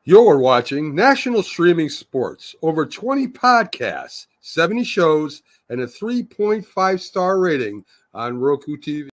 You're watching National Streaming Sports. Over 20 podcasts, 70 shows, and a 3.5-star rating on Roku TV.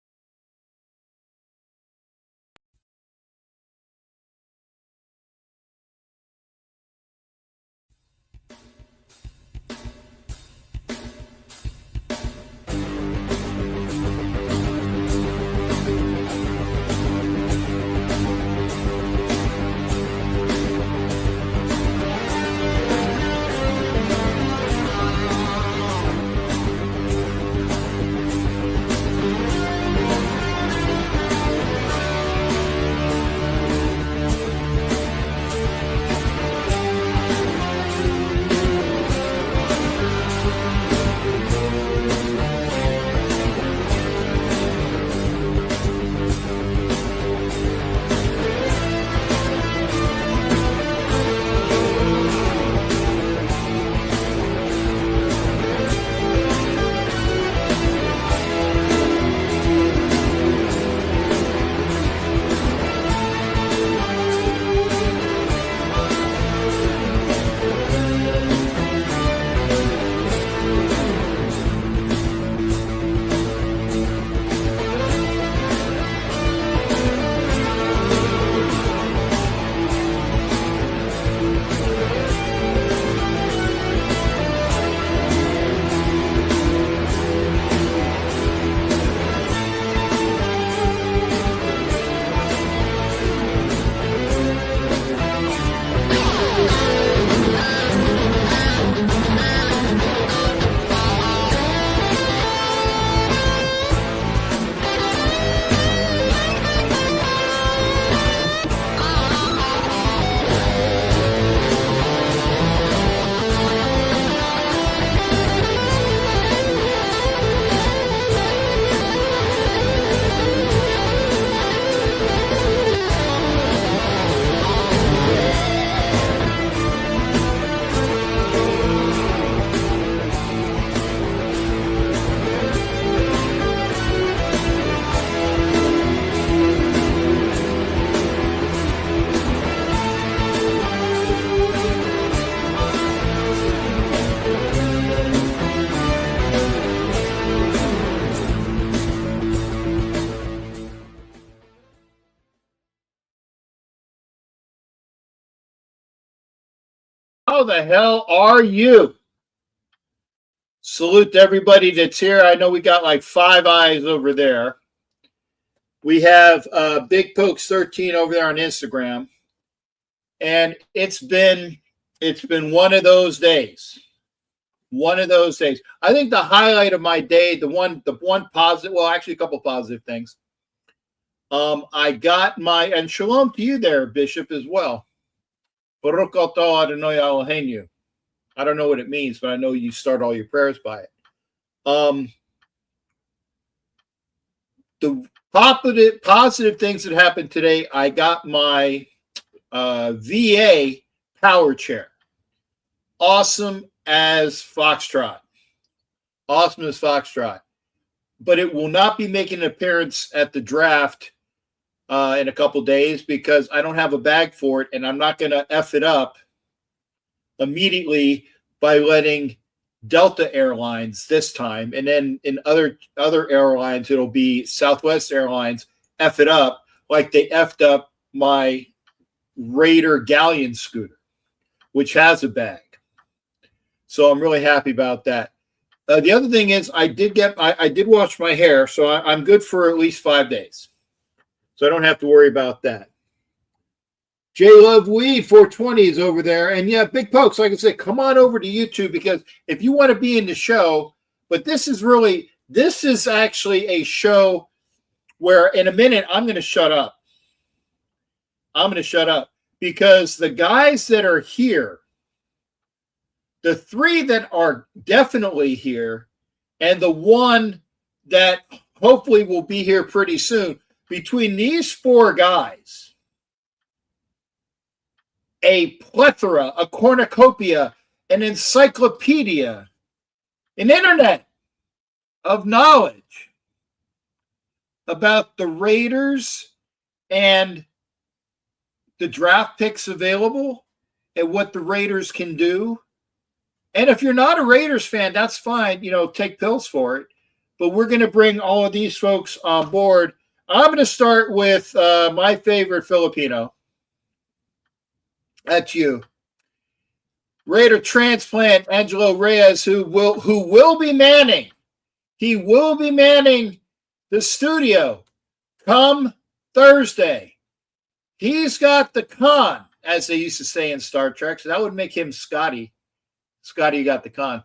How the hell are you? Salute to everybody that's here. I know we got like 5 eyes over there. We have Big Pokes 13 over there on Instagram. And it's been one of those days. One of those days. I think the highlight of my day, the one positive, well, actually a couple positive things. I got and shalom to you there, Bishop, as well. Baruch atah Adonai Eloheinu. I don't know what it means, but I know you start all your prayers by it. The positive things that happened today, I got my VA power chair. Awesome as Foxtrot. Awesome as Foxtrot. But it will not be making an appearance at the draft in a couple days because I don't have a bag for it, and I'm not going to F it up immediately by letting Delta Airlines this time, and then in other airlines, it'll be Southwest Airlines F it up like they F'd up my Raider Galleon scooter, which has a bag. So I'm really happy about that. The other thing is I did wash my hair, so I'm good for at least 5 days. So I don't have to worry about that. J Love Weed 420 is over there. And yeah, Big Pokes, like I said, come on over to YouTube because if you want to be in the show, but this is actually a show where in a minute I'm going to shut up. I'm going to shut up because the guys that are here, the 3 that are definitely here, and the 1 that hopefully will be here pretty soon, between these 4 guys, a plethora, a cornucopia, an encyclopedia, an internet of knowledge about the Raiders and the draft picks available and what the Raiders can do. And if you're not a Raiders fan, that's fine. Take pills for it. But we're going to bring all of these folks on board. I'm going to start with my favorite Filipino. That's you. Raider transplant Angelo Reyes, who will be manning. He will be manning the studio come Thursday. He's got the con, as they used to say in Star Trek. So that would make him Scotty. Scotty, you got the con.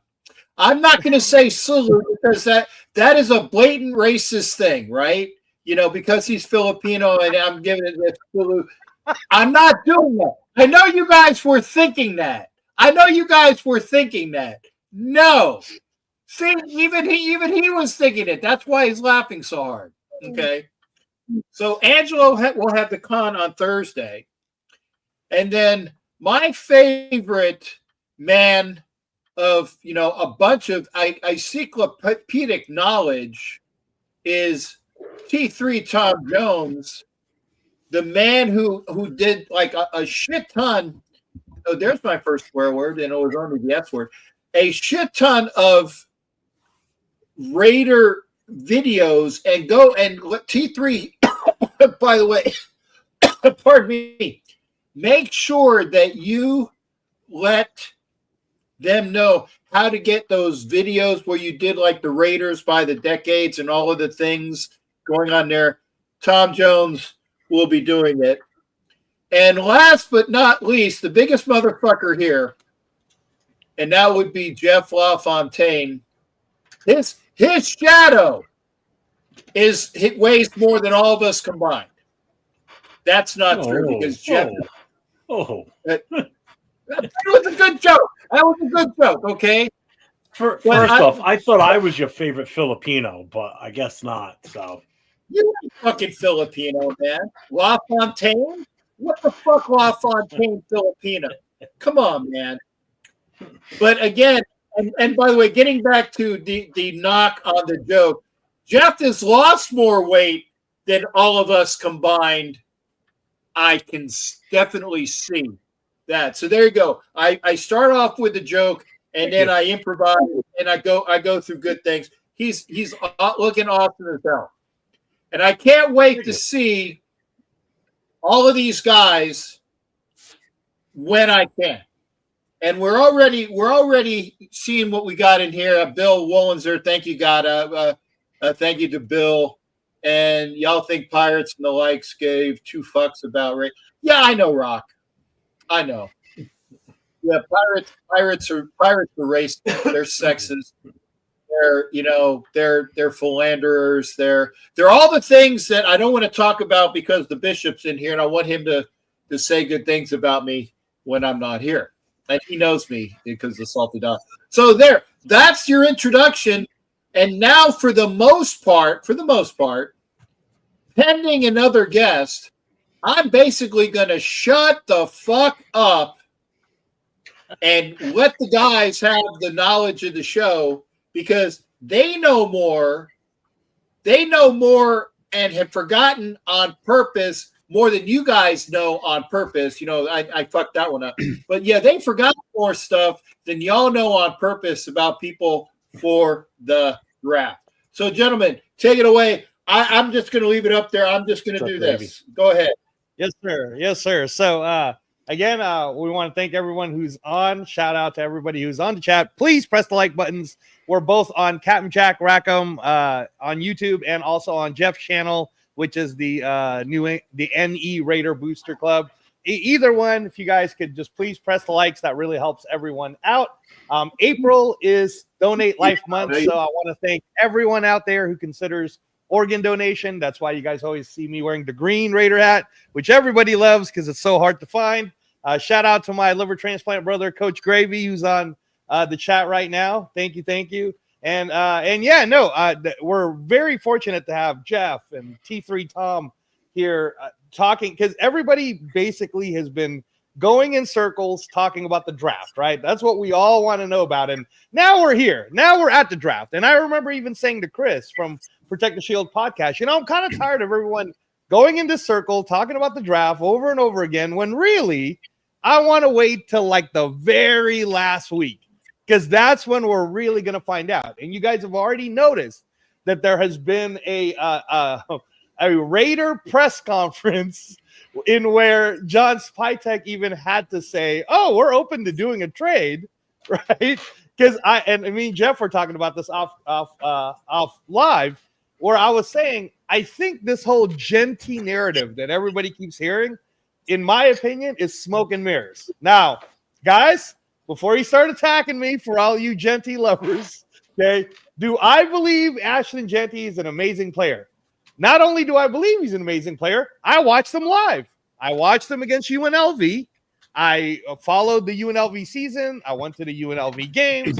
I'm not going to say Sulu because that is a blatant racist thing, right? Because he's Filipino and I'm giving it to Sulu. I'm not doing that. I know you guys were thinking that. No. See, even he was thinking it. That's why he's laughing so hard. Okay. So Angelo will have the con on Thursday. And then my favorite man of, a bunch of encyclopedic knowledge is T3 Thom Jones, the man who did like a shit ton. Oh, there's my first swear word, and it was only the S word. A shit ton of Raider videos and go and T3, by the way, pardon me, make sure that you let them know how to get those videos where you did like the Raiders by the decades and all of the things going on there. Thom Jones will be doing it. And last but not least, the biggest motherfucker here, and that would be Jeff LaFontaine. His shadow weighs more than all of us combined. That's not true because Jeff. That was a good joke. Okay. First off, I thought I was your favorite Filipino, but I guess not. So you ain't fucking Filipino, man. LaFontaine? What the fuck, LaFontaine Filipino? Come on, man. But again, and by the way, getting back to the knock on the joke, Jeff has lost more weight than all of us combined. I can definitely see that. So there you go. I start off with the joke, and then I improvise, and I go through good things. He's looking awesome as hell, and I can't wait to see all of these guys when I can. And we're already seeing what we got in here. Bill Wollenser, thank you, thank you to Bill. And y'all think Pirates and the likes gave two fucks about race? Yeah, I know, Rock. I know. Yeah, Pirates are racist. They're sexist. They're philanderers. They're all the things that I don't want to talk about because the bishop's in here, and I want him to say good things about me when I'm not here. And he knows me because the salty dog. So that's your introduction. And now for the most part, pending another guest, I'm basically going to shut the fuck up and let the guys have the knowledge of the show because they know more and have forgotten on purpose more than you guys know on purpose. I fucked that one up. But yeah, they forgot more stuff than y'all know on purpose about people for the draft. So, gentlemen, take it away. I'm just going to leave it up there. I'm just going to do this. Go ahead. Yes, sir. So, again, we want to thank everyone who's on. Shout out to everybody who's on the chat. Please press the like buttons. We're both on Captain Jack Rackham on YouTube and also on Jeff's channel, which is the NE Raider Booster Club. Either one, if you guys could just please press the likes, that really helps everyone out. April is Donate Life Month, so I want to thank everyone out there who considers organ donation. That's why you guys always see me wearing the green Raider hat, which everybody loves because it's so hard to find. Shout out to my liver transplant brother, Coach Gravy, who's on the chat right now. Thank you. And we're very fortunate to have Jeff and T3 Thom here talking because everybody basically has been going in circles talking about the draft, right? That's what we all want to know about. And now we're here. Now we're at the draft. And I remember even saying to Chris from Protect the Shield podcast, I'm kind of tired of everyone going in this circle, talking about the draft over and over again, when really I want to wait till like the very last week, because that's when we're really going to find out. And you guys have already noticed that there has been a Raider press conference in where John Spytek even had to say, "Oh, we're open to doing a trade," right? Because me and Jeff were talking about this off live, where I was saying I think this whole Genty narrative that everybody keeps hearing, in my opinion, is smoke and mirrors. Now, guys, before you start attacking me for all you Genty lovers, okay, do I believe Ashton Genty is an amazing player? Not only do I believe he's an amazing player, I watched him live. I watched him against UNLV. I followed the UNLV season. I went to the UNLV games.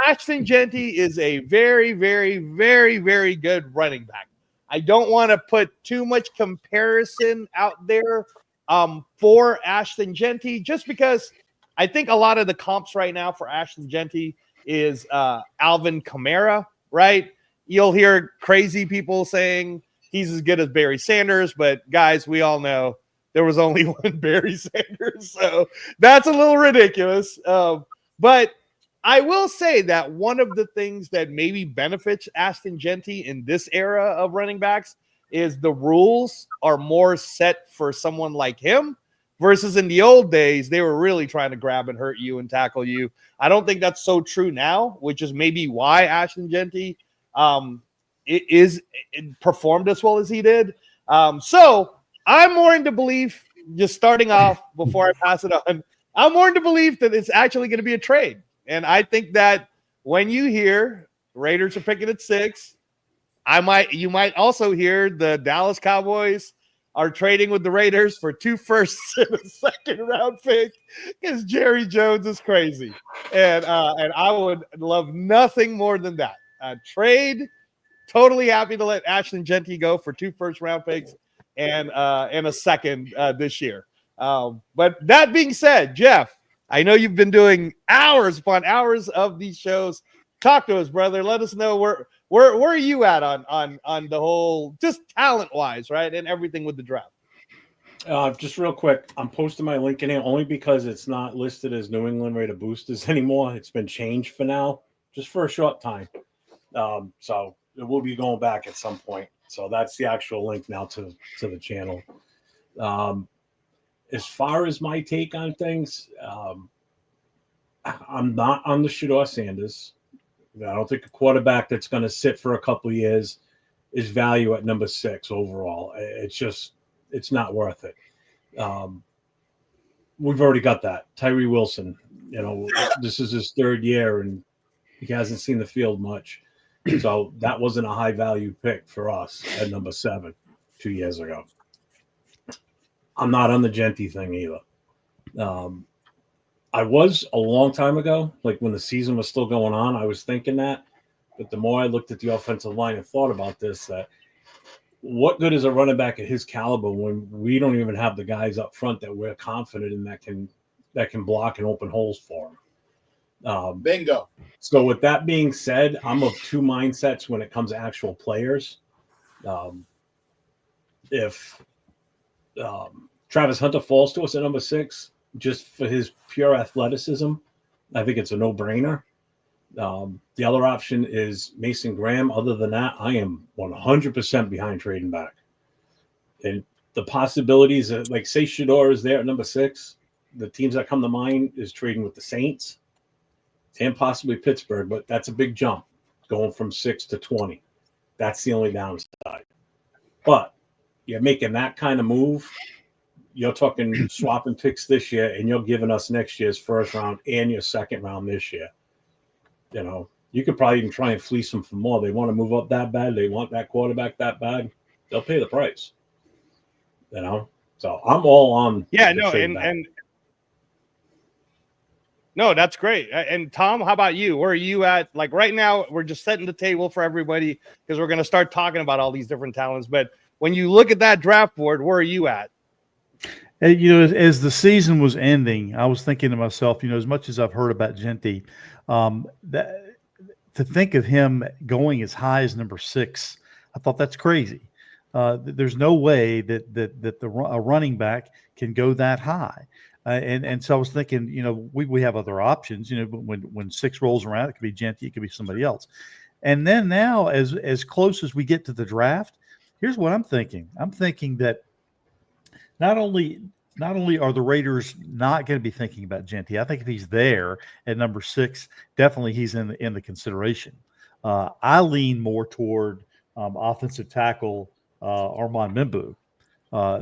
Ashton Genty is a very, very, very, very good running back. I don't want to put too much comparison out there for Ashton Genty, just because I think a lot of the comps right now for Ashton Genty is Alvin Kamara, right? You'll hear crazy people saying he's as good as Barry Sanders, but guys, we all know there was only one Barry Sanders, so that's a little ridiculous. But I will say that one of the things that maybe benefits Ashton Genty in this era of running backs is the rules are more set for someone like him versus in the old days, they were really trying to grab and hurt you and tackle you. I don't think that's so true now, which is maybe why Ashton Genty it performed as well as he did. So I'm more into belief, just starting off before I pass it on, I'm more into belief that it's actually going to be a trade. And I think that when you hear Raiders are picking at 6, you might also hear the Dallas Cowboys are trading with the Raiders for 2 firsts and a second-round pick because Jerry Jones is crazy. And I would love nothing more than that. Trade, totally happy to let Ashton Genty go for 2 first-round picks and a second this year. But that being said, Jeff, I know you've been doing hours upon hours of these shows. Talk to us, brother. Let us know where are you at on the whole, just talent wise, right, and everything with the draft. Just real quick, I'm posting my link in here only because it's not listed as New England Raider boosters anymore. It's been changed for now, just for a short time. So it will be going back at some point. So that's the actual link now to the channel. As far as my take on things, I'm not on the Shedeur Sanders. I don't think a quarterback that's going to sit for a couple of years is value at number 6 overall. It's not worth it. We've already got that. Tyree Wilson, this is his 3rd year and he hasn't seen the field much. So that wasn't a high value pick for us at number 7 2 years ago. I'm not on the Genty thing either. I was a long time ago, like when the season was still going on, I was thinking that. But the more I looked at the offensive line and thought about this, that what good is a running back at his caliber when we don't even have the guys up front that we're confident in that can block and open holes for him? Bingo. So with that being said, I'm of 2 mindsets when it comes to actual players. If Travis Hunter falls to us at number 6, just for his pure athleticism, I think it's a no-brainer. The other option is Mason Graham. Other than that, I am 100% behind trading back. And the possibilities, like say Shedeur is there at number 6, the teams that come to mind is trading with the Saints and possibly Pittsburgh, but that's a big jump going from 6 to 20. That's the only downside. But you're making that kind of move, you're talking swapping picks this year, and you're giving us next year's 1st round and your 2nd round this year. You could probably even try and fleece them for more. They want to move up that bad. They want that quarterback that bad. They'll pay the price. So I'm all on. Yeah, no, and no, that's great. And Thom, how about you? Where are you at? Like right now, we're just setting the table for everybody because we're going to start talking about all these different talents. But when you look at that draft board, where are you at? As the season was ending, I was thinking to myself, as much as I've heard about Genty, that to think of him going as high as number 6, I thought that's crazy. There's no way that a running back can go that high. And so I was thinking, we have other options. When 6 rolls around, it could be Genty, it could be somebody else. And then now, as close as we get to the draft, here's what I'm thinking. I'm thinking that not only are the Raiders not going to be thinking about Genty, I think if he's there at number 6, definitely he's in the consideration. I lean more toward offensive tackle Armand Membu.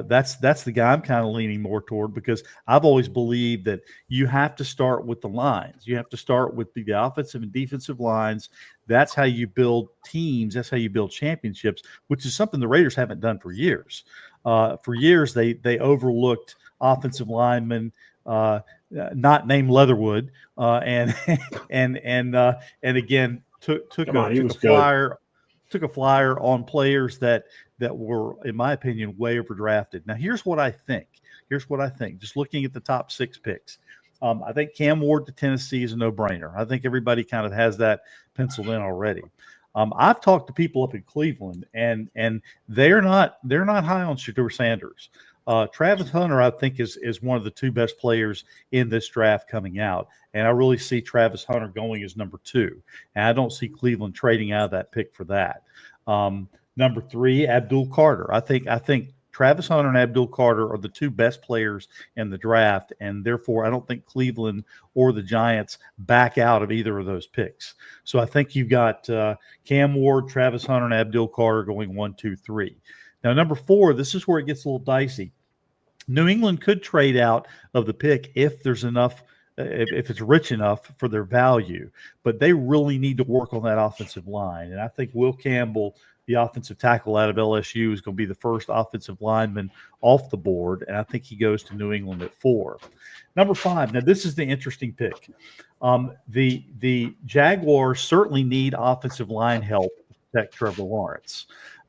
That's the guy I'm kind of leaning more toward, because I've always believed that you have to start with the lines. You have to start with the offensive and defensive lines. That's how you build teams. That's how you build championships, which is something the Raiders haven't done for years. For years, they overlooked offensive linemen, not named Leatherwood, and again took a flyer on players that were, in my opinion, way overdrafted. Now, here's what I think. Just looking at the top 6 picks, I think Cam Ward to Tennessee is a no-brainer. I think everybody kind of has that penciled in already. I've talked to people up in Cleveland, and they're not high on Shedeur Sanders. Travis Hunter, I think, is one of the 2 best players in this draft coming out, and I really see Travis Hunter going as number 2. And I don't see Cleveland trading out of that pick for that. Number 3, Abdul Carter. I think Travis Hunter and Abdul Carter are the 2 best players in the draft, and therefore I don't think Cleveland or the Giants back out of either of those picks. So I think you've got Cam Ward, Travis Hunter, and Abdul Carter going 1, 2, 3. Now, number 4, this is where it gets a little dicey. New England could trade out of the pick if there's enough, if it's rich enough for their value, but they really need to work on that offensive line. And I think Will Campbell, the offensive tackle out of LSU, is going to be the first offensive lineman off the board, and I think he goes to New England at 4. Number 5, now this is the interesting pick. The Jaguars certainly need offensive line help to protect Trevor Lawrence,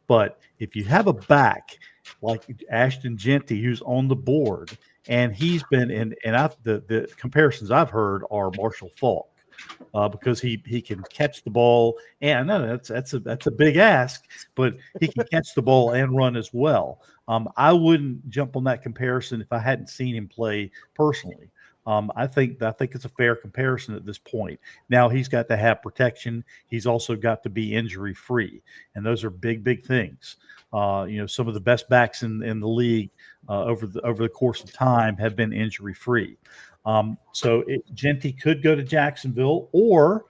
but if you have a back like Ashton Genty who's on the board, and he's been in, and the comparisons I've heard are Marshall Faulk. Because he can catch the ball, and I know that's a big ask, but he can catch the ball and run as well. I wouldn't jump on that comparison if I hadn't seen him play personally. I think it's a fair comparison at this point. Now he's got to have protection. He's also got to be injury free, and those are big things. Some of the best backs in the league over the course of time have been injury free. So Genty could go to Jacksonville, or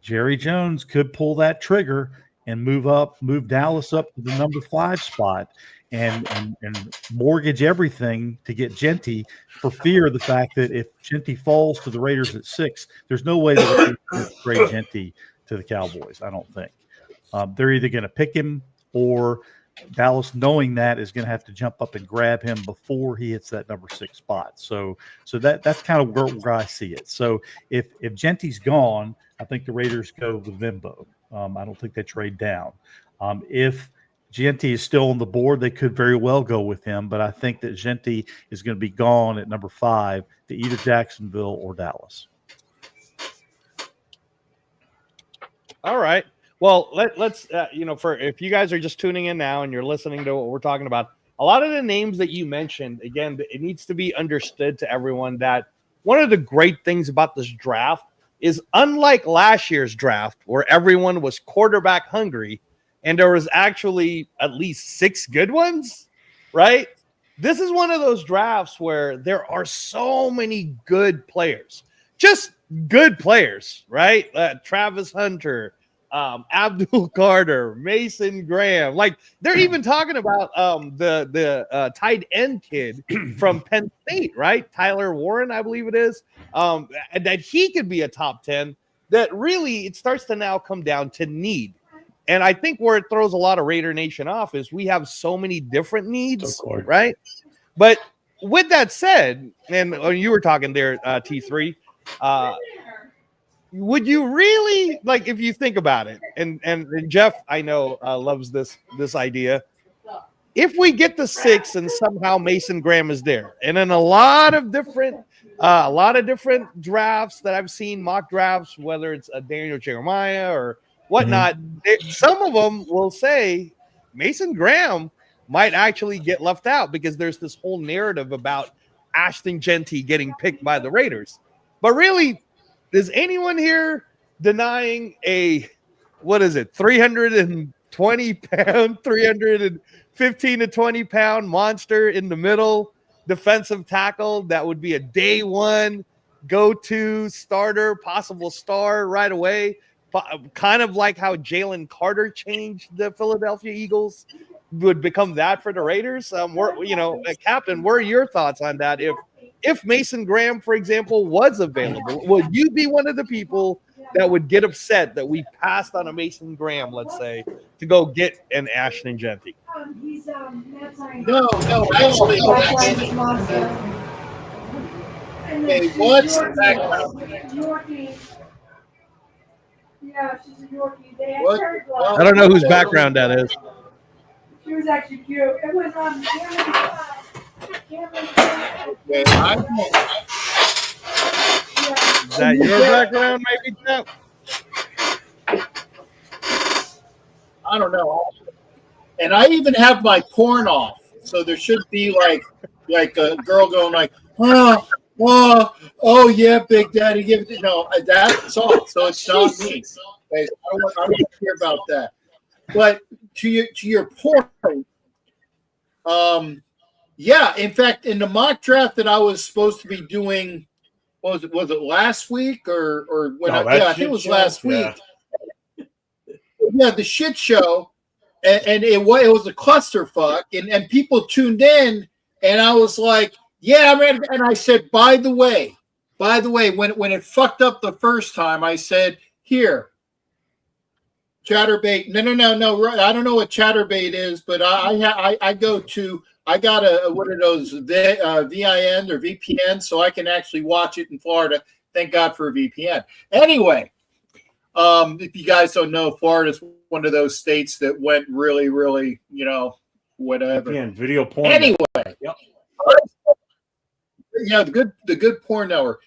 Jerry Jones could pull that trigger and move Dallas up to the number 5 spot and mortgage everything to get Genty, for fear of the fact that if Genty falls to the Raiders at 6, there's no way they're going to trade Genty to the Cowboys. I don't think. They're either going to pick him, or Dallas, knowing that, is going to have to jump up and grab him before he hits that number 6 spot. So that's kind of where I see it. So if Genty's gone, I think the Raiders go with Vimbo. I don't think they trade down. If Genty is still on the board, they could very well go with him, but I think that Genty is going to be gone at number 5 to either Jacksonville or Dallas. All right. Well, let's for if you guys are just tuning in now and you're listening to what we're talking about, a lot of the names that you mentioned, again, it needs to be understood to everyone that one of the great things about this draft is, unlike last year's draft where everyone was quarterback hungry and there was actually at least 6 good ones, right? This is one of those drafts where there are so many good players, just good players, right? Travis Hunter, Abdul Carter, Mason Graham. Like, they're even talking about the tight end kid from Penn State, right? Tyler Warren, I believe it is. And that he could be a top 10. That really, it starts to now come down to need. And I think where it throws a lot of Raider Nation off is we have so many different needs, right? But with that said, and you were talking there, T3, would you really, like, if you think about it, and Jeff, I know, loves this idea. If we get the 6 and somehow Mason Graham is there, and in a lot of different drafts that I've seen, mock drafts, whether it's a Daniel Jeremiah or whatnot, some of them will say Mason Graham might actually get left out because there's this whole narrative about Ashton Genty getting picked by the Raiders. But really, is anyone here denying a, 320 pound, 315 to 20 pound monster in the middle defensive tackle that would be a day one go-to starter, possible star right away, kind of like how Jalen Carter changed the Philadelphia Eagles, would become that for the Raiders. Captain, what are your thoughts on that? If Mason Graham, for example, was available, would you be one of the people that would get upset that we passed on a Mason Graham, let's say, to go get an Ashton Genty? No, actually. Okay, what's the background? Yeah, she's a Yorkie. I don't know whose background that is. She was actually cute. It was Okay, Is that your background, maybe, Jeff? I don't know. And I even have my porn off, so there should be like a girl going like, oh yeah, Big Daddy, give it. No, that's all. So it's not me. Okay, I don't care about that. But to your point, yeah. In fact, in the mock draft that I was supposed to be doing, was it last week or when? I think it was last week. Yeah, the shit show, and it was a clusterfuck, and people tuned in, and I was like, yeah, I'm ready. And I said, by the way, when it fucked up the first time, I said, here. Chatterbait. No. I don't know what Chatterbait is, but I got one of those VIN or VPN, so I can actually watch it in Florida. Thank God for a VPN. Anyway, if you guys don't know, Florida is one of those states that went really, really, whatever. VPN, video porn. Anyway, yep. Yeah, the good porn network.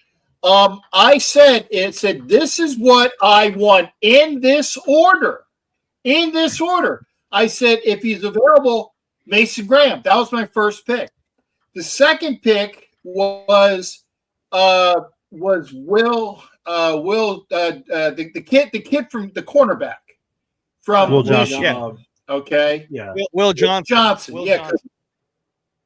I said, this is what I want in this order. I said, if he's available, Mason Graham. That was my first pick. The second pick was Will, the kid from the cornerback from Will Johnson. Michigan. Okay. Yeah. Will Johnson. Will Johnson.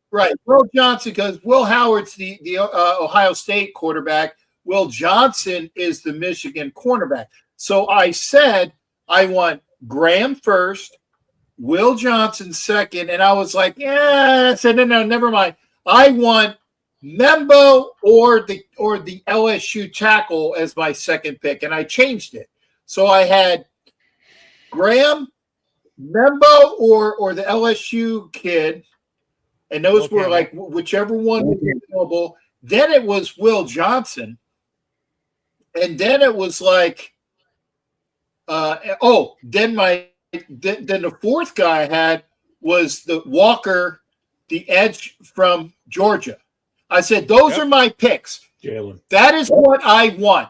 Right. Will Johnson, because Will Howard's the Ohio State quarterback. Will Johnson is the Michigan cornerback. So I said, I want Graham first, Will Johnson second. And I was like, yeah, I said, no, never mind. I want Membo or the LSU tackle as my second pick. And I changed it. So I had Graham, Membo, or the LSU kid. And those were like whichever one was available. Then it was Will Johnson. And then it was like, then the fourth guy I had was the Walker, the edge from Georgia. I said, those are my picks. Jalen. That is what I want.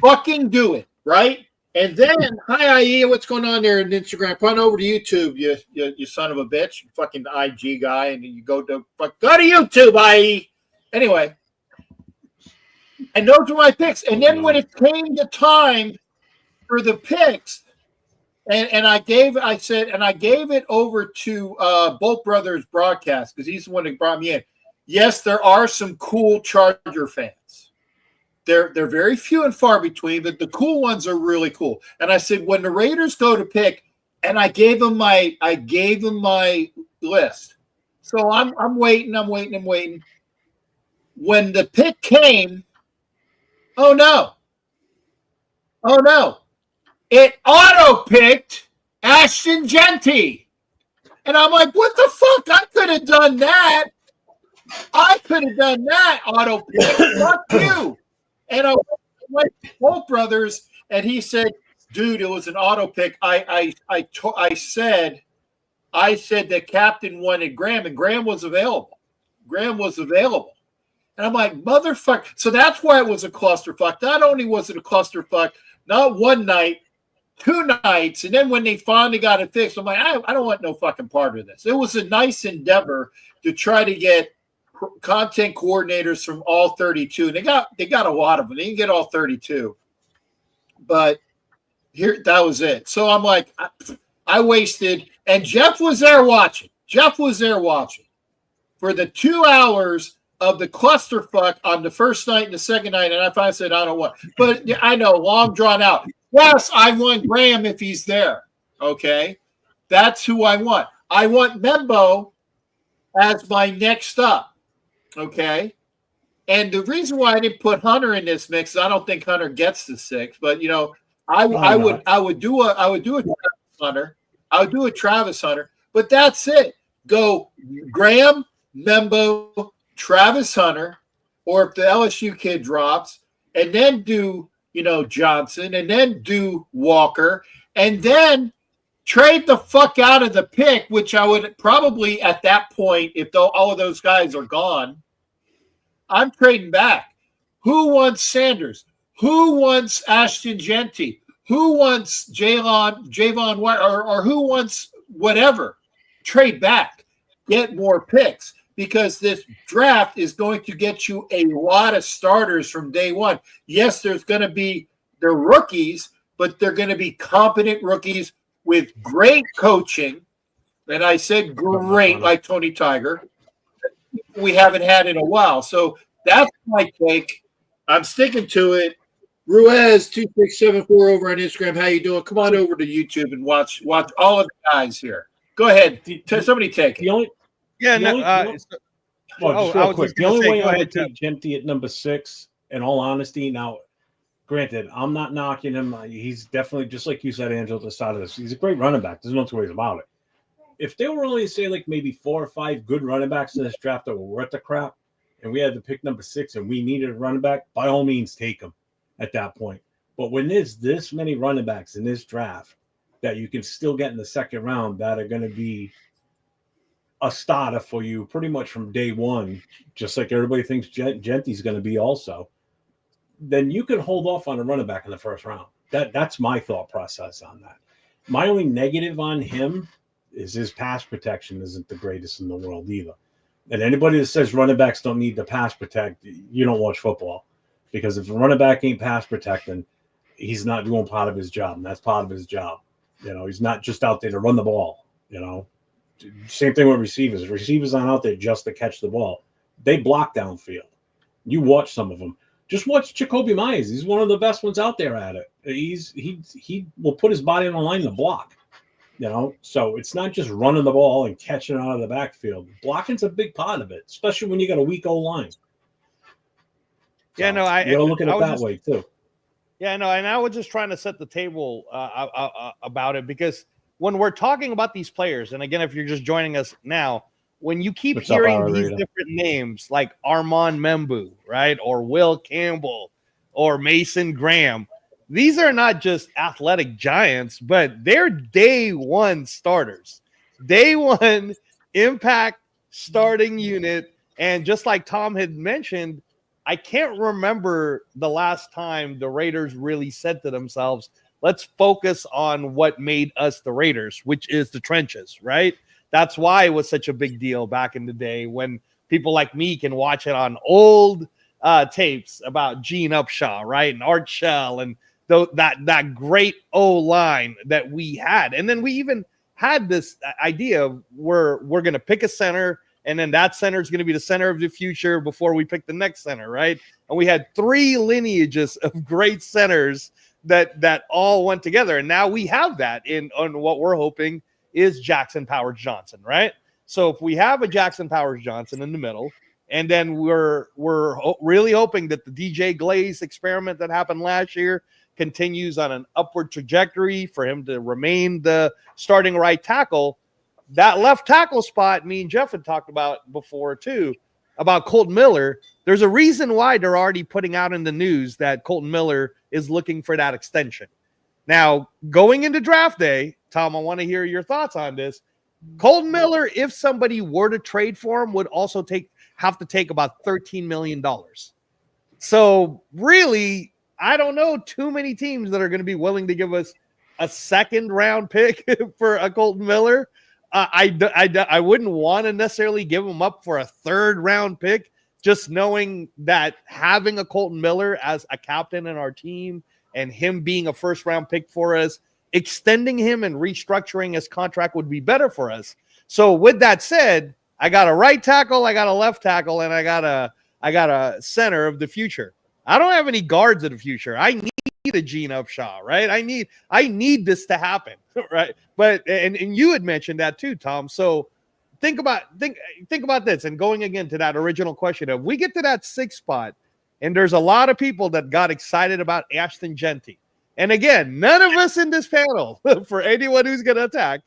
Fucking do it, right? And then, hi, IE, what's going on there on Instagram? Run over to YouTube, you son of a bitch, you fucking IG guy, and you go to YouTube, IE. Anyway. And those were my picks. And then when it came to time for the picks, and I gave it over to Bolt Brothers Broadcast, because he's the one that brought me in. Yes, there are some cool Charger fans. They're very few and far between, but the cool ones are really cool. And I said, when the Raiders go to pick, and I gave them my list. So I'm waiting. When the pick came, oh no. It auto-picked Ashton Genty. And I'm like, what the fuck? I could have done that. Auto-pick. Fuck you. And I went to Bolt Brothers, and he said, dude, it was an auto-pick. I said that Captain wanted Graham, and Graham was available. And I'm like, motherfucker. So that's why it was a clusterfuck. Not only was it a clusterfuck, not one night, 2 nights, and then when they finally got it fixed, I'm like, I don't want no fucking part of this. It was a nice endeavor to try to get content coordinators from all 32. And they got a lot of them. They didn't get all 32, but that was it. So I'm like, I wasted, and Jeff was there watching. Jeff was there watching for the 2 hours of the clusterfuck on the first night and the second night. And I finally said, I don't want, but I know, long drawn out. Yes, I want Graham if he's there. Okay. That's who I want. I want Membo as my next up. Okay. And the reason why I didn't put Hunter in this mix is I don't think Hunter gets the 6, but you know, I would do a Travis Hunter. I would do a Travis Hunter, but that's it. Go Graham, Membo, Travis Hunter, or if the LSU kid drops, and then do, you know, Johnson, and then do Walker, and then trade the fuck out of the pick, which I would probably at that point, if all of those guys are gone, I'm trading back. Who wants Sanders? Who wants Ashton Genty? Who wants Javon White, or who wants whatever? Trade back. Get more picks, because this draft is going to get you a lot of starters from day one. Yes, there's going to be the rookies, but they're going to be competent rookies with great coaching. And I said great, like Tony Tiger. We haven't had in a while. So that's my take. I'm sticking to it. Ruiz2674 over on Instagram. How you doing? Come on over to YouTube and watch all of the guys here. Go ahead. Somebody take it. Just real quick. The only way I would take Genty at number 6, in all honesty, now, granted, I'm not knocking him. He's definitely, just like you said, Angelo, at the start of this, he's a great running back. There's no two ways about it. If there were only, say, like maybe 4 or 5 good running backs in this draft that were worth the crap, and we had to pick number 6 and we needed a running back, by all means, take him at that point. But when there's this many running backs in this draft that you can still get in the second round that are going to be a starter for you pretty much from day one, just like everybody thinks Genty's going to be also, then you can hold off on a running back in the first round. That's my thought process on that. My only negative on him is his pass protection isn't the greatest in the world either. And anybody that says running backs don't need to pass protect, you don't watch football. Because if a running back ain't pass protecting, he's not doing part of his job. And that's part of his job. You know, he's not just out there to run the ball, you know. Same thing with receivers. Receivers aren't out there just to catch the ball. They block downfield. You watch some of them. Just watch Jacoby Myers. He's one of the best ones out there at it. He will put his body on the line to block. You know, so it's not just running the ball and catching it out of the backfield. Blocking's a big part of it, especially when you got a weak O-line. So yeah, no, I you gotta look at it that way too. Yeah, no, and I was just trying to set the table about it, because when we're talking about these players, and again, if you're just joining us now, when you keep hearing these different names like Armand Membu, right, or Will Campbell, or Mason Graham, these are not just athletic giants, but they're day one starters, day one impact starting unit. And just like Thom had mentioned, I can't remember the last time the Raiders really said to themselves, let's focus on what made us the Raiders, which is the trenches, right? That's why it was such a big deal back in the day, when people like me can watch it on old tapes about Gene Upshaw, right? And Art Shell, and that great O-line that we had. And then we even had this idea of we're going to pick a center, and then that center is going to be the center of the future before we pick the next center, right? And we had 3 lineages of great centers that all went together. And now we have that on what we're hoping is Jackson Powers Johnson, right? So if we have a Jackson Powers Johnson in the middle, and then we're really hoping that the DJ Glaze experiment that happened last year continues on an upward trajectory for him to remain the starting right tackle. That left tackle spot, me and Jeff had talked about before too, about Colton Miller. There's a reason why they're already putting out in the news that Colton Miller is looking for that extension. Now, going into draft day, Thom, I want to hear your thoughts on this. Colton Miller, if somebody were to trade for him, would also have to take about $13 million. So really, I don't know too many teams that are going to be willing to give us a second round pick for a Colton Miller. I wouldn't want to necessarily give him up for a third round pick, just knowing that having a Colton Miller as a captain in our team and him being a first round pick for us, extending him and restructuring his contract would be better for us. So with that said, I got a right tackle, I got a left tackle, and I got a center of the future. I don't have any guards of the future. I need a Gene Upshaw, right? I need this to happen, right? But and you had mentioned that too, Thom. So think about this, and going again to that original question: if we get to that 6th spot, and there's a lot of people that got excited about Ashton Genty, and again, none of us in this panel, for anyone who's going to attack,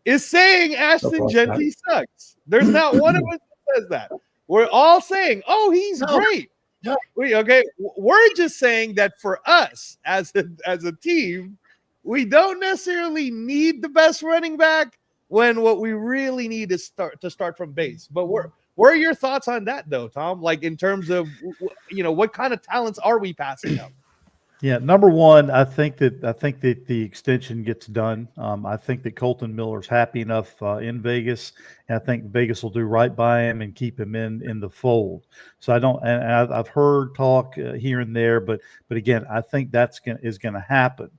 is saying Ashton Genty sucks. There's not one of us that says that. We're all saying, "Oh, he's great." No. We're just saying that for us as a team, we don't necessarily need the best running back when what we really need is to start from base. But what are your thoughts on that, though, Thom? Like in terms of what kind of talents are we passing up? Yeah, number one, I think that the extension gets done. I think that Colton Miller's happy enough in Vegas, and I think Vegas will do right by him and keep him in the fold. So I've heard talk here and there, but again, I think is going to happen.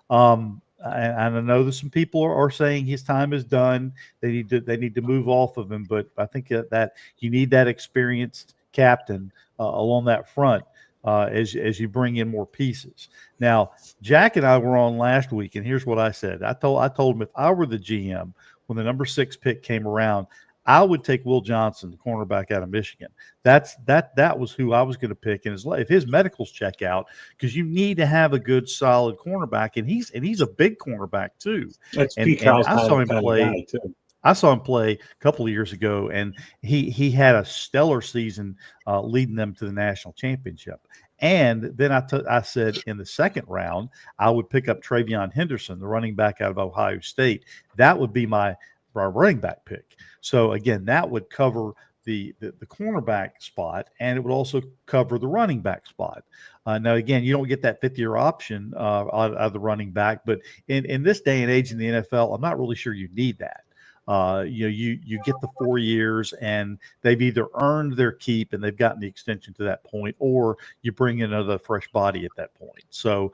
And I know that some people are saying his time is done. They need to move off of him, but I think that you need that experienced captain along that front. As you bring in more pieces. Now, Jack and I were on last week, and here's what I said. I told him if I were the GM when the number 6 pick came around, I would take Will Johnson, the cornerback out of Michigan. That was who I was going to pick. And if his medicals check out, because you need to have a good, solid cornerback, and he's a big cornerback too. And I saw him play. I saw him play a couple of years ago, and he had a stellar season leading them to the national championship. And then I said in the 2nd round, I would pick up Travion Henderson, the running back out of Ohio State. That would be my running back pick. So, again, that would cover the cornerback spot, and it would also cover the running back spot. Now, again, you don't get that 5th-year option out of the running back, but in this day and age in the NFL, I'm not really sure you need that. You get the 4 years, and they've either earned their keep and they've gotten the extension to that point, or you bring in another fresh body at that point. So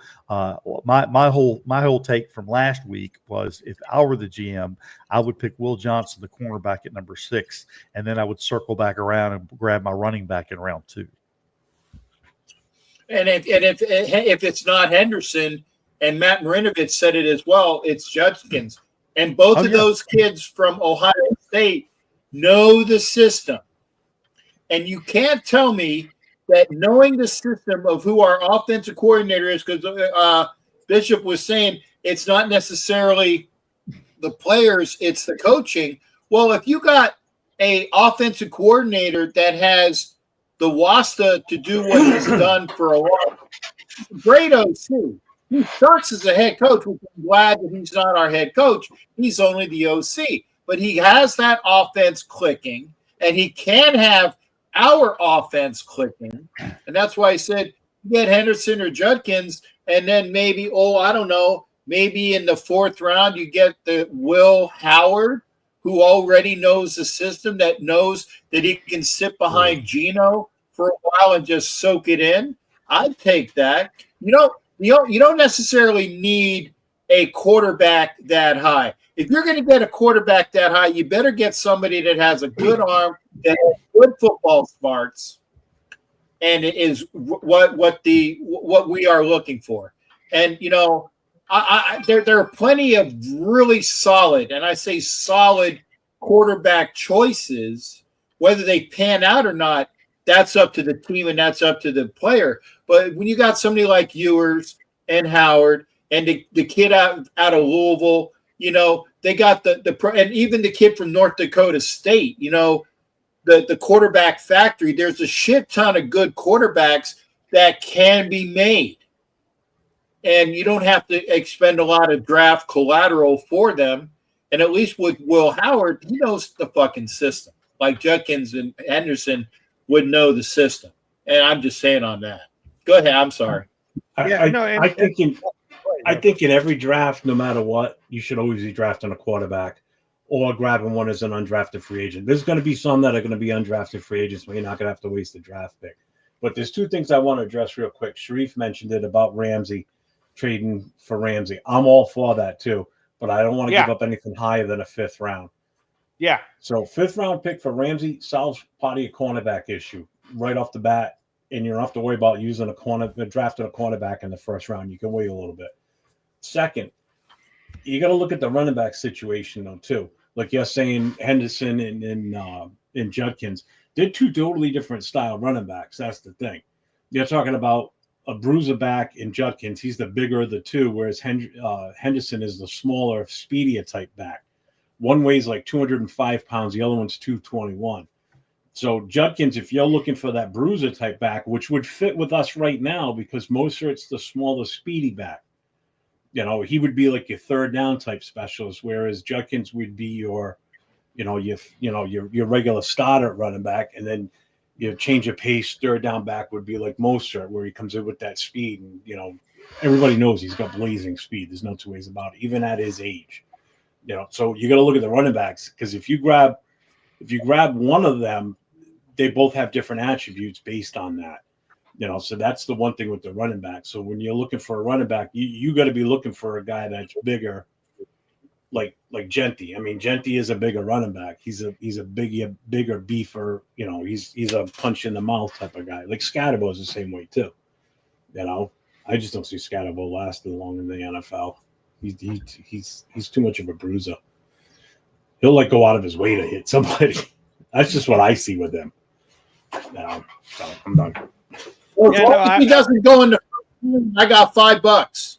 my whole take from last week was, if I were the GM, I would pick Will Johnson, the cornerback, at number 6, and then I would circle back around and grab my running back in round 2. And if it's not Henderson, and Matt Marinovich said it as well, it's Judkins. And both of those kids from Ohio State know the system. And you can't tell me that knowing the system of who our offensive coordinator is, because Bishop was saying it's not necessarily the players, it's the coaching. Well, if you got a offensive coordinator that has the wasta to do what he's done for a while, great OC. He sucks as a head coach, which I'm glad that he's not our head coach. He's only the OC. But he has that offense clicking, and he can have our offense clicking. And that's why I said get Henderson or Judkins, and then maybe, I don't know, maybe in the 4th round you get the Will Howard, who already knows the system, that knows that he can sit behind Geno for a while and just soak it in. I'd take that. You don't necessarily need a quarterback that high. If you're going to get a quarterback that high, you better get somebody that has a good arm, that has good football smarts, and it is what we are looking for. And there are plenty of really solid, and I say solid, quarterback choices. Whether they pan out or not, that's up to the team and that's up to the player. But when you got somebody like Ewers and Howard and the kid out of Louisville, they got and even the kid from North Dakota State, the quarterback factory. There's a shit ton of good quarterbacks that can be made. And you don't have to expend a lot of draft collateral for them. And at least with Will Howard, he knows the fucking system. Like Judkins and Henderson would know the system. And I'm just saying on that. Go ahead. I'm sorry. I think I think in every draft, no matter what, you should always be drafting a quarterback or grabbing one as an undrafted free agent. There's going to be some that are going to be undrafted free agents, but you're not going to have to waste a draft pick. But there's two things I want to address real quick. Sharif mentioned it about Ramsey, trading for Ramsey. I'm all for that too, but I don't want to give up anything higher than a 5th round. Yeah. So 5th round pick for Ramsey solves part of your cornerback issue right off the bat, and you don't have to worry about drafting a cornerback in the 1st round. You can wait a little bit. Second, you got to look at the running back situation though too. Like you're saying, Henderson and Judkins, they're 2 totally different style running backs. That's the thing. You're talking about a bruiser back in Judkins. He's the bigger of the 2, whereas Henderson is the smaller, speedier type back. One weighs like 205 pounds. The other one's 221. So Judkins, if you're looking for that bruiser type back, which would fit with us right now because Mostert's the smaller, speedy back. He would be like your 3rd down type specialist, whereas Judkins would be your regular starter running back, and then your change of pace 3rd down back would be like Mostert, where he comes in with that speed, and everybody knows he's got blazing speed. There's no 2 ways about it, even at his age. So you got to look at the running backs, because if you grab one of them, they both have different attributes based on that. So that's the one thing with the running back. So when you're looking for a running back, you got to be looking for a guy that's bigger, like Genty. I mean, Genty is a bigger running back. He's a bigger beefer. He's a punch in the mouth type of guy. Like Scatterbo is the same way too. I just don't see Scatterbo lasting long in the NFL. He's too much of a bruiser. He'll go out of his way to hit somebody. That's just what I see with him. So I'm done. Well, if he doesn't go into, I got $5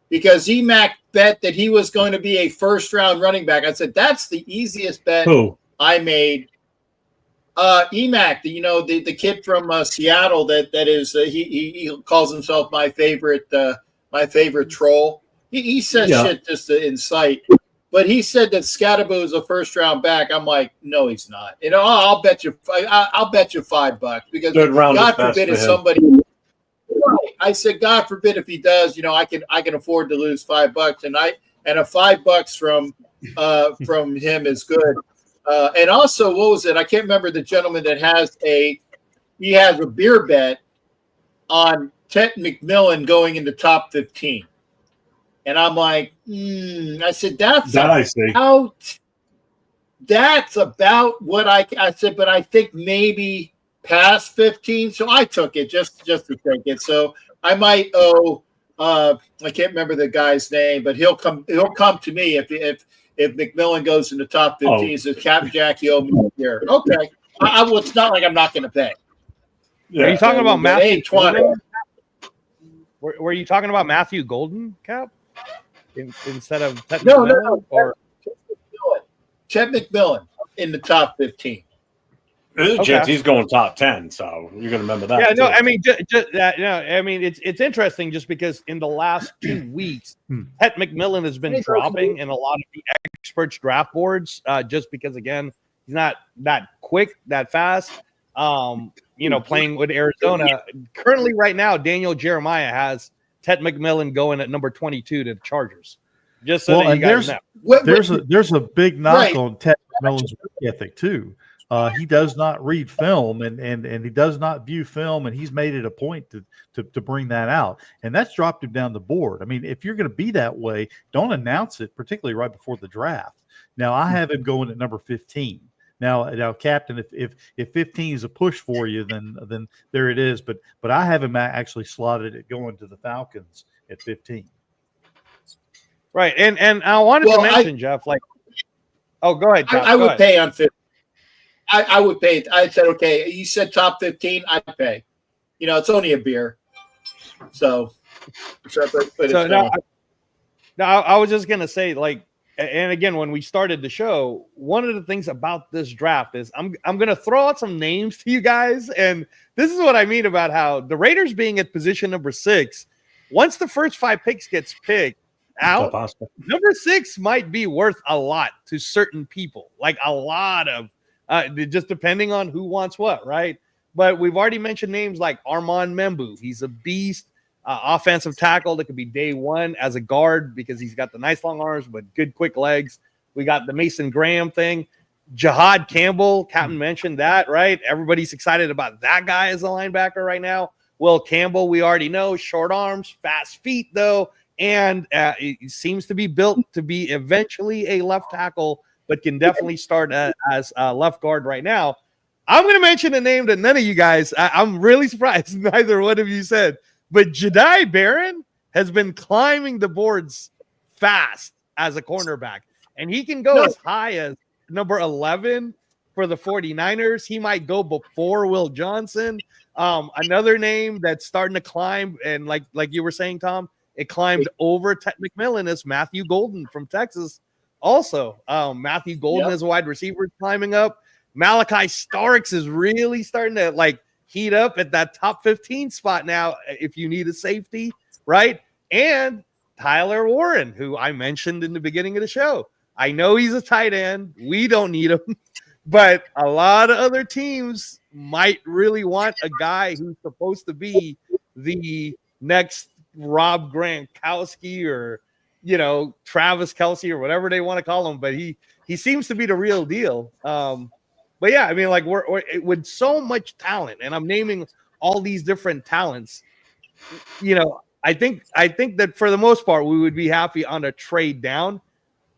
because EMAC bet that he was going to be a 1st round running back. I said that's the easiest bet I made. EMAC, the kid from Seattle that is he calls himself my favorite troll. He says shit just to incite. But he said that Scatterbo is a 1st round back. I'm like, no, he's not. I'll bet you $5 because God forbid if somebody. I said, God forbid if he does, I can afford to lose $5, and a $5 from him is good. And also, what was it? I can't remember the gentleman that has a beer bet on Ted McMillan going into top 15. And I'm like, I said, that's about what I said, but I think maybe past 15. So I took it just to take it. So I might owe, I can't remember the guy's name, but he'll come to me if McMillan goes in the top 15. He says, Captain Jack, you owe me here. Okay. It's not like I'm not going to pay. Yeah. Are you talking about Matthew Golden? Were you talking about Matthew Golden, Cap? Instead of Ted McMillan? Or Ted McMillan in the top 15. He's going top 10, so you're going to remember that. Yeah, no, I mean, it's interesting just because in the last 2 weeks, Ted McMillan has been dropping in a lot of the experts draft boards just because, again, he's not that quick, that fast. Playing with Arizona. Currently, right now, Daniel Jeremiah has Ted McMillan going at number 22 to the Chargers. Just so that you guys know. There's a big knock on Ted McMillan's work ethic too. He does not read film and he does not view film, and he's made it a point to bring that out. And that's dropped him down the board. I mean, if you're going to be that way, don't announce it, particularly right before the draft. Now, I have him going at number 15. Now, Captain, if 15 is a push for you, then there it is. But I have him actually slotted it going to the Falcons at 15. Right, and I wanted to mention, Jeff, go ahead, Jeff. I would pay on 15. I would pay. I said, okay, you said top 15, I'd pay. It's only a beer. So I was just gonna say, and again, when we started the show, one of the things about this draft is I'm going to throw out some names to you guys. And this is what I mean about how the Raiders being at position number 6, once the first 5 picks gets picked out, number 6 might be worth a lot to certain people, like a lot of just depending on who wants what, right? But we've already mentioned names like Armand Membu. He's a beast. offensive tackle that could be day one as a guard because he's got the nice long arms but good quick legs. We got the Mason Graham thing. Jihad Campbell, Captain mentioned that, right? Everybody's excited about that guy as a linebacker right now. Will Campbell, we already know, short arms, fast feet, though, and he seems to be built to be eventually a left tackle, but can definitely start as a left guard right now. I'm going to mention a name that none of you guys, I'm really surprised neither one of you said, but Jedi Barron has been climbing the boards fast as a cornerback, and he can go as high as number 11 for the 49ers. He might go before Will Johnson. Another name that's starting to climb, and like you were saying, Tom, it climbed over Ted McMillan is Matthew Golden from Texas. Also, Matthew Golden as a wide receiver climbing up. Malachi Starks is really starting to heat up at that top 15 spot now if you need a safety, right? And Tyler Warren, who I mentioned in the beginning of the show. I know he's a tight end. We don't need him. But a lot of other teams might really want a guy who's supposed to be the next Rob Gronkowski or, Travis Kelce or whatever they want to call him. But he seems to be the real deal. But yeah, I mean, we're with so much talent, and I'm naming all these different talents. I think that for the most part, we would be happy on a trade down.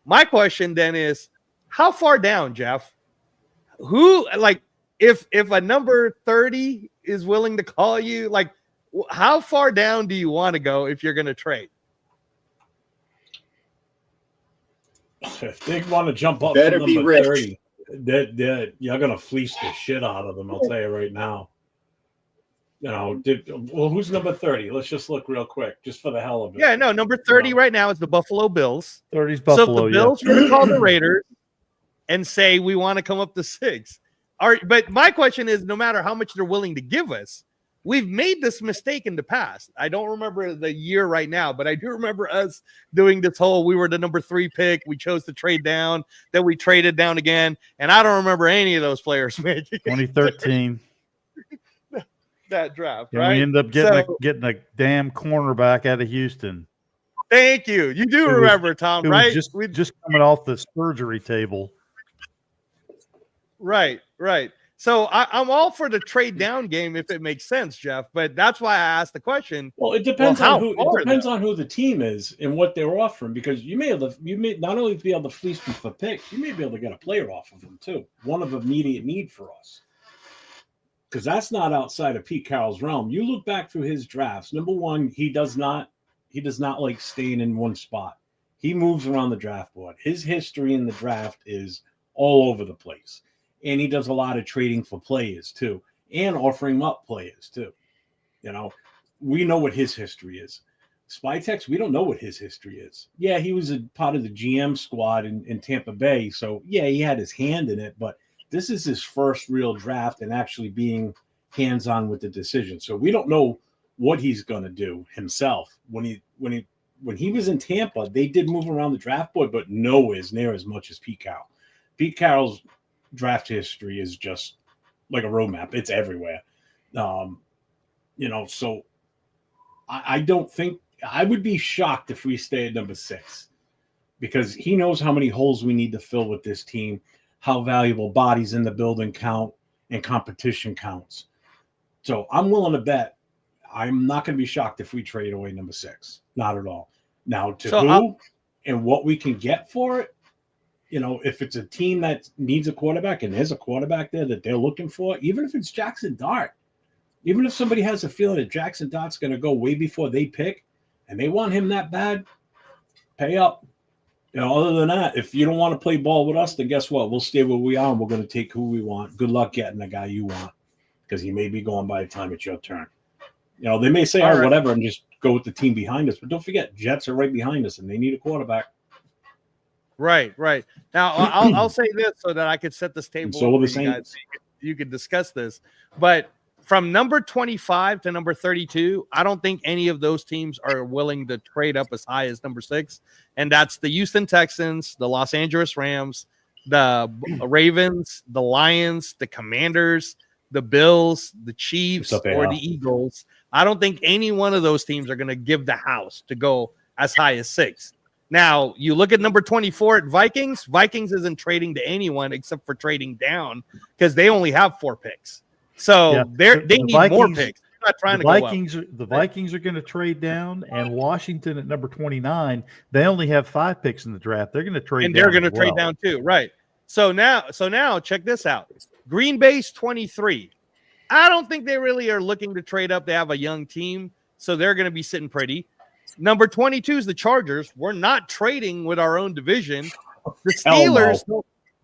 My question then is, how far down, Jeff? Who, if a number 30 is willing to call you, how far down do you want to go if you're going to trade? If they want to jump up Better to be number rich. 30, you're going to fleece the shit out of them. I'll tell you right now. Who's number 30? Let's just look real quick, just for the hell of it. Yeah, no, number 30 right now is the Buffalo Bills. 30's Buffalo, so if the Bills were to call the Raiders and say we want to come up to 6. But my question is, no matter how much they're willing to give us, we've made this mistake in the past. I don't remember the year right now, but I do remember us doing this whole, we were the number 3 pick. We chose to trade down, then we traded down again. And I don't remember any of those players making 2013. that draft, and right? we end up getting a damn cornerback out of Houston. Thank you. You do remember, Tom, right? Just coming off the surgery table. Right. So I'm all for the trade down game if it makes sense, Jeff. But that's why I asked the question. Well, it depends on who. It depends on who the team is and what they're offering, because you may not only be able to fleece them for picks, you may be able to get a player off of them too. One of immediate need for us, because that's not outside of Pete Carroll's realm. You look back through his drafts. Number one, he does not like staying in one spot. He moves around the draft board. His history in the draft is all over the place. And he does a lot of trading for players too, and offering up players too. We know what his history is. Spytex, we don't know what his history is. Yeah, he was a part of the GM squad in Tampa Bay. So yeah, he had his hand in it, but this is his first real draft and actually being hands-on with the decision. So we don't know what he's going to do himself. When he was in Tampa, they did move around the draft board, but nowhere near as much as Pete Carroll. Pete Carroll's draft history is just like a roadmap. It's everywhere. So I don't think, I would be shocked if we stay at number 6, because he knows how many holes we need to fill with this team, how valuable bodies in the building count and competition counts. So I'm willing to bet I'm not going to be shocked if we trade away number 6. Not at all. Now, and what we can get for it, if it's a team that needs a quarterback and there's a quarterback there that they're looking for, even if it's Jackson Dart, even if somebody has a feeling that Jackson Dart's going to go way before they pick and they want him that bad, pay up. Other than that, if you don't want to play ball with us, then guess what? We'll stay where we are and we're going to take who we want. Good luck getting the guy you want, because he may be going by the time it's your turn. They may say, whatever, and just go with the team behind us. But don't forget, Jets are right behind us and they need a quarterback. Right. Now, I'll say this so that I could set this table so will the for you guys. You could discuss this. But from number 25 to number 32, I don't think any of those teams are willing to trade up as high as number 6. And that's the Houston Texans, the Los Angeles Rams, the Ravens, the Lions, the Commanders, the Bills, the Chiefs, What's up, or AL? the Eagles. I don't think any one of those teams are going to give the house to go as high as 6. Now, you look at number 24 at Vikings. Vikings isn't trading to anyone except for trading down because they only have 4 picks. So they need more picks. They're not trying to go up. The Vikings are going to trade down, and Washington at number 29, they only have 5 picks in the draft. They're going to trade and down. They're going to trade down too. Right. So now check this out. Green Bay's 23. I don't think they really are looking to trade up. They have a young team, so they're going to be sitting pretty. Number 22 is the Chargers. We're not trading with our own division. The Steelers,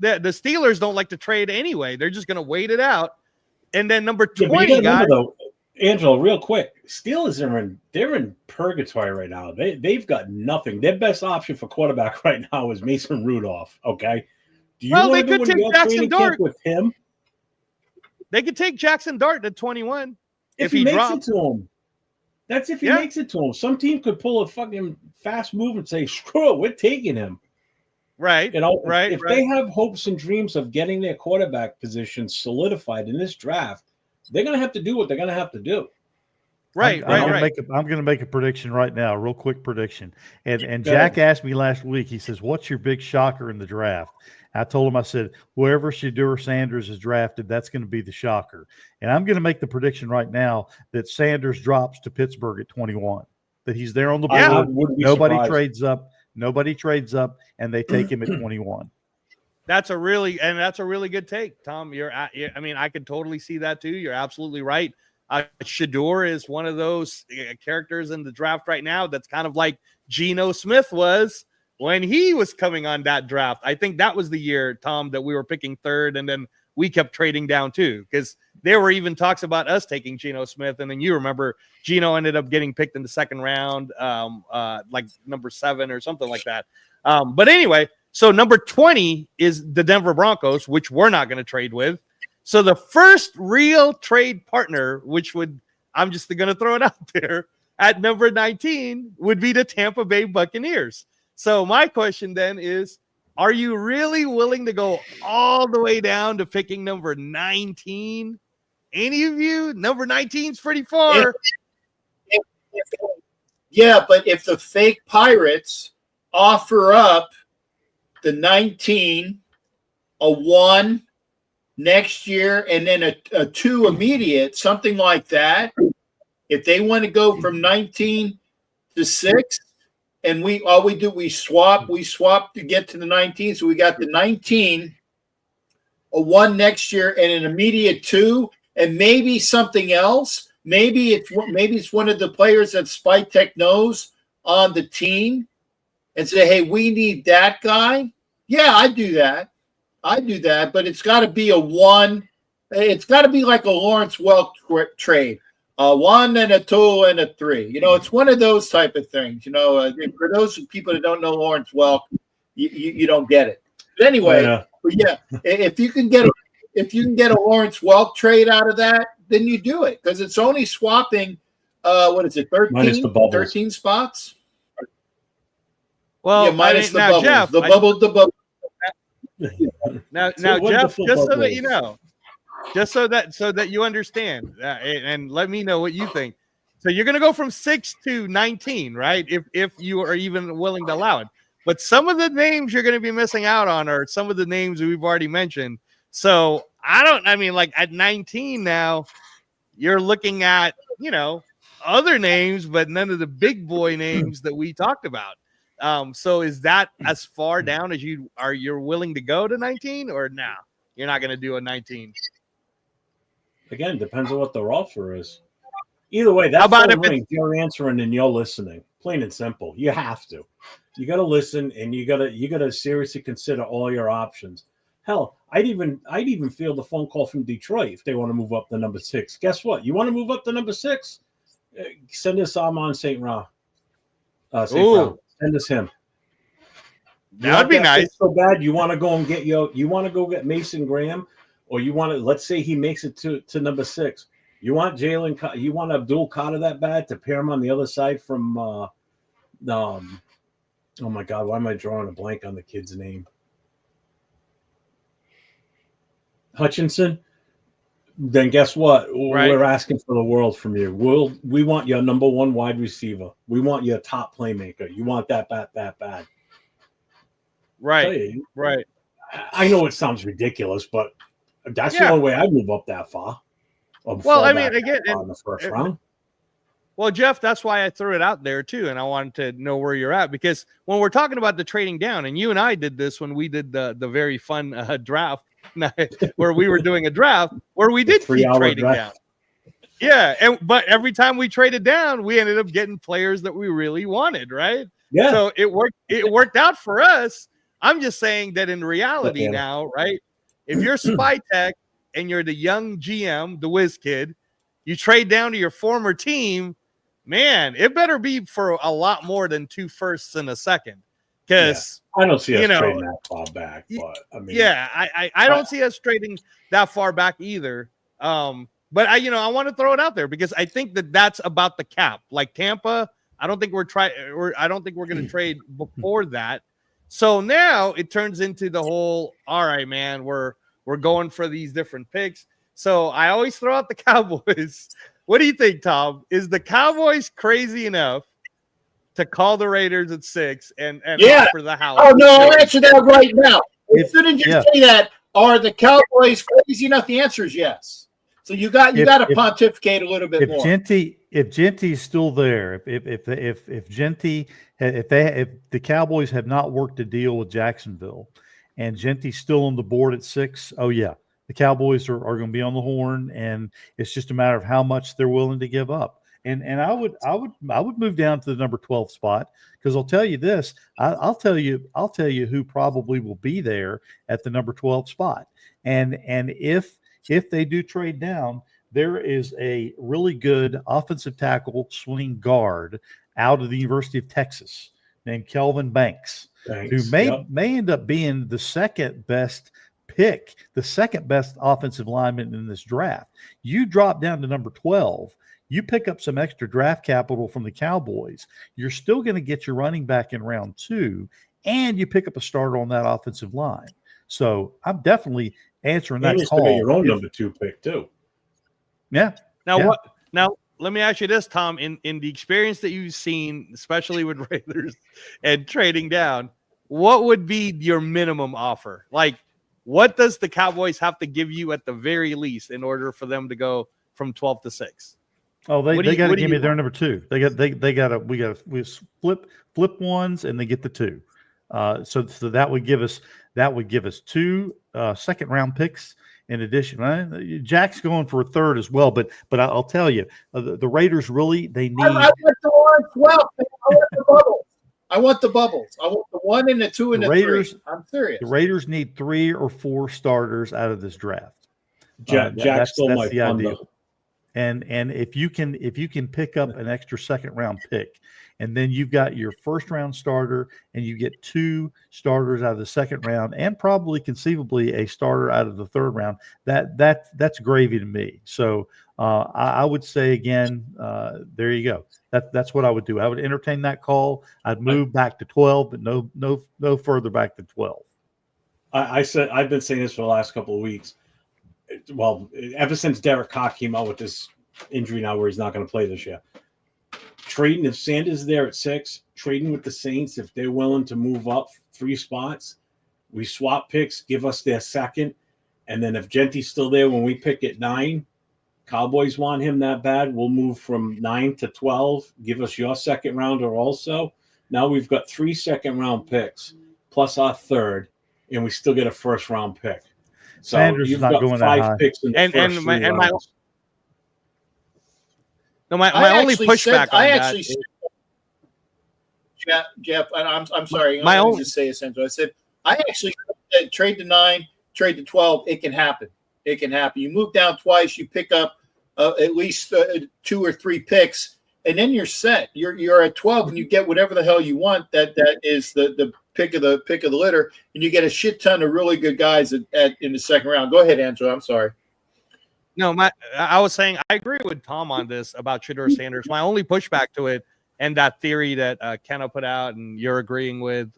the Steelers don't like to trade anyway. They're just going to wait it out. And then number 20, guys. Though, Angelo, real quick, Steelers they're in purgatory right now. They've got nothing. Their best option for quarterback right now is Mason Rudolph. Okay, do you want to do a Jackson Dart with him? They could take Jackson Dart at 21 if he makes it to him. That's if he makes it to him. Some team could pull a fucking fast move and say, "Screw it, we're taking him." Right. If they have hopes and dreams of getting their quarterback position solidified in this draft, they're going to have to do what they're going to have to do. I'm going to make a prediction right now, a real quick prediction. And Jack asked me last week, he says, "What's your big shocker in the draft?" I told him, I said, whoever Shedeur Sanders is drafted, that's going to be the shocker. And I'm going to make the prediction right now that Sanders drops to Pittsburgh at 21, that he's there on the board. Nobody trades up, and they take him at 21. That's a really good take, Tom. I could totally see that too. You're absolutely right. Shedeur is one of those characters in the draft right now that's kind of like Geno Smith was when he was coming on that draft. I think that was the year, Tom, that we were picking 3rd, and then we kept trading down too, because there were even talks about us taking Geno Smith, and then you remember Geno ended up getting picked in the 2nd round, like number 7 or something like that. But anyway, so number 20 is the Denver Broncos, which we're not going to trade with. So the first real trade partner, I'm just going to throw it out there, at number 19 would be the Tampa Bay Buccaneers. So my question then is, are you really willing to go all the way down to picking number 19? Any of you? Number 19 is pretty far. But if the fake Pirates offer up the 19, a 1 next year, and then a 2 immediate, something like that, if they want to go from 19 to 6, and we swap to get to the 19. So we got the 19, a 1 next year, and an immediate 2, and maybe something else. Maybe it's one of the players that Spytek knows on the team, and say, "Hey, we need that guy." Yeah, I do that, but it's got to be a 1. It's got to be like a Lawrence Welk trade. 1 and a 2 and a 3. It's one of those type of things. For those people that don't know Lawrence Welk, you don't get it. But anyway, if you can get a Lawrence Welk trade out of that, then you do it, because it's only swapping. What is it? 13 spots. Well, minus the now, bubbles. Jeff, the bubble. Now, Jeff, just so that you know. Just so that you understand, and let me know what you think. So you're going to go from 6 to 19, right? If you are even willing to allow it. But some of the names you're going to be missing out on are some of the names we've already mentioned. So at 19 now, you're looking at, other names, but none of the big boy names that we talked about. So is that as far down as you're willing to go to 19, or no? You're not going to do a 19? Again, depends on what the offer is. Either way, that's if you're answering and you're listening. Plain and simple. You have to. You got to listen, and you got to seriously consider all your options. Hell, I'd even field a phone call from Detroit if they want to move up to number 6. Guess what? You want to move up to number 6? Send us Amon St. Brown. Send us him. That would be nice. So bad. You want to go get Mason Graham, or you want to, let's say he makes it to number 6. You want you want Abdul Kader that bad to pair him on the other side from oh my God, why am I drawing a blank on the kid's name? Hutchinson. then guess what? Right. We're asking for the world from you. We want your number one wide receiver. We want your top playmaker. You want that bad. Right. Right. I know it sounds ridiculous, but that's the Yeah. only way I'd move up that far. Well, I mean, again, in the first round. Well, Jeff, that's why I threw it out there too, and I wanted to know where you're at, because when we're talking about the trading down, and you and I did this when we did the very fun draft where we were doing a draft where we did keep trading down. Yeah, but every time we traded down, we ended up getting players that we really wanted, right? Yeah. So it worked out for us. I'm just saying that in reality now, right? If you're Spy Tech and you're the young GM, the whiz kid, you trade down to your former team, man, it better be for a lot more than 2 firsts and a second. Because I don't see us trading that far back. But I mean, I don't see us trading that far back either. But I want to throw it out there because I think that's about the cap. Like Tampa, I don't think we're going to trade before that. So now it turns into the whole, all right, man, we're going for these different picks. So I always throw out the Cowboys. What do you think, Thom? Is the Cowboys crazy enough to call the Raiders at 6 and offer the house? Oh, no, I'll answer that right now. As soon as you say that, are the Cowboys crazy enough? The answer is yes. So you got to pontificate a little bit more. If Genty's still there, if the Cowboys have not worked a deal with Jacksonville, and Genty's still on the board at 6, oh yeah, the Cowboys are going to be on the horn, and it's just a matter of how much they're willing to give up. And I would move down to the number 12 spot, because I'll tell you this, I'll tell you who probably will be there at the number 12 spot, and if they do trade down, there is a really good offensive tackle swing guard out of the University of Texas named Kelvin Banks, who may end up being the second best pick, the second best offensive lineman in this draft. You drop down to number 12, you pick up some extra draft capital from the Cowboys. You're still going to get your running back in round 2, and you pick up a starter on that offensive line. So I'm definitely answering that call. Get your own number 2 pick too. Yeah. Now let me ask you this, Thom. In the experience that you've seen, especially with Raiders and trading down, what would be your minimum offer? Like, what does the Cowboys have to give you at the very least in order for them to go from 12 to 6? Oh, they got to give me their number 2. We flip ones, and they get the 2. So that would give us 2 second round picks in addition. Jack's going for a third as well, but I'll tell you, the Raiders really need. I want the 12. I want the bubbles. I want the 1 and the 2 and the 3. I'm serious. The Raiders need 3 or 4 starters out of this draft. Jack stole my thunder. And if you can pick up an extra second round pick, and then you've got your first round starter, and you get 2 starters out of the second round, and probably conceivably a starter out of the third round, that's gravy to me. So I would say again, there you go. That's what I would do. I would entertain that call. I'd move back to 12, but no further back to 12. I've been saying this for the last couple of weeks. Well, ever since Derek Carr came out with this injury now where he's not going to play this year. Trading, if Sanders is there at 6, trading with the Saints, if they're willing to move up 3 spots, we swap picks, give us their second, and then if Genty's still there when we pick at 9, Cowboys want him that bad, we'll move from 9 to 12, give us your second rounder also. Now we've got 3 second-round picks plus our third, and we still get a first-round pick. So Sanders you've is not got going 5 that high. picks in the first 3 rounds. My only pushback on that is, Jeff, and I'm sorry. I just say essentially. I said I actually said trade to 9, trade to 12. It can happen. It can happen. You move down twice, you pick up at least 2 or 3 picks, and then you're set. You're at 12, and you get whatever the hell you want. That is the pick of the litter, and you get a shit ton of really good guys in the second round. Go ahead, Angelo. I'm sorry. No, I was saying I agree with Thom on this about Shedeur Sanders. My only pushback to it, and that theory that Kenna put out and you're agreeing with,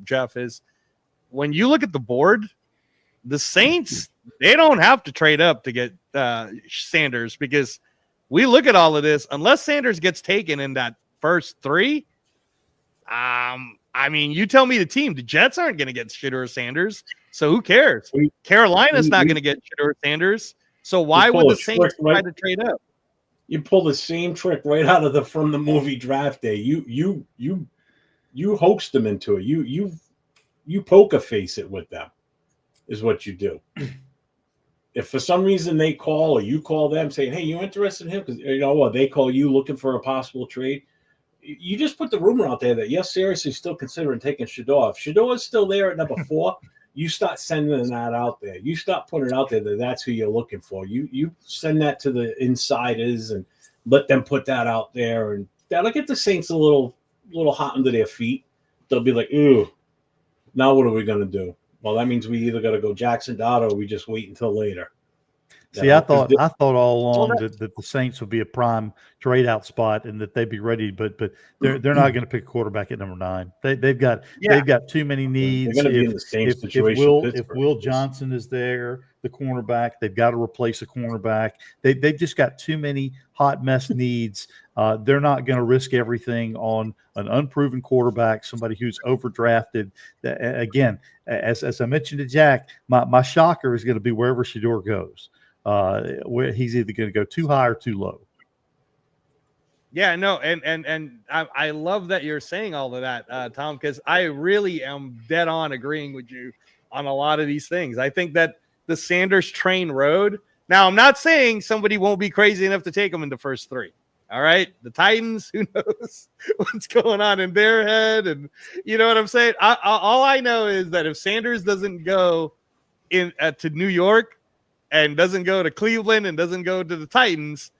Jeff, is when you look at the board, the Saints, they don't have to trade up to get Sanders, because we look at all of this. Unless Sanders gets taken in that first 3, I mean, you tell me the Jets aren't going to get Shedeur Sanders, so who cares? Carolina's not going to get Shedeur Sanders, so why would the Saints try to trade up? You pull the same trick right out of from the movie Draft Day. You hoax them into it. You poker face it with them, is what you do. If for some reason they call or you call them saying, "Hey, you interested in him?" Because what, they call you looking for a possible trade. You just put the rumor out there that you're seriously still considering taking Shedeur. If Shedeur is still there at number 4, you start sending that out there. You start putting it out there that that's who you're looking for. You send that to the insiders and let them put that out there, and that'll get the Saints a little hot under their feet. They'll be like, "Ooh, now what are we gonna do?" Well, that means we either got to go Jackson Dart or we just wait until later. See, I thought all along that the Saints would be a prime trade out spot and that they'd be ready, but they're not going to pick a quarterback at number 9. They've got too many needs. They're going to be in the same situation. If Will Johnson is there, the cornerback, they've got to replace a cornerback. They've just got too many hot mess needs. They're not going to risk everything on an unproven quarterback, somebody who's overdrafted. Again, as I mentioned to Jack, my shocker is going to be wherever Shedeur goes. Where he's either going to go too high or too low. Yeah, no, and I love that you're saying all of that, Thom, because I really am dead on agreeing with you on a lot of these things. I think that the Sanders train rode. Now, I'm not saying somebody won't be crazy enough to take him in the first 3. All right, the Titans, who knows what's going on in their head, and you know what I'm saying. All I know is that if Sanders doesn't go to New York, and doesn't go to Cleveland and doesn't go to the Titans,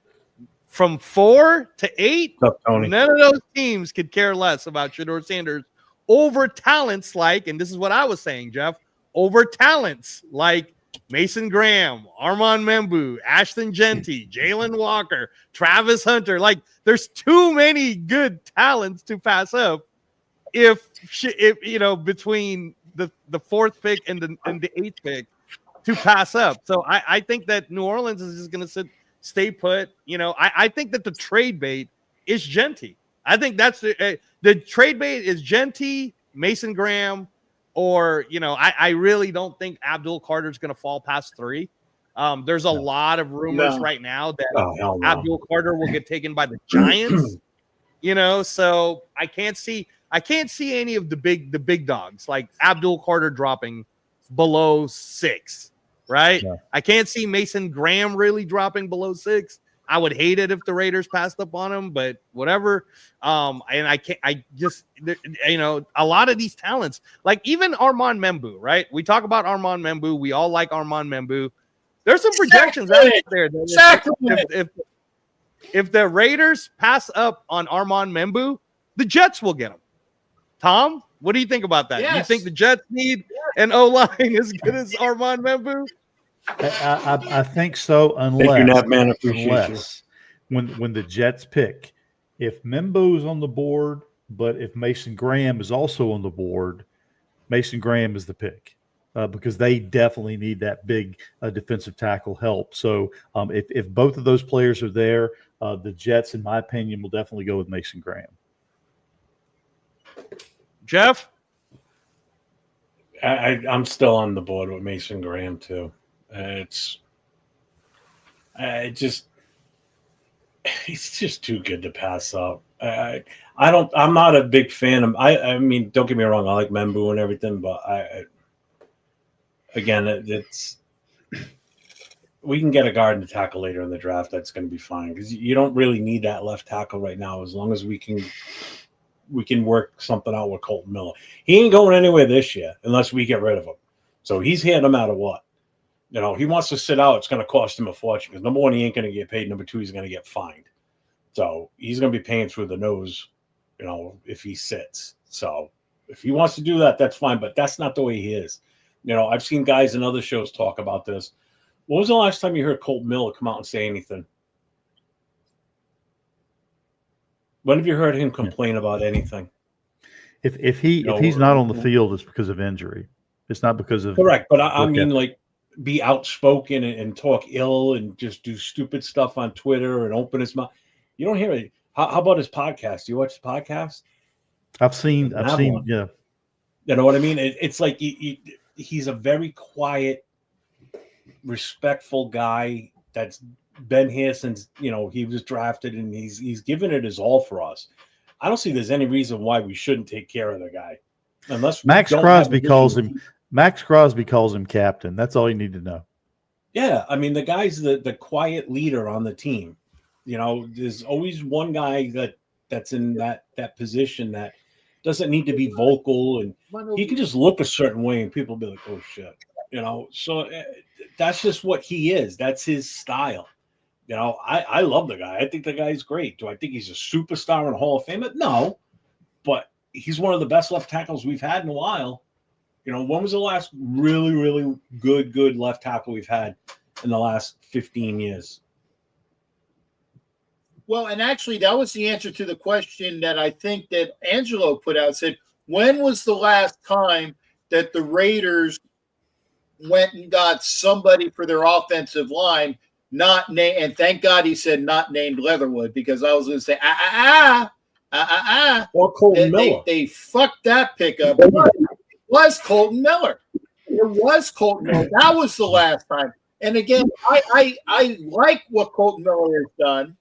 from 4 to 8, none of those teams could care less about Shedeur Sanders over talents like, and this is what I was saying, Jeff, over talents like Mason Graham, Armand Membu, Ashton Genty, Jalen Walker, Travis Hunter. Like, there's too many good talents to pass up if between the 4th pick and the 8th pick to pass up. So I think that New Orleans is just going to stay put. I think that the trade bait is Genty. I think that's the trade bait is Genty, Mason Graham, or, I really don't think Abdul Carter is going to fall past 3. There's a lot of rumors right now that Abdul Carter will get taken by the Giants, so I can't see any of the big dogs like Abdul Carter dropping below 6. Right? Yeah. I can't see Mason Graham really dropping below 6. I would hate it if the Raiders passed up on him, but whatever. And I just a lot of these talents, like even Armand Membu, right? We talk about Armand Membu. We all like Armand Membu. There's some projections out there that if the Raiders pass up on Armand Membu, the Jets will get him. Thom, what do you think about that? Yes. You think the Jets need an O-line as good as Armand Membu? I think so, unless when the Jets pick, if Membo's on the board, but if Mason Graham is also on the board, Mason Graham is the pick because they definitely need that big defensive tackle help. So if both of those players are there, the Jets, in my opinion, will definitely go with Mason Graham. Jeff? I'm still on the board with Mason Graham too. He's just too good to pass up. I'm not a big fan of. I mean, don't get me wrong. I like Membu and everything, but it's we can get a guard and tackle later in the draft. That's going to be fine because you don't really need that left tackle right now. As long as we can work something out with Colton Miller. He ain't going anywhere this year unless we get rid of him. So he's here no matter what. He wants to sit out. It's going to cost him a fortune because number 1, he ain't going to get paid. Number 2, he's going to get fined. So he's going to be paying through the nose, if he sits. So if he wants to do that, that's fine. But that's not the way he is. I've seen guys in other shows talk about this. When was the last time you heard Colton Miller come out and say anything? When have you heard him complain about anything? If he's not on the field, it's because of injury. It's not because of correct. But I mean, like be outspoken and talk ill and just do stupid stuff on Twitter and open his mouth. You don't hear it. How about his podcast? Do you watch the podcast? I've seen, one. yeah. You know what I mean? It's like he's a very quiet, respectful guy that's been here since, you know, he was drafted, and he's given it his all for us. I don't see there's any reason why we shouldn't take care of the guy. Unless Max Crosby calls him captain. That's all you need to know. Yeah, I mean, the guy's the quiet leader on the team. You know, there's always one guy that's in that position that doesn't need to be vocal, and he can just look a certain way and people be like, oh shit, you know. So that's just what he is. That's his style. You know, I love the guy. I think the guy's great. Do I think he's a superstar and a Hall of Famer? No, but he's one of the best left tackles we've had in a while. You know, when was the last really, really good left tackle we've had in the last 15 years? Well, and actually, that was the answer to the question that I think that Angelo put out. Said, when was the last time that the Raiders went and got somebody for their offensive line, not named? And thank God he said not named Leatherwood, because I was going to say, Or Colton Miller. They fucked that pickup. It was Colton Miller. It was Colton Miller. That was the last time. And again, I like what Colton Miller has done.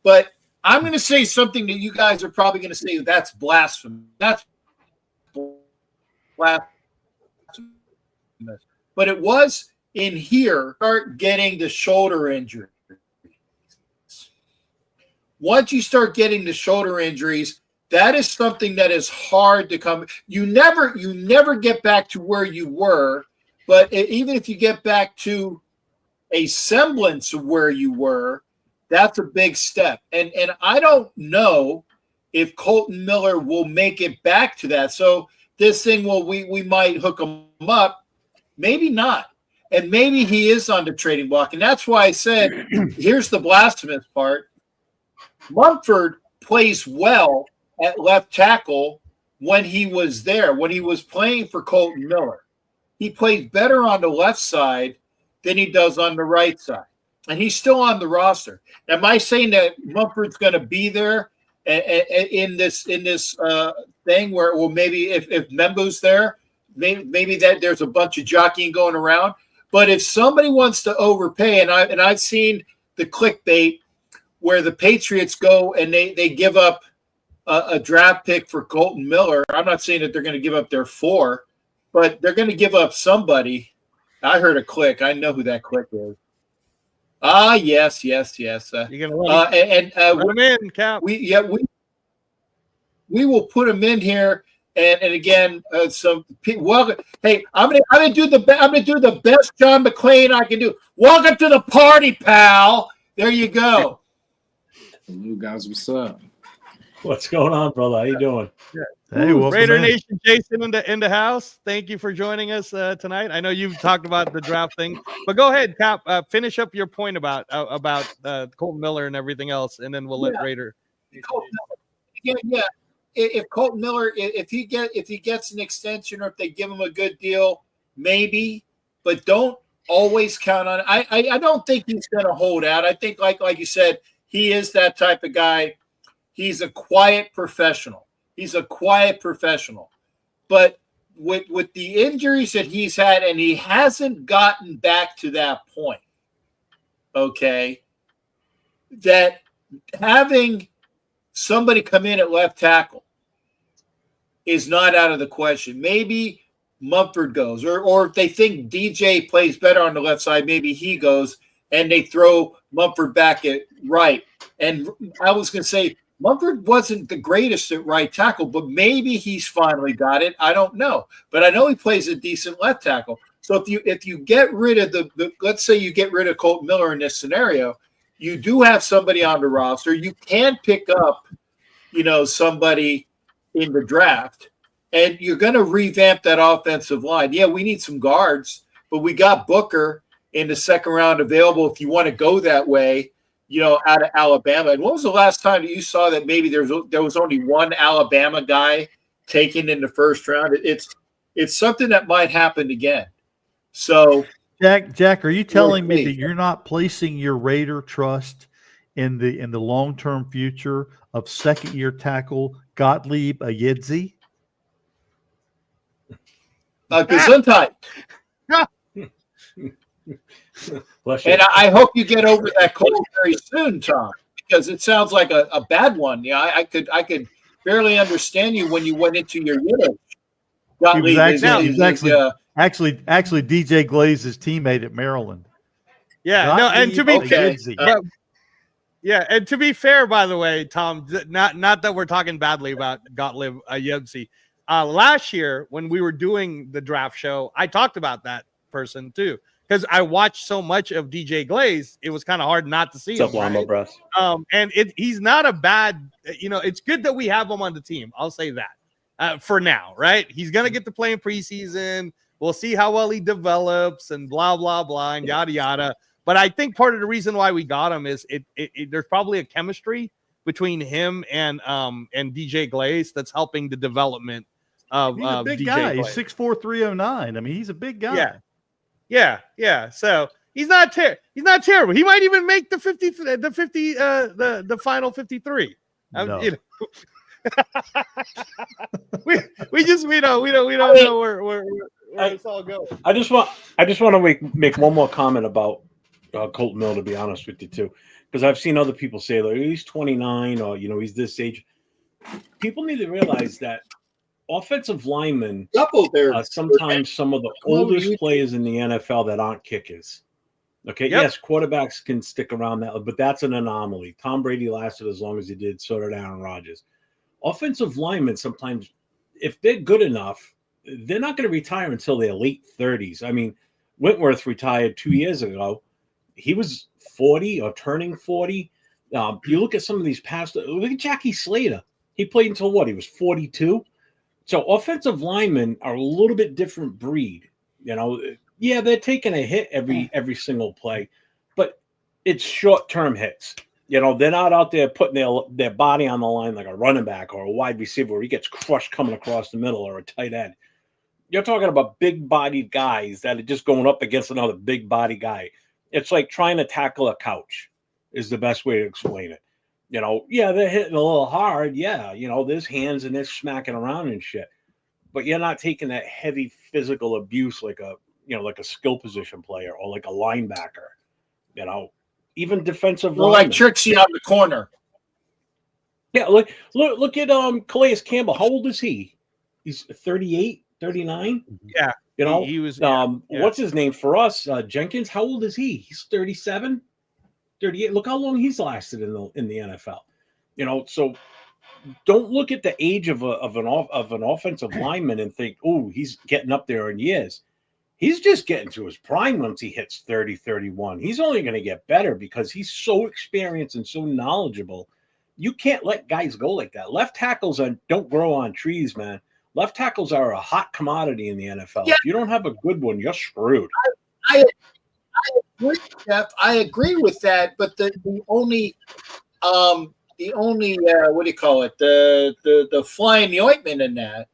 But I'm going to say something that you guys are probably going to say that's blasphemy. That's blasphemous. But it was in here, start getting the shoulder injuries. Once you start getting the shoulder injuries, that is something that is hard to come. You never get back to where you were, but even if you get back to a semblance of where you were, that's a big step. And I don't know if Colton Miller will make it back to that. So this thing, well, we might hook him up. Maybe not. And maybe he is on the trading block. And that's why I said, here's the blasphemous part. Mumford plays well at left tackle when he was there, when he was playing for Colton Miller. He plays better on the left side than he does on the right side. And he's still on the roster. Am I saying that Mumford's going to be there in this thing where, well, maybe if Membo's there, maybe that there's a bunch of jockeying going around. But if somebody wants to overpay, and I've seen the clickbait where the Patriots go and they give up a draft pick for Colton Miller. I'm not saying that they're going to give up their 4, but they're going to give up somebody. I heard a click. I know who that click is. Yes. You're gonna let him in, Cap. We will put him in here, and again, some people. Welcome. Hey, I'm gonna do the best John McClane I can do. Welcome to the party, pal. There you go. You guys, what's up? What's going on, brother? How you doing? Hey, Raider Nation, Jason in the house. Thank you for joining us tonight. I know you've talked about the draft thing, but go ahead, Cap. Finish up your point about Colton Miller and everything else, and then we'll let Raider. Yeah. If Colton Miller, if he gets an extension, or if they give him a good deal, maybe, but don't always count on it. I don't think he's going to hold out. I think, like you said, he is that type of guy. He's a quiet professional. But with the injuries that he's had, and he hasn't gotten back to that point, okay, that having somebody come in at left tackle is not out of the question. Maybe Mumford goes, or if they think DJ plays better on the left side, maybe he goes, and they throw Mumford back at right. And I was going to say, Mumford wasn't the greatest at right tackle, but maybe he's finally got it. I don't know, but I know he plays a decent left tackle. So if you get rid of let's say you get rid of Colton Miller in this scenario, you do have somebody on the roster. You can pick up, somebody in the draft, and you're going to revamp that offensive line. Yeah, we need some guards, but we got Booker in the second round available if you want to go that way. Out of Alabama. And when was the last time that you saw that maybe there was only one Alabama guy taken in the first round? It's something that might happen again. So Jack, are you telling me Please. that you're not placing your Raider trust in the long-term future of second-year tackle Gottlieb Ayedzi? Gesundheit. Bless you. And I hope you get over that cold very soon, Tom, because it sounds like a bad one. Yeah, I could barely understand you when you went into your Yiddish. He was Actually, actually DJ Glaze's teammate at Maryland. Yeah, Gottlieb no, and to be Ayedzi. yeah, and to be fair, by the way, Tom, not that we're talking badly about Gottlieb Ayedzi. Last year when we were doing the draft show, I talked about that person too, because I watched so much of DJ Glaze, it was kind of hard not to see him. Right? And he's not a bad, it's good that we have him on the team. I'll say that for now, right? He's gonna get to play in preseason. We'll see how well he develops and blah blah blah and yada yada. But I think part of the reason why we got him is there's probably a chemistry between him and DJ Glaze that's helping the development of he's a big DJ guy. Glaze. He's 6'4", 309. I mean, he's a big guy. Yeah. So he's not terrible. He might even make the final 53. No. We don't know where it's all going. I just want to make one more comment about Colton Miller, to be honest with you too, because I've seen other people say like he's 29 or he's this age. People need to realize that offensive linemen sometimes some of the oldest players in the NFL that aren't kickers. Okay, yes, quarterbacks can stick around that, but that's an anomaly. Tom Brady lasted as long as he did, so did Aaron Rodgers. Offensive linemen sometimes, if they're good enough, they're not going to retire until their late 30s. I mean, Whitworth retired 2 years ago. He was 40 or turning 40. You look at some of these past. Look at Jackie Slater. He played until what? He was 42. So offensive linemen are a little bit different breed. Yeah, they're taking a hit every single play, but it's short-term hits. They're not out there putting their body on the line like a running back or a wide receiver where he gets crushed coming across the middle or a tight end. You're talking about big-bodied guys that are just going up against another big-body guy. It's like trying to tackle a couch is the best way to explain it. They're hitting a little hard. Yeah, there's hands and they're smacking around and shit. But you're not taking that heavy physical abuse like a skill position player or like a linebacker. Even defensive linemen. Like Trixie on the corner. Yeah, look at Calais Campbell. How old is he? He's 38, 39? Yeah. He was what's his name for us? Jenkins, how old is he? He's 37, 38. Look how long he's lasted in the NFL. So don't look at the age of an offensive lineman and think, oh, he's getting up there in years. He's just getting to his prime once he hits 30, 31. He's only going to get better because he's so experienced and so knowledgeable. You can't let guys go like that. Left tackles don't grow on trees, man. Left tackles are a hot commodity in the NFL. Yeah. If you don't have a good one, you're screwed. I agree, Jeff. I agree with that, but the only what do you call it? The fly in the ointment in that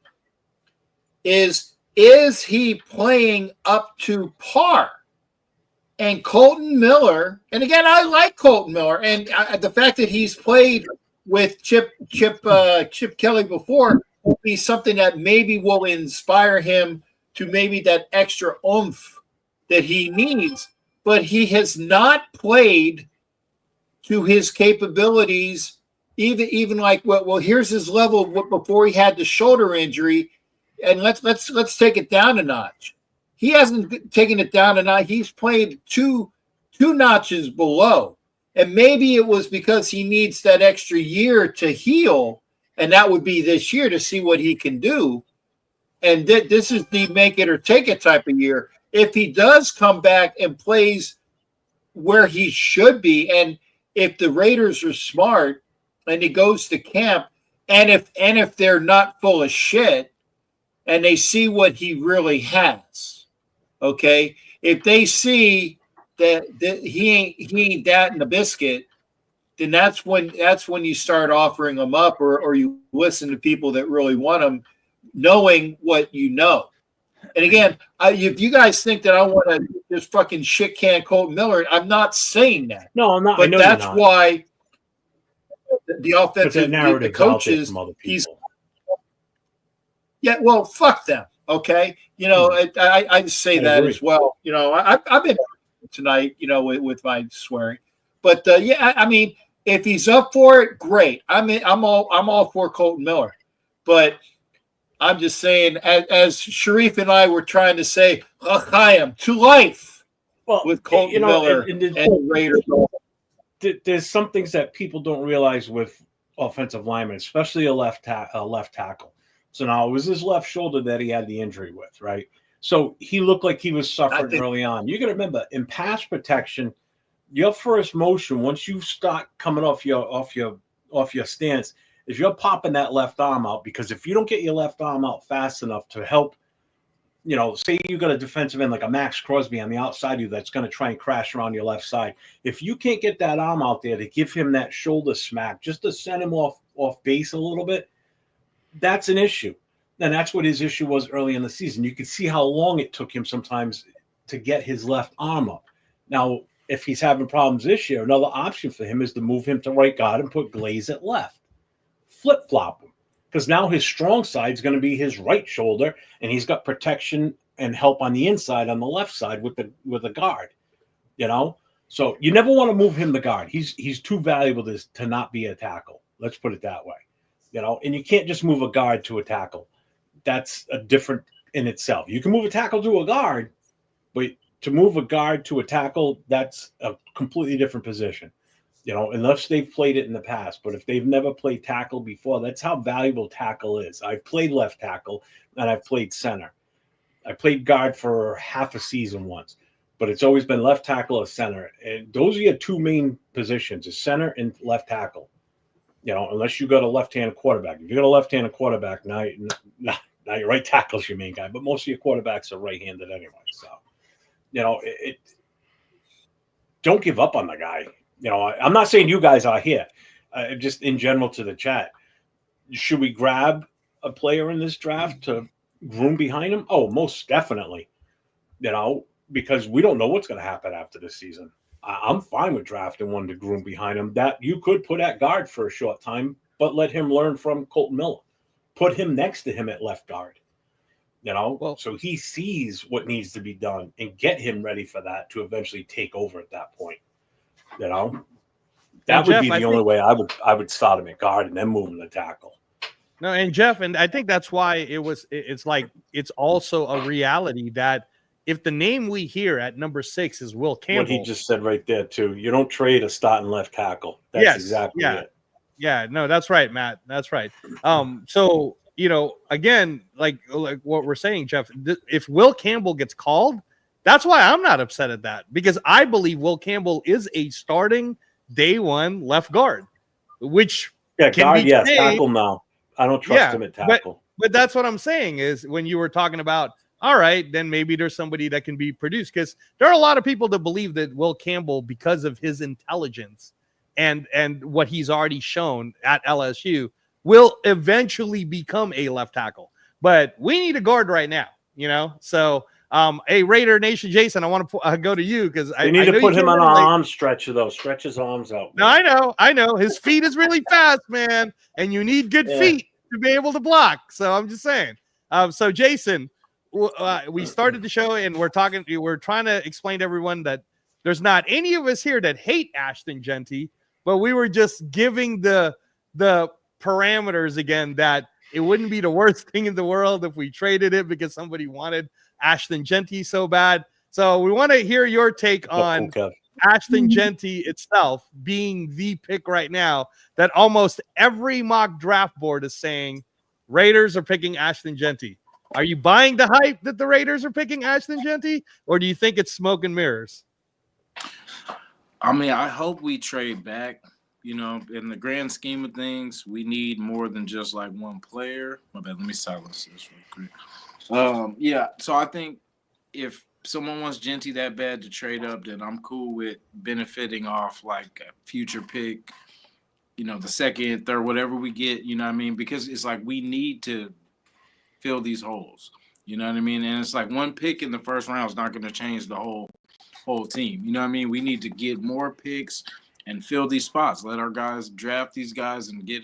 is he playing up to par? And Colton Miller, and again, I like Colton Miller, and the fact that he's played with Chip Kelly before will be something that maybe will inspire him to maybe that extra oomph that he needs. But he has not played to his capabilities, even like well, here's his level before he had the shoulder injury, and let's take it down a notch. He hasn't taken it down a notch. He's played two notches below. And maybe it was because he needs that extra year to heal, and that would be this year to see what he can do. And this is the make it or take it type of year. If he does come back and plays where he should be, and if the Raiders are smart and he goes to camp, and if they're not full of shit and they see what he really has, okay, if they see that he ain't that in the biscuit, then that's when you start offering him up, or you listen to people that really want him, knowing what you know. And again, if you guys think that I want to just fucking shit can Colton Miller, I'm not saying that. No, I'm not. But I know that's you're not. why the But offensive, that narrative's the coaches, out there from other he's people. yeah. Well, fuck them. Okay, I just say that agree. as well. I've been tonight, with my swearing, but I mean, if he's up for it, great. I'm all for Colton Miller, but I'm just saying, as Sharif and I were trying to say, Chaim, to life with Colton Miller and the Raiders. There's some things that people don't realize with offensive linemen, especially a left tackle. So now it was his left shoulder that he had the injury with, right? So he looked like he was suffering early on. You got to remember, in pass protection, your first motion once you start coming off your stance is you're popping that left arm out, because if you don't get your left arm out fast enough to help, say you got a defensive end like a Max Crosby on the outside of you that's going to try and crash around your left side. If you can't get that arm out there to give him that shoulder smack, just to send him off base a little bit, that's an issue. And that's what his issue was early in the season. You could see how long it took him sometimes to get his left arm up. Now, if he's having problems this year, another option for him is to move him to right guard and put Glaze at left. Flip-flop him. Because now his strong side is going to be his right shoulder, and he's got protection and help on the inside on the left side with the guard. So you never want to move him to guard. He's too valuable to not be a tackle. Let's put it that way. And you can't just move a guard to a tackle. That's a different in itself. You can move a tackle to a guard, but to move a guard to a tackle, that's a completely different position. Unless they've played it in the past. But if they've never played tackle before, that's how valuable tackle is. I've played left tackle and I've played center. I played guard for half a season once, but it's always been left tackle or center. And those are your two main positions, is center and left tackle. Unless you got a left-handed quarterback. If you got a left-handed quarterback, now your right tackle's your main guy. But most of your quarterbacks are right-handed anyway. So, don't give up on the guy. I'm not saying you guys are here. Just in general to the chat, should we grab a player in this draft to groom behind him? Oh, most definitely. Because we don't know what's going to happen after this season. I'm fine with drafting one to groom behind him that you could put at guard for a short time, but let him learn from Colton Miller. Put him next to him at left guard. So he sees what needs to be done and get him ready for that to eventually take over at that point. That would be the only way I would start him at guard and then move him to tackle. No, and Jeff, and I think that's why it's also a reality that if the name we hear at number 6 is Will Campbell, what he just said right there too, you don't trade a starting left tackle. That's exactly it. Yeah, no, that's right, Matt. That's right. So again, like what we're saying, Jeff, if Will Campbell gets called, that's why I'm not upset at that, because I believe Will Campbell is a starting day one left guard, which guard, yes, tackle now. I don't trust him at tackle. But that's what I'm saying is when you were talking about, all right, then maybe there's somebody that can be produced, because there are a lot of people that believe that Will Campbell, because of his intelligence and what he's already shown at LSU, will eventually become a left tackle. But we need a guard right now, So, hey, Raider Nation, Jason, I want to go to you because I need to put him on an arm stretcher, though. Stretch his arms out. Man. No, I know. His feet is really fast, man, and you need good feet to be able to block. So I'm just saying. So Jason, we started the show and we're trying to explain to everyone that there's not any of us here that hate Ashton Jeanty, but we were just giving the parameters again that it wouldn't be the worst thing in the world if we traded it because somebody wanted Ashton Jeanty so bad. So we want to hear your take on Ashton Jeanty itself being the pick right now that almost every mock draft board is saying Raiders are picking Ashton Jeanty. Are you buying the hype that the Raiders are picking Ashton Jeanty, or do you think it's smoke and mirrors? I mean, I hope we trade back. In the grand scheme of things, we need more than just like one player. My bad, let me silence this real quick. So I think if someone wants Jeanty that bad to trade up, then I'm cool with benefiting off like a future pick, the second, third, whatever we get, because it's like we need to fill these holes. You know what I mean? And it's like one pick in the first round is not going to change the whole team. You know what I mean? We need to get more picks and fill these spots. Let our guys draft these guys and get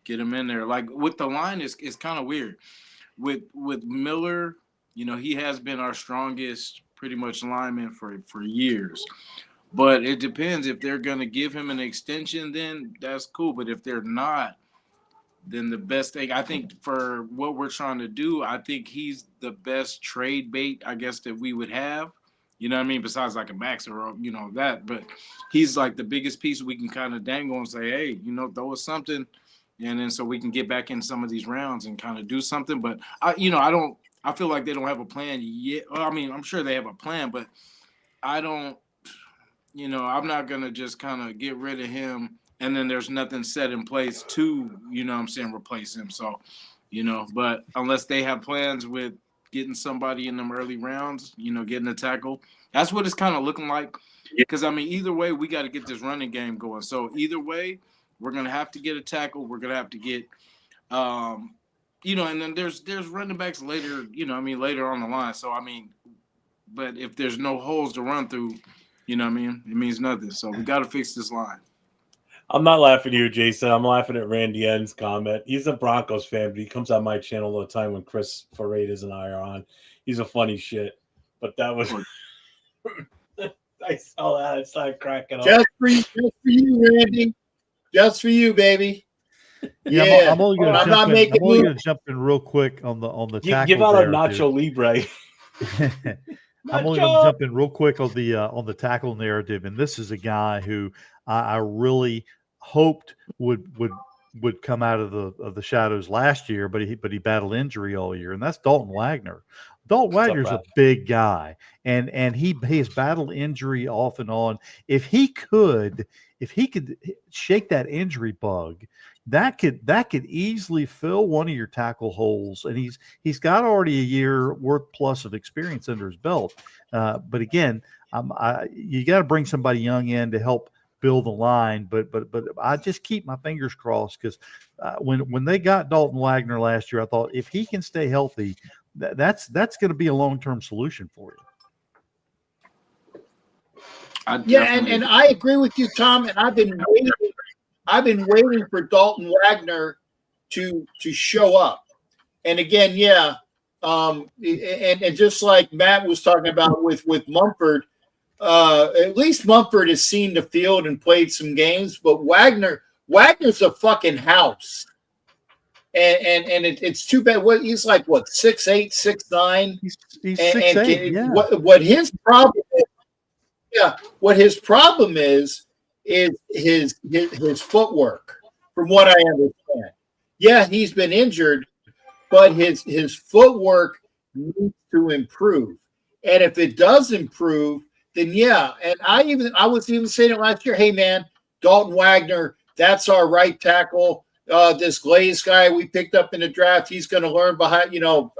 them in there. Like with the line, it's kind of weird. With Miller, you know, he has been our strongest pretty much lineman for years. But it depends. If they're going to give him an extension, then that's cool. But if they're not, then the best thing, I think, for what we're trying to do, I think he's the best trade bait, I guess, that we would have. You know what I mean? Besides like a Max or, you know, that. But he's like the biggest piece we can kind of dangle and say, hey, you know, throw us something. And then so we can get back in some of these rounds and kind of do something. But, I feel like they don't have a plan yet. Well, I mean, I'm sure they have a plan, but I don't, you know, I'm not going to just kind of get rid of him and then there's nothing set in place to, you know what I'm saying, replace him. So, you know, but unless they have plans with getting somebody in them early rounds, you know, getting a tackle, that's what it's kind of looking like. Because, I mean, either way, we got to get this running game going. So either way, we're going to have to get a tackle. We're going to have to get, you know, and then there's running backs later, you know, I mean, later on the line. So, I mean, but if there's no holes to run through, you know what I mean, it means nothing. So we got to fix this line. I'm not laughing at you, Jason. I'm laughing at Randy N's comment. He's a Broncos fan, but he comes on my channel all the time when Chris Freitas and I are on. He's a funny shit. But that was I saw that. I started cracking up. Just for you, Randy. Just for you, baby. Yeah, I'm only going to jump in real quick on the tackle. Give out a Nacho Libre. I'm only going to jump in real quick on the tackle narrative, and this is a guy who I really hoped would come out of the shadows last year, but he battled injury all year, and that's Dalton Wagner. Dalton Wagner's a big guy, and he has battled injury off and on. If he could shake that injury bug, that could easily fill one of your tackle holes, and he's got already a year worth plus of experience under his belt. But again, you got to bring somebody young in to help build the line. But I just keep my fingers crossed because when they got Dalton Wagner last year, I thought if he can stay healthy, that's going to be a long-term solution for you. And I agree with you, Tom. And I've been waiting for Dalton Wagner to show up. And again, and just like Matt was talking about with Mumford, at least Mumford has seen the field and played some games, but Wagner's a fucking house. And it's too bad. He's like 6'8", 6'9". He's 6'8". Yeah. What his problem is? Yeah, what his problem is his footwork. From what I understand, yeah, he's been injured, but his footwork needs to improve. And if it does improve, then yeah. And I was even saying it last year. Hey man, Dalton Wagner, that's our right tackle. This Glaze guy we picked up in the draft, he's going to learn behind. You know,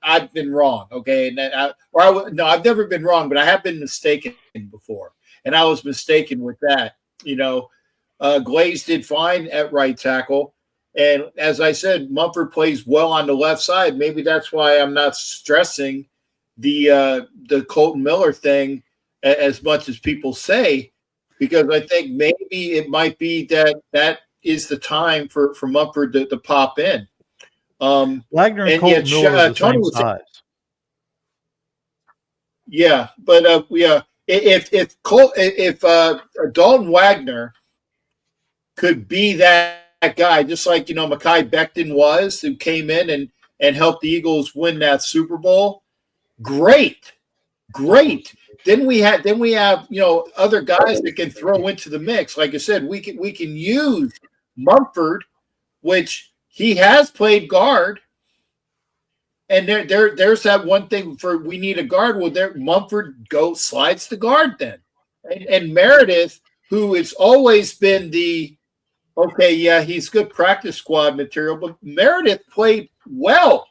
I've been wrong. Okay, and I've never been wrong, but I have been mistaken before, and I was mistaken with that. You know, Glaze did fine at right tackle, and as I said, Mumford plays well on the left side. Maybe that's why I'm not stressing the Colton Miller thing as much as people say, because I think maybe it might be that is the time for Mumford to pop in. Wagner and Colton Miller are the same size. Yeah, but if Dalton Wagner could be that guy, just like Mekhi Becton was, who came in and helped the Eagles win that Super Bowl, great. Then we have other guys that can throw into the mix. Like I said, we can use Mumford, which he has played guard, and there's that one thing for we need a guard. Well, Mumford slides to guard then, and Meredith, who has always been he's good practice squad material, but Meredith played well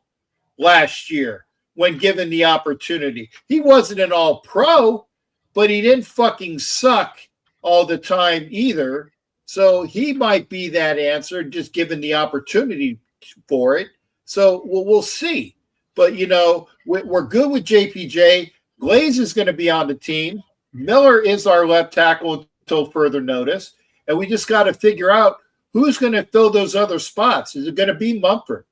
last year when given the opportunity. He wasn't an all-pro, but he didn't fucking suck all the time either. So he might be that answer, just given the opportunity for it. So we'll see. But, we're good with JPJ. Glaze is going to be on the team. Miller is our left tackle until further notice. And we just got to figure out who's going to fill those other spots. Is it going to be Mumford?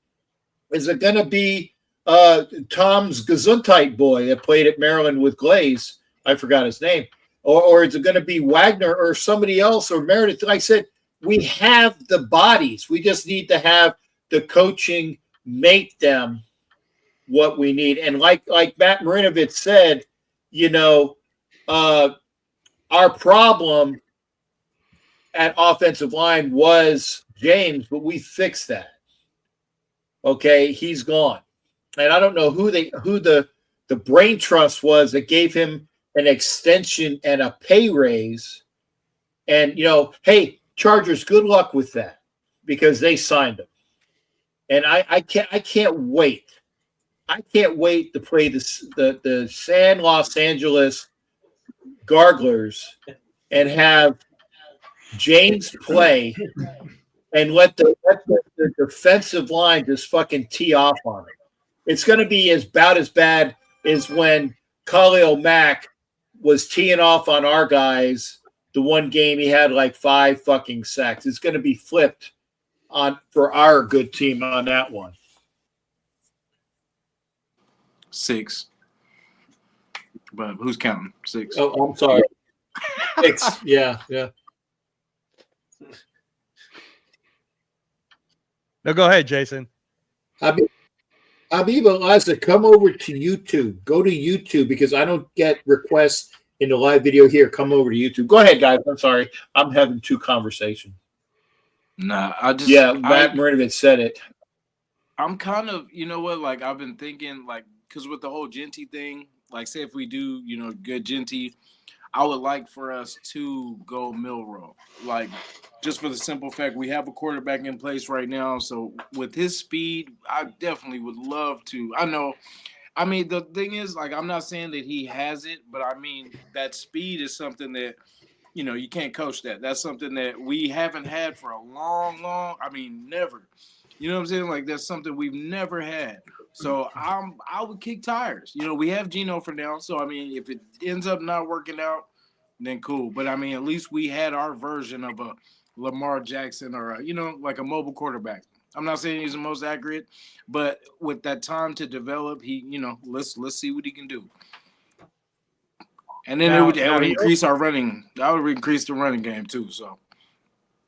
Is it going to be Tom's Gesundheit boy that played at Maryland with Glaze? I forgot his name. Or is it going to be Wagner or somebody else or Meredith? Like I said, we have the bodies. We just need to have the coaching make them what we need. And like Matt Marinovich said, our problem at offensive line was James, but we fixed that. Okay, he's gone. And I don't know who the brain trust was that gave him an extension and a pay raise. And, hey, Chargers, good luck with that because they signed him. And I can't wait. I can't wait to play the San Los Angeles Garglers and have James play and let the defensive line just fucking tee off on it. It's going to be about as bad as when Khalil Mack was teeing off on our guys. The one game he had like 5 fucking sacks. It's going to be flipped for our good team on that one. 6. But who's counting? 6. Oh, I'm sorry. 6. Yeah. No, go ahead, Jason. Abiba Liza, come over to YouTube. Go to YouTube because I don't get requests in the live video here. Come over to YouTube. Go ahead, guys. I'm sorry. I'm having 2 conversations. Nah, Matt Marinovich said it. I'm kind of, like I've been thinking, like, because with the whole Genty thing, like, say if we do, good Genty, I would like for us to go Milroe. Like, just for the simple fact we have a quarterback in place right now. So with his speed, I definitely would love to. The thing is, like, I'm not saying that he has it, but I mean, that speed is something that, you can't coach that. That's something that we haven't had for a long, never. You know what I'm saying? Like, that's something we've never had. So I would kick tires. We have Geno for now. So, if it ends up not working out, then cool. But, at least we had our version of a Lamar Jackson or, like a mobile quarterback. I'm not saying he's the most accurate, but with that time to develop, let's see what he can do. And then it would increase our running. That would increase the running game too. So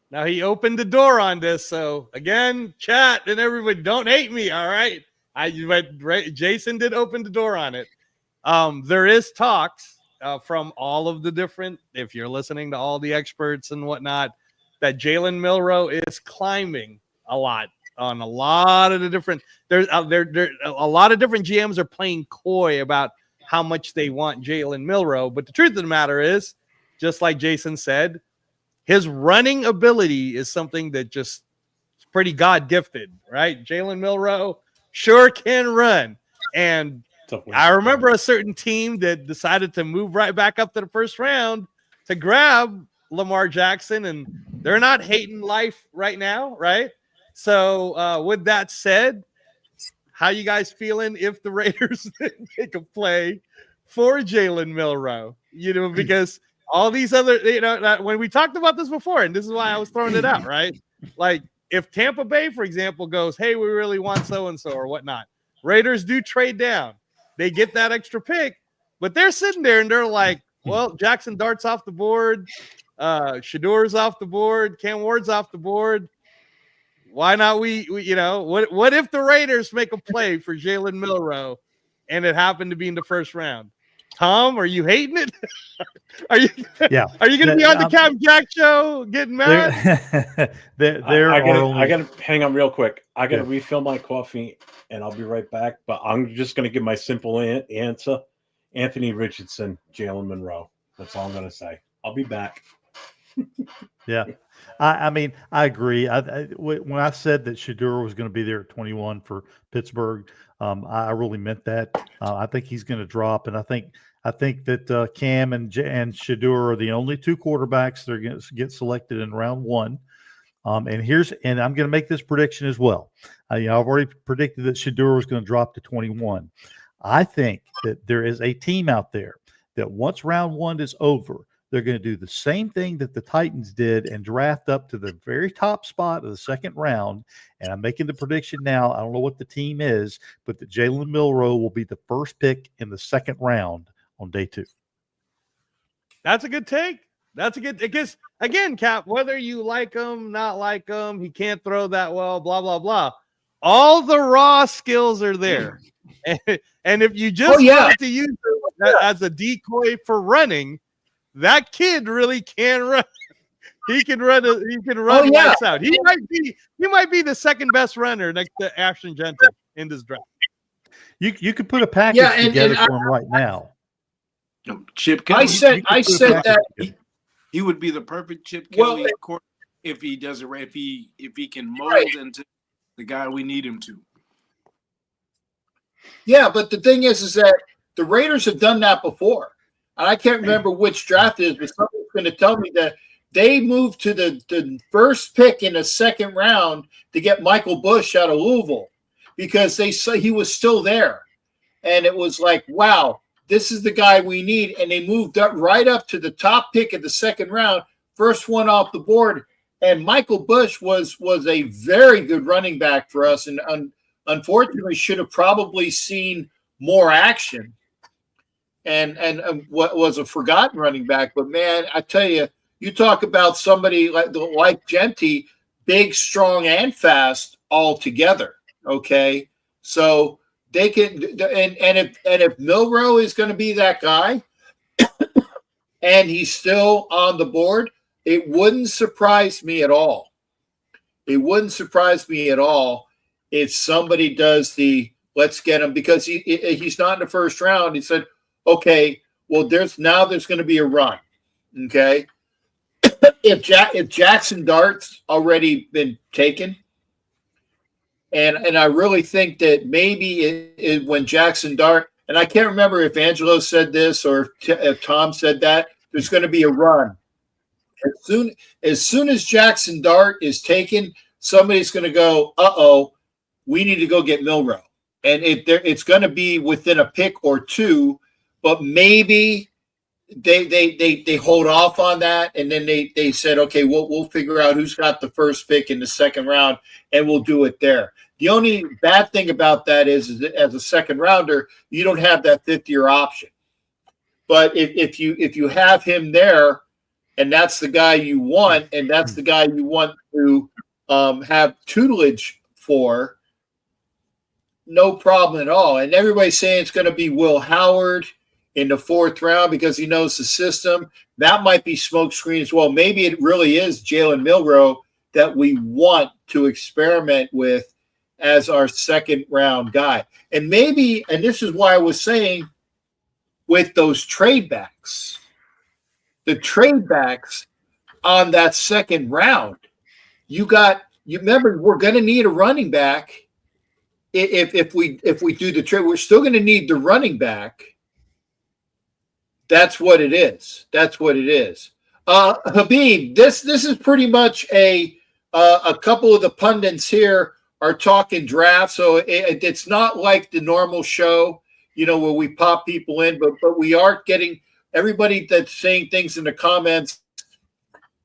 now he opened the door on this. So again, chat and everybody, don't hate me. All right, Jason did open the door on it. There is talks from all of the different. If you're listening to all the experts and whatnot, that Jalen Milroe is climbing a lot on a lot of the different. There's a lot of different GMs are playing coy about how much they want Jalen Milroe. But the truth of the matter is, just like Jason said, his running ability is something that just is pretty God-gifted, right? Jalen Milroe sure can run. And I remember a certain team that decided to move right back up to the first round to grab Lamar Jackson, and they're not hating life right now, right? So with that said, how you guys feeling if the Raiders make a play for Jalen Milroe? Because all these other, when we talked about this before, and this is why I was throwing it out, right? Like if Tampa Bay, for example, goes, hey, we really want so-and-so or whatnot, Raiders do trade down. They get that extra pick, but they're sitting there and they're like, well, Jackson Dart's off the board. Shador's off the board. Cam Ward's off the board. Why not what if the Raiders make a play for Jalen Milroe and it happened to be in the first round? Tom, are you hating it? Are you going to be on the Captain Jack show getting mad? I got to hang on real quick. I got to refill my coffee and I'll be right back. But I'm just going to give my simple answer. Anthony Richardson, Jalen Milroe. That's all I'm going to say. I'll be back. Yeah. I agree. When I said that Shador was going to be there at 21 for Pittsburgh, I really meant that. I think he's going to drop, and I think that Cam and Shador are the only 2 quarterbacks that are going to get selected in round 1. And I'm going to make this prediction as well. I've already predicted that Shedeur was going to drop to 21. I think that there is a team out there that once round one is over, they're going to do the same thing that the Titans did and draft up to the very top spot of the second round. And I'm making the prediction now. I don't know what the team is, but that Jalen Milroe will be the first pick in the second round on day 2. That's a good take. Because again, Cap, whether you like him, not like him, he can't throw that well, blah, blah, blah. All the raw skills are there. And if you just wanted to use him as a decoy for running, that kid really can run. He can run lights out. He might be the second best runner next to Ashton Gentle in this draft. You could put a package together for him right now. Chip Kelly. I said that he would be the perfect Chip Kelly if he does it right. If he can mold into the guy we need him to. Yeah, but the thing is that the Raiders have done that before. And I can't remember which draft it is, but somebody's going to tell me that they moved to the first pick in the second round to get Michael Bush out of Louisville because they saw he was still there. And it was like, wow, this is the guy we need. And they moved up right up to the top pick of the second round, first one off the board. And Michael Bush was a very good running back for us, and unfortunately should have probably seen more action. And what was a forgotten running back. But man, I tell you, you talk about somebody like Genty, big, strong, and fast all together. Okay, so they can, and if Milroe is going to be that guy, and he's still on the board, it wouldn't surprise me at all. It wouldn't surprise me at all if somebody does the let's get him, because he's not in the first round. He said, okay, well, there's going to be a run. Okay, if Jackson Dart's already been taken, and I really think that maybe when Jackson Dart, and I can't remember if Angelo said this or if Thom said that, there's going to be a run. As soon as Jackson Dart is taken, somebody's going to go, uh-oh, we need to go get Milroe. And it's going to be within a pick or two, but maybe they hold off on that, and then they said, okay, we'll figure out who's got the first pick in the second round, and we'll do it there. The only bad thing about that is that as a second rounder, you don't have that fifth-year option. But if you have him there, and that's the guy you want, and that's the guy you want to have tutelage for, no problem at all. And everybody's saying it's going to be Will Howard in the fourth round because he knows the system. That might be smoke screen as well. Maybe it really is Jalen Milroe that we want to experiment with as our second round guy. And maybe, and this is why I was saying with those trade backs, the trade backs on that second round, you remember, we're going to need a running back. If we do the trade, we're still going to need the running back. That's what it is. That's what it is. Habib, this is pretty much a couple of the pundits here are talking draft, so it's not like the normal show, where we pop people in, but we are getting everybody that's saying things in the comments.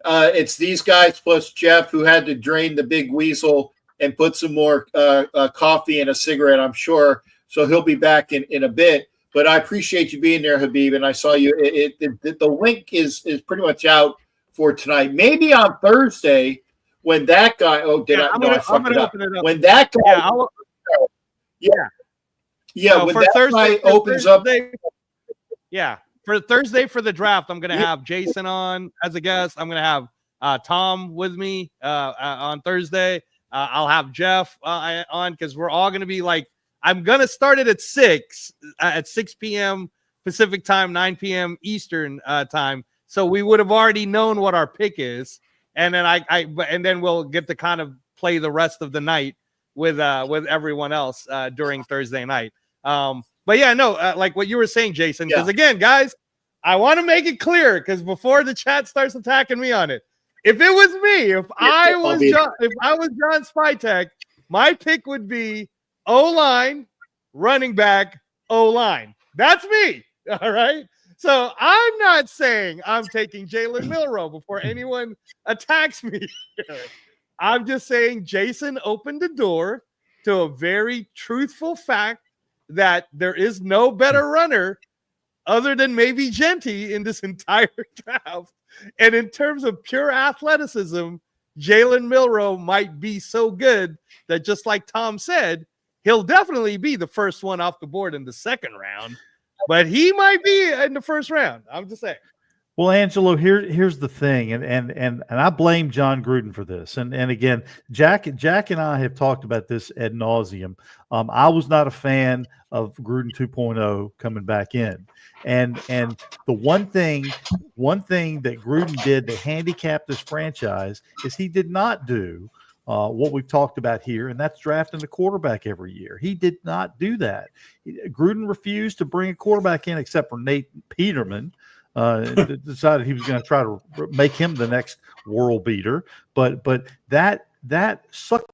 It's these guys plus Jeff who had to drain the big weasel and put some more coffee and a cigarette, I'm sure. So he'll be back in a bit. But I appreciate you being there, Habib. And I saw you. The link is pretty much out for tonight. Maybe on Thursday when that guy. Oh, did I? No, I fucked it up. When that guy. Yeah. When for that Thursday, guy opens up. Yeah. For Thursday for the draft, I'm going to have Jason on as a guest. I'm going to have Thom with me on Thursday. I'll have Jeff on because we're all going to be like, I'm going to start it at 6 p.m. Pacific time, 9 p.m. Eastern time. So we would have already known what our pick is. And then and then we'll get to kind of play the rest of the night with everyone else during Thursday night. But yeah, no, like what you were saying, Jason, because again, guys, I want to make it clear because before the chat starts attacking me on it, If it was me, if I I'll was be- John Spytek, my pick would be O-line, running back, O-line. That's me. All right. So I'm not saying I'm taking Jalen Milroe before anyone attacks me. I'm just saying Jason opened the door to a very truthful fact that there is no better runner other than maybe Genty in this entire draft. And in terms of pure athleticism, Jalen Milroe might be so good that, just like Thom said, he'll definitely be the first one off the board in the second round, but he might be in the first round. I'm just saying. Well, Angelo, here's the thing, and I blame John Gruden for this. And again, Jack and I have talked about this ad nauseum. I was not a fan of Gruden 2.0 coming back in, and the one thing that Gruden did that handicapped this franchise is he did not do what we've talked about here, and that's drafting the quarterback every year. He did not do that. Gruden refused to bring a quarterback in except for Nate Peterman. Decided he was going to try to make him the next world beater, but that sucked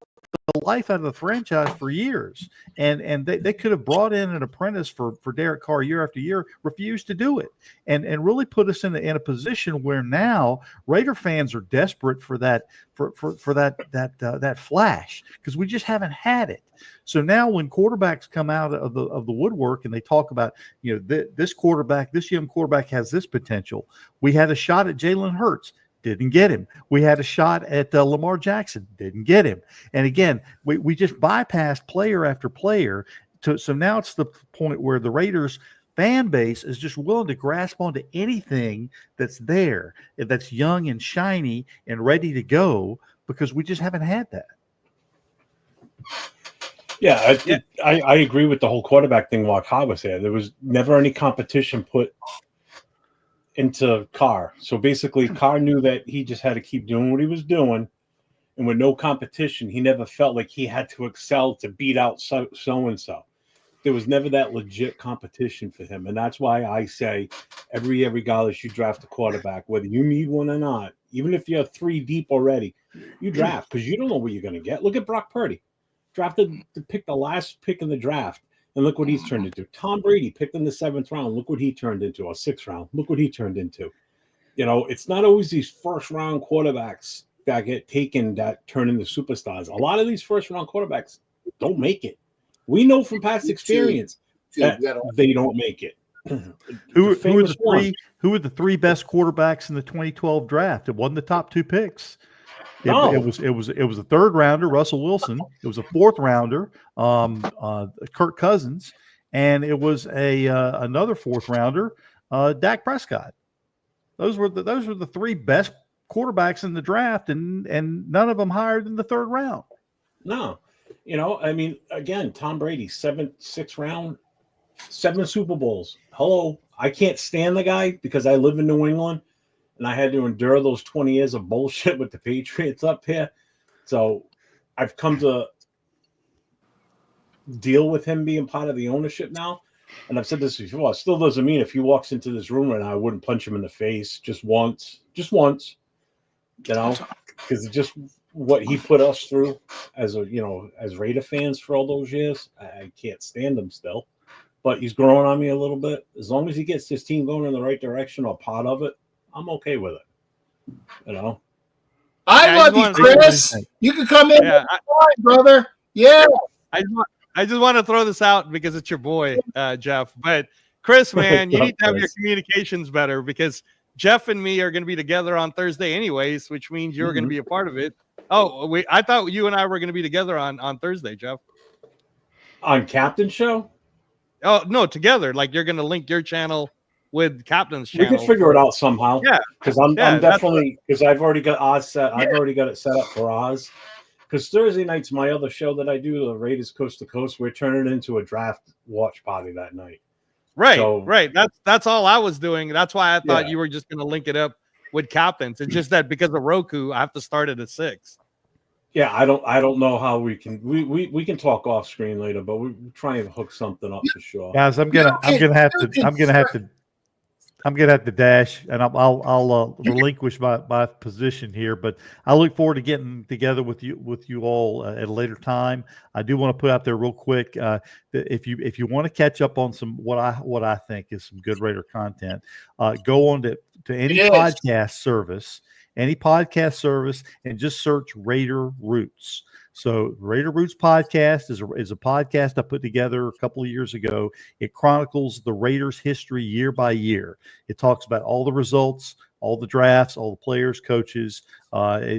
the life out of the franchise for years. And they could have brought in an apprentice for Derek Carr year after year, refused to do it, and really put us in a position where now Raider fans are desperate for that that flash, because we just haven't had it. So now when quarterbacks come out of the woodwork and they talk about, this young quarterback has this potential. We had a shot at Jalen Hurts. Didn't get him. We had a shot at Lamar Jackson. Didn't get him. And again, we just bypassed player after player. So now it's the point where the Raiders fan base is just willing to grasp onto anything that's there, that's young and shiny and ready to go, because we just haven't had that. Yeah, I agree with the whole quarterback thing while Carr was here. There was never any competition put into Carr. So basically, Carr knew that he just had to keep doing what he was doing. And with no competition, he never felt like he had to excel to beat out so-and-so. There was never that legit competition for him. And that's why I say every year, regardless, you draft a quarterback, whether you need one or not, even if you're 3 deep already, you draft, because you don't know what you're going to get. Look at Brock Purdy. Drafted to pick the last pick in the draft, and look what he's turned into. Tom Brady picked in the 7th round. Look what he turned into. Or 6th round. Look what he turned into. It's not always these first-round quarterbacks that get taken that turn into superstars. A lot of these first-round quarterbacks don't make it. We know from past experience that they don't make it. Who are the 3 best quarterbacks in the 2012 draft? It wasn't the top 2 picks. It was a 3rd rounder, Russell Wilson. It was a 4th rounder, Kirk Cousins, and it was another 4th rounder, Dak Prescott. Those were the 3 best quarterbacks in the draft, and none of them higher than the 3rd round. No, again, Tom Brady, 6th round, 7 Super Bowls. Hello, I can't stand the guy because I live in New England. And I had to endure those 20 years of bullshit with the Patriots up here. So I've come to deal with him being part of the ownership now. And I've said this before. It still doesn't mean if he walks into this room right now, I wouldn't punch him in the face just once, because it's just what he put us through as Raider fans for all those years. I can't stand him still. But he's growing on me a little bit. As long as he gets this team going in the right direction or part of it, I'm okay with it. I love you, Chris. You can come in, brother. Yeah. I just want to throw this out because it's your boy, Jeff. But Chris, man, you need to have your communications better, because Jeff and me are going to be together on Thursday anyways, which means you're going to be a part of it. Oh, I thought you and I were going to be together on Thursday, Jeff. On Captain's show? Oh, no, together. Like, you're going to link your channel with Captain's channel. We can figure it out somehow. Yeah. Because I'm definitely, because I've already got Oz set. I've already got it set up for Oz. Because Thursday night's my other show that I do, the Raiders Coast to Coast. We're turning it into a draft watch party that night. Right, so, right. That's all I was doing. That's why I thought you were just going to link it up with Captain's. It's just that because of Roku, I have to start it at 6. Yeah, I don't know how we can we can talk off screen later, but we try and hook something up for sure. Guys, I'm gonna have to I'm gonna have to dash, and I'll relinquish my position here. But I look forward to getting together with you all at a later time. I do want to put out there real quick, if you want to catch up on some what I think is some good Raider content, go on to any podcast service, and just search Raider Roots. So Raider Roots podcast is a podcast I put together a couple of years ago. It chronicles the Raiders' history year by year. It talks about all the results, all the drafts, all the players, coaches.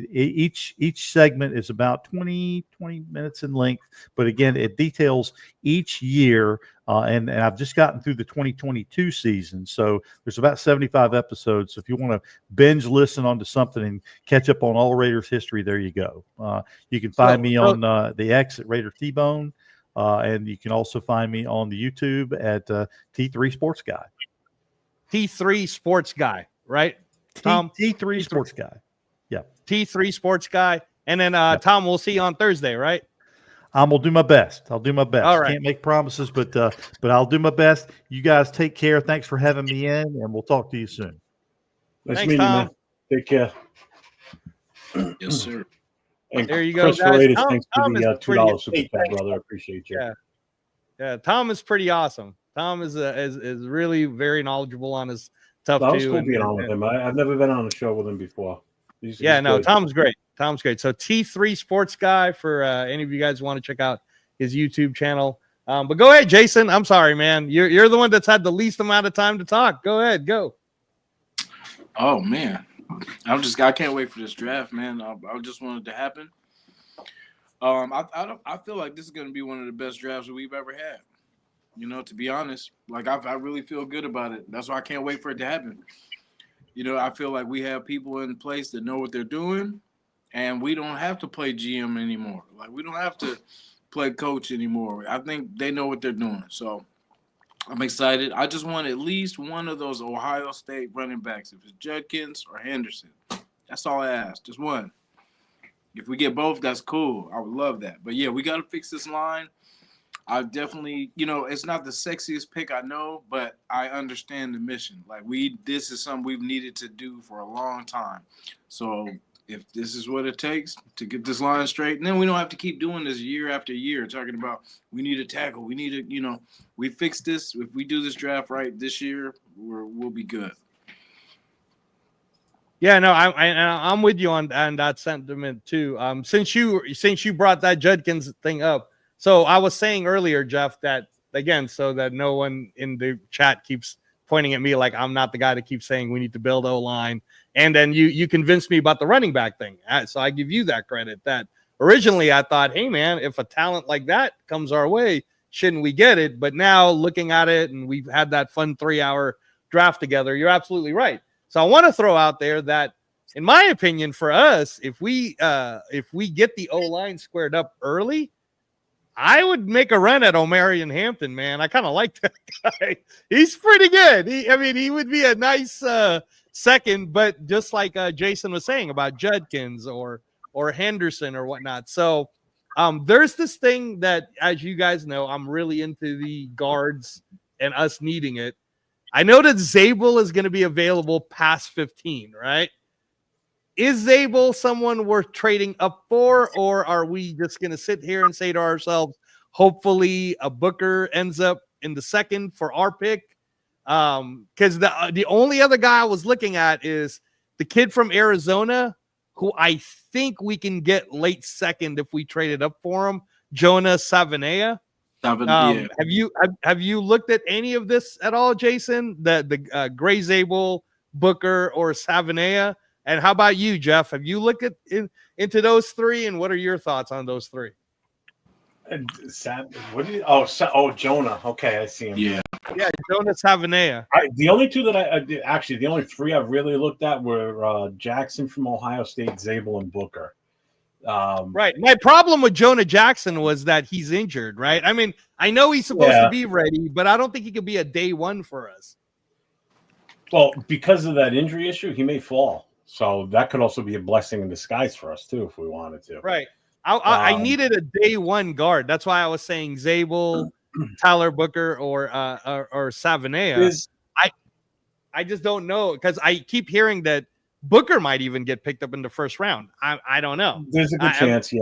Each segment is about 20 minutes in length. But again, it details each year. And I've just gotten through the 2022 season. So there's about 75 episodes. So if you want to binge listen onto something and catch up on all Raiders history, there you go. You can find me on the X at Raider T-Bone. And you can also find me on the YouTube at T3 Sports Guy. T3 Sports Guy, right? Thom? T3 Sports Guy. Yeah. T3 Sports Guy. And then Thom, we'll see you on Thursday, right? I'll do my best. I'll do my best. All right. Can't make promises, but I'll do my best. You guys take care. Thanks for having me in, and we'll talk to you soon. Nice meeting you, man. Take care. Yes, sir. And there you go, guys. Thanks for the $2 super chat, brother. I appreciate you. Yeah. Thom is pretty awesome. Thom is really very knowledgeable on his stuff that was too. Cool being on with him. I've never been on a show with him before. He's no, Tom's great. Tom's great. So T3 Sports Guy for any of you guys who want to check out his YouTube channel. But go ahead, Jason. I'm sorry, man. You're the one that's had the least amount of time to talk. Go ahead, go. Oh man, I can't wait for this draft, man. I just want it to happen. I feel like this is going to be one of the best drafts that we've ever had. You know, to be honest, like I really feel good about it. That's why I can't wait for it to happen. You know, I feel like we have people in place that know what they're doing, and we don't have to play GM anymore. Like, we don't have to play coach anymore. I think they know what they're doing. So I'm excited. I just want at least one of those Ohio State running backs. If it's Judkins or Henderson, that's all I ask. Just one. If we get both, that's cool. I would love that. But, yeah, we got to fix this line. I definitely, it's not the sexiest pick, I know, but I understand the mission. Like, this is something we've needed to do for a long time. So if this is what it takes to get this line straight, and then we don't have to keep doing this year after year, talking about we need a tackle, we need to, we fix this. If we do this draft right this year, we'll be good. Yeah, no, I'm with you on that sentiment too. Since you brought that Judkins thing up. So I was saying earlier, Jeff, that again, so that no one in the chat keeps pointing at me like I'm not the guy to keep saying we need to build O-line. And then you convinced me about the running back thing. So I give you that credit. That originally I thought, hey man, if a talent like that comes our way, shouldn't we get it? But now looking at it, and we've had that fun 3-hour draft together, you're absolutely right. So I want to throw out there that, in my opinion, for us, if we get the O-line squared up early, I would make a run at Omarion Hampton, man. I kind of like that guy. He's pretty good. He would be a nice second, but just like Jason was saying about Judkins or Henderson or whatnot. So there's this thing that, as you guys know, I'm really into the guards and us needing it. I know that Zabel is going to be available past 15, right? Is Zabel someone worth trading up for, or are we just going to sit here and say to ourselves, hopefully a Booker ends up in the second for our pick? Because the only other guy I was looking at is the kid from Arizona, who I think we can get late second if we traded up for him, Jonah Savanea. Have you looked at any of this at all, Jason? The Gray Zabel, Booker, or Savanea? And how about you, Jeff? Have you looked into those three, and what are your thoughts on those three? Jonah. Okay, I see him. Yeah, Jonah Savanea. The only two that the only three I've really looked at were Jackson from Ohio State, Zabel, and Booker. Right. My problem with Jonah Jackson was that he's injured, right? I mean, I know he's supposed to be ready, but I don't think he could be a day one for us. Well, because of that injury issue, he may fall. So that could also be a blessing in disguise for us too, if we wanted to. Right. I needed a day one guard. That's why I was saying Zabel, Tyler Booker, or Savanea. I just don't know, because I keep hearing that Booker might even get picked up in the first round. I don't know. There's a good chance, yeah.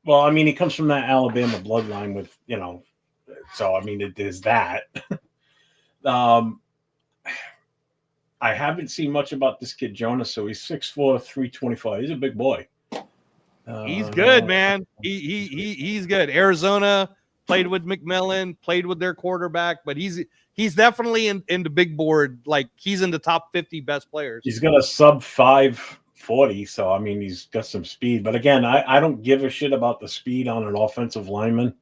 Well, I mean, he comes from that Alabama bloodline with, so I mean, it is that. I haven't seen much about this kid Jonas. So he's 6'4", 325. He's a big boy. He's good, man. He's good. Arizona, played with McMillan, played with their quarterback, but he's definitely in the big board. Like, he's in the top 50 best players. He's got a sub 540, so I mean, he's got some speed. But again, I don't give a shit about the speed on an offensive lineman.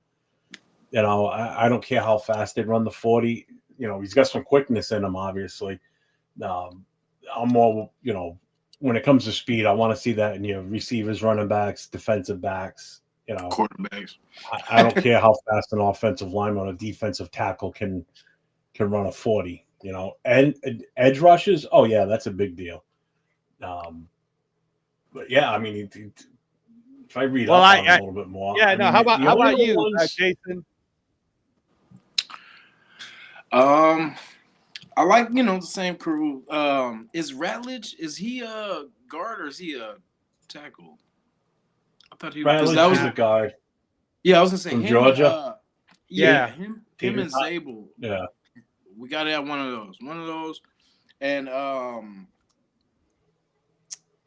I don't care how fast they run the 40. He's got some quickness in him, obviously. I'm more, when it comes to speed, I want to see that in your receivers, running backs, defensive backs, quarterbacks. I don't care how fast an offensive lineman or a defensive tackle can run a 40, and edge rushes. Oh yeah, that's a big deal. But yeah, I mean, if I read up on a little bit more, yeah, no. How about you, Jason? I like, the same crew. Is Ratledge, is he a guard or is he a tackle? I thought he was a guard. Yeah, I was gonna say from him, Georgia. him and Zabel. Yeah, we gotta have one of those. And I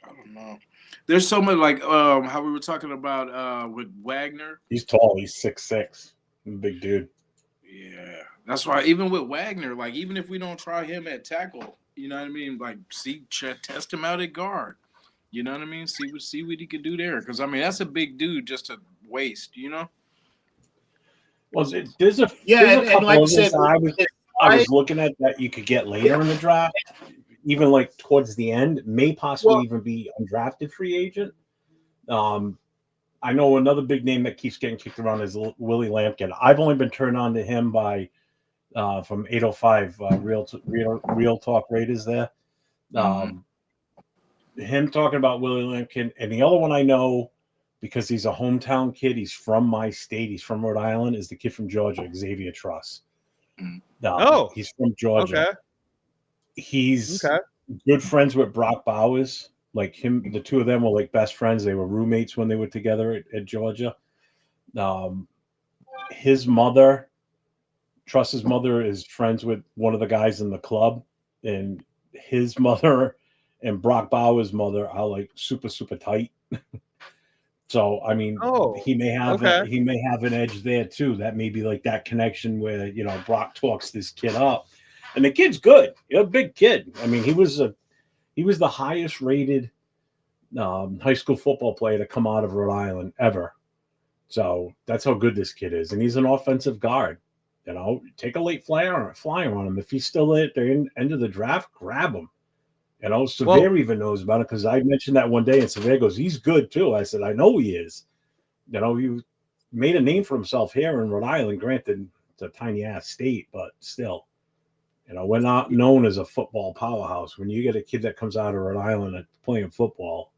don't know. There's so much, like how we were talking about with Wagner. He's tall. He's 6'6", big dude. Yeah. That's why even with Wagner, like, even if we don't try him at tackle, you know what I mean? Like, test him out at guard. You know what I mean? See what he could do there. Because, I mean, that's a big dude just to waste, Well, there's a couple like of said, I was looking at that you could get later in the draft, even like towards the end, may possibly even be undrafted free agent. I know another big name that keeps getting kicked around is Willie Lampkin. I've only been turned on to him by from 805 Real Talk Raiders there. Him talking about Willie Lampkin, and the other one I know because he's a hometown kid. He's from my state. He's from Rhode Island. Is the kid from Georgia, Xavier Truss. He's from Georgia. Okay. He's good friends with Brock Bowers. Like him, the two of them were like best friends. They were roommates when they were together at Georgia. His mother, Truss's mother, is friends with one of the guys in the club, and his mother and Brock Bowers' mother are like super, super tight. So I mean, he may have an edge there too. That may be like that connection where Brock talks this kid up, and the kid's good. He's a big kid. I mean, he was the highest rated high school football player to come out of Rhode Island ever. So that's how good this kid is. And he's an offensive guard. Take a late flyer on him. If he's still at the end of the draft, grab him. Sevier even knows about it because I mentioned that one day, and Sevier goes, he's good too. I said, I know he is. He made a name for himself here in Rhode Island. Granted, it's a tiny ass state, but still. We're not known as a football powerhouse. When you get a kid that comes out of Rhode Island playing football,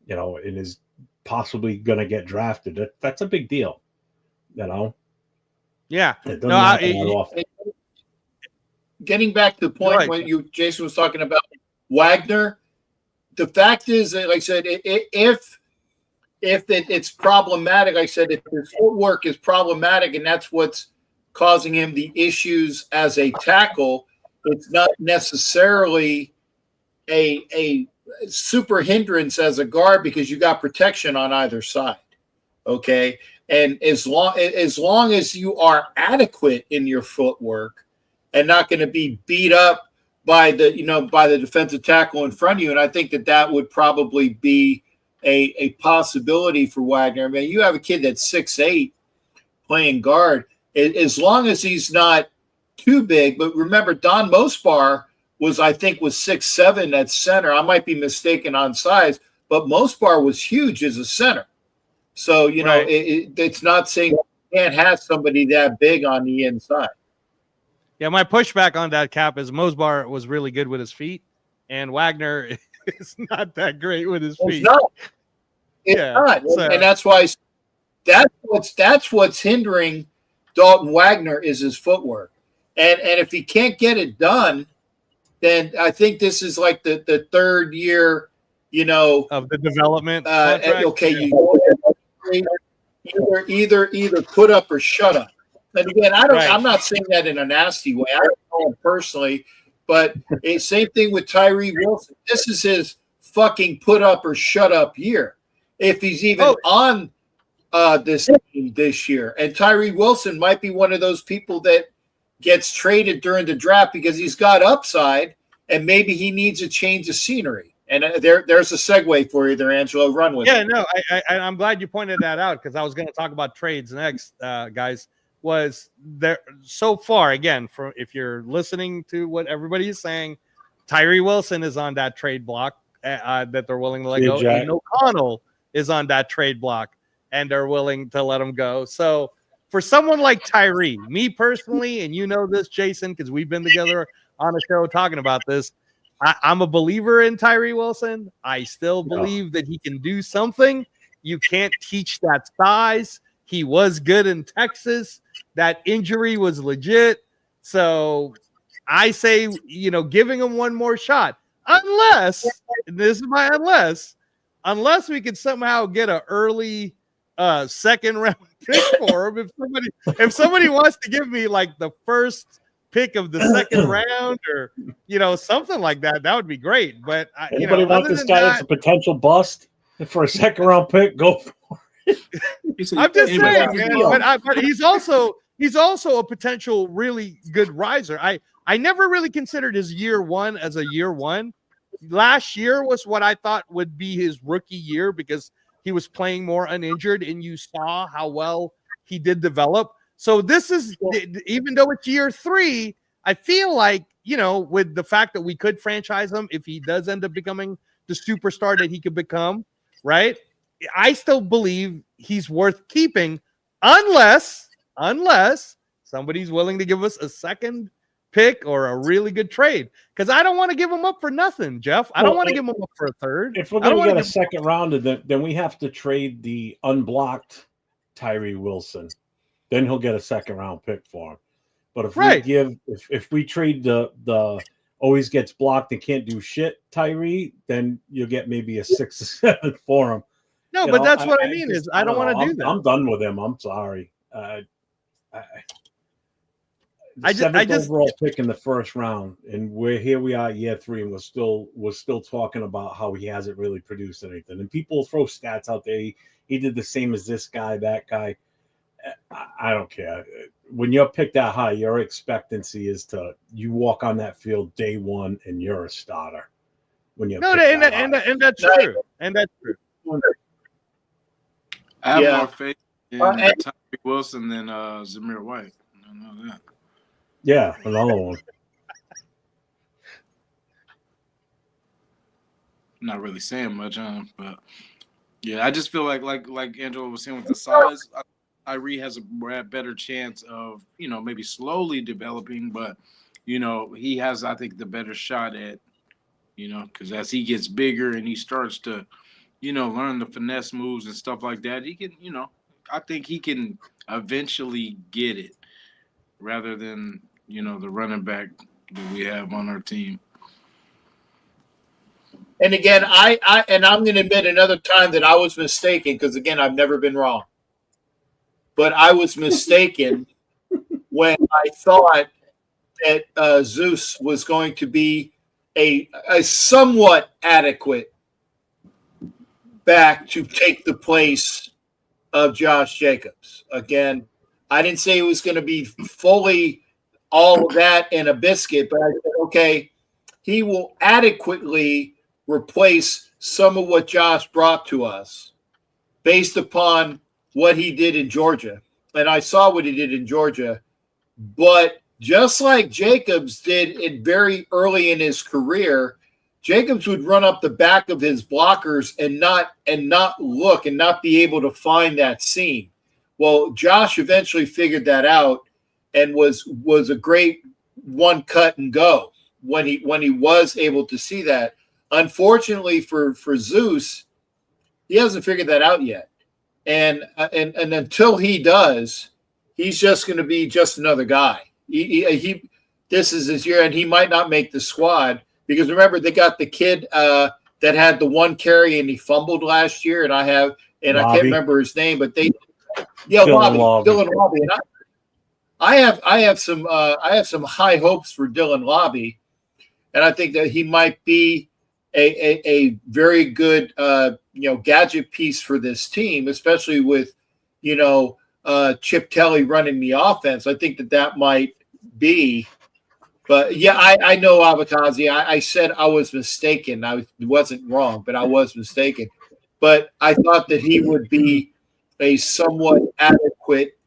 and is possibly going to get drafted, that's a big deal. Yeah. Getting back to the point when Jason was talking about Wagner, the fact is that, like I said, if it's problematic, like I said, if his footwork is problematic and that's what's causing him the issues as a tackle, it's not necessarily a super hindrance as a guard because you got protection on either side. Okay. And as long as you are adequate in your footwork and not going to be beat up by the defensive tackle in front of you. And I think that would probably be a possibility for Wagner. I mean, you have a kid that's 6'8" playing guard, as long as he's not too big. But remember, Don Mospar was 6'7" at center. I might be mistaken on size, but Mospar was huge as a center. So, it's not saying you can't have somebody that big on the inside. Yeah, my pushback on that, Cap, is Mosbar was really good with his feet, and Wagner is not that great with his feet. It's not. And that's why that's what's hindering Dalton Wagner is his footwork. And if he can't get it done, then I think this is like the third year, you know, of the development. Contract. Okay, you either put up or shut up. And again, I'm not saying that in a nasty way. I don't know him personally, but same thing with Tyree Wilson. This is his fucking put up or shut up year. If he's even on this team this year. And Tyree Wilson might be one of those people that gets traded during the draft because he's got upside and maybe he needs a change of scenery. And there's a segue for you there, Angelo. Run with it. Yeah, no, I'm glad you pointed that out because I was going to talk about trades next, guys. Was there so far, again, if you're listening to what everybody is saying, Tyree Wilson is on that trade block that they're willing to let go. And O'Connell is on that trade block and they're willing to let him go. So for someone like Tyree, me personally, and you know this, Jason, because we've been together on a show talking about this, I'm a believer in Tyree Wilson. I still believe that he can do something. You can't teach that size. He was good in Texas. That injury was legit. So I say, giving him one more shot, unless, and this is my unless we could somehow get an early second round pick for him. If somebody wants to give me like the first pick of the second round or something like that, that would be great. But anybody want this guy as a potential bust for a second round pick? Go for it. I'm just saying, man. But he's also a potential really good riser. I never really considered his year one as a year one. Last year was what I thought would be his rookie year because he was playing more uninjured, and you saw how well he did develop. So this is, even though it's year 3, I feel like, with the fact that we could franchise him if he does end up becoming the superstar that he could become, right? I still believe he's worth keeping unless somebody's willing to give us a second pick or a really good trade. Because I don't want to give him up for nothing, Jeff. I don't want to give him up for a third. If we're going to get a second rounder, then we have to trade the unblocked Tyree Wilson. Then he'll get a second round pick for him. But if we trade the always gets blocked and can't do shit Tyree, then you'll get maybe a 6 or 7 for him. No, but that's what I mean. I don't want to do that. I'm done with him. I'm sorry. I just overall pick in the first round, and we are year 3, and we're still talking about how he hasn't really produced anything. And people throw stats out there. He did the same as this guy, that guy. I don't care. When you're picked that high, your expectancy is you walk on that field day one and you're a starter. When you're and that's true. And that's true. I have more faith in Tyree Wilson than Zamir White. I know that. Yeah, another one. Not really saying much, but yeah, I just feel like Angelo was saying with the size, Tyree has a better chance of maybe slowly developing, but he has, I think, the better shot at because as he gets bigger and he starts to learn the finesse moves and stuff like that, he can I think he can eventually get it rather than the running back that we have on our team. And again, I'm going to admit another time that I was mistaken because again, I've never been wrong. But I was mistaken when I thought that Zeus was going to be a somewhat adequate back to take the place of Josh Jacobs. Again, I didn't say it was going to be fully all of that in a biscuit, but I said, okay, he will adequately replace some of what Josh brought to us based upon what he did in Georgia. And I saw what he did in Georgia. But just like Jacobs did it very early in his career, Jacobs would run up the back of his blockers and not look and not be able to find that seam. Well, Josh eventually figured that out and was a great one cut and go when he was able to see that. Unfortunately for Zeus, he hasn't figured that out yet. And until he does, he's just going to be just another guy. this is his year, and he might not make the squad because remember they got the kid that had the one carry and he fumbled last year, and I can't remember his name, but Dylan Lobby, and I have some high hopes for Dylan Lobby, and I think that he might be a very good gadget piece for this team, especially with Chip Kelly running the offense. I think that might be. But yeah, I know Avikazi. I said I was mistaken. I wasn't wrong, but I was mistaken. But I thought that he would be a somewhat adequate,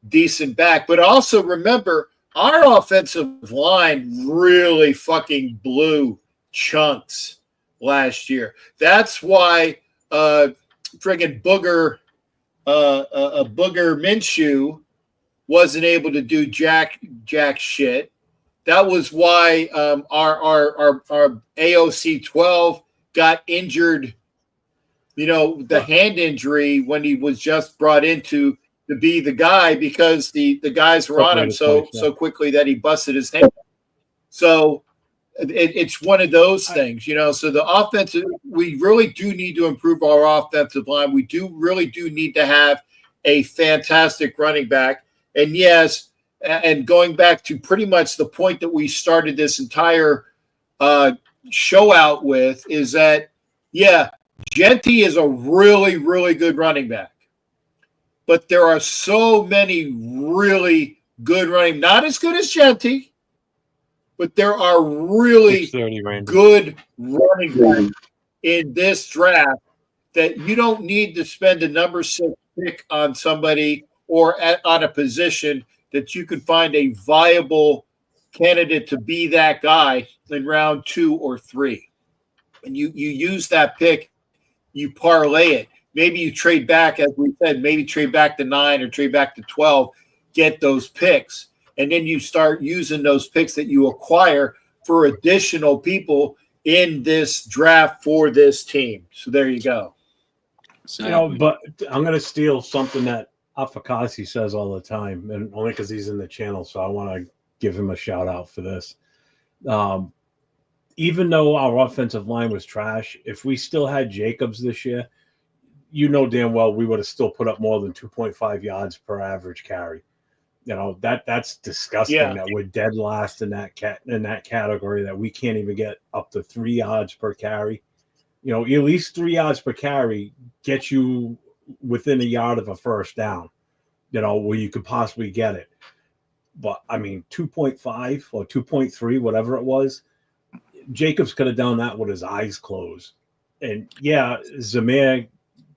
decent back. But also remember, our offensive line really fucking blew chunks last year. That's why friggin' Booger Minshew wasn't able to do jack shit. That was why our AOC 12 got injured, the hand injury when he was just brought in to be the guy because the guys were on him so quickly that he busted his hand. So it's one of those things, So the offensive, we really do need to improve our offensive line. We really do need to have a fantastic running back. And yes, and going back to pretty much the point that we started this entire show out with is that, Genty is a really, really good running back. But there are so many really good not as good as Genty, but there are really good running backs in this draft that you don't need to spend a number 6 pick on somebody or on a position that you could find a viable candidate to be that guy in round 2 or 3. And you use that pick, you parlay it. Maybe you trade back, as we said, maybe trade back to 9 or trade back to 12, get those picks. And then you start using those picks that you acquire for additional people in this draft for this team. So there you go. But I'm going to steal something that Afakasi says all the time, and only because he's in the channel, so I want to give him a shout out for this. Even though our offensive line was trash, if we still had Jacobs this year, damn well we would have still put up more than 2.5 yards per average carry. That's disgusting. Yeah. That we're dead last in that category, that we can't even get up to 3 yards per carry. At least 3 yards per carry gets you within a yard of a first down, where you could possibly get it. But I mean, 2.5 or 2.3, whatever it was, Jacobs could have done that with his eyes closed. And Zamir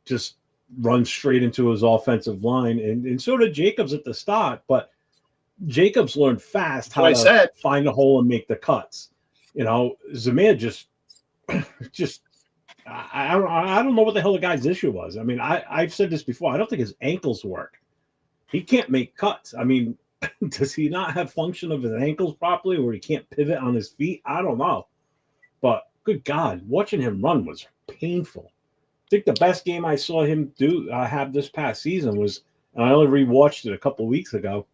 just runs straight into his offensive line, and so did Jacobs at the start. But Jacobs learned fast how to find a hole and make the cuts. Zamir just I don't know what the hell the guy's issue was. I mean, I've said this before. I don't think his ankles work. He can't make cuts. I mean, does he not have function of his ankles properly, where he can't pivot on his feet? I don't know. But good God, watching him run was painful. I think the best game I saw him have this past season was, and I only rewatched it a couple of weeks ago,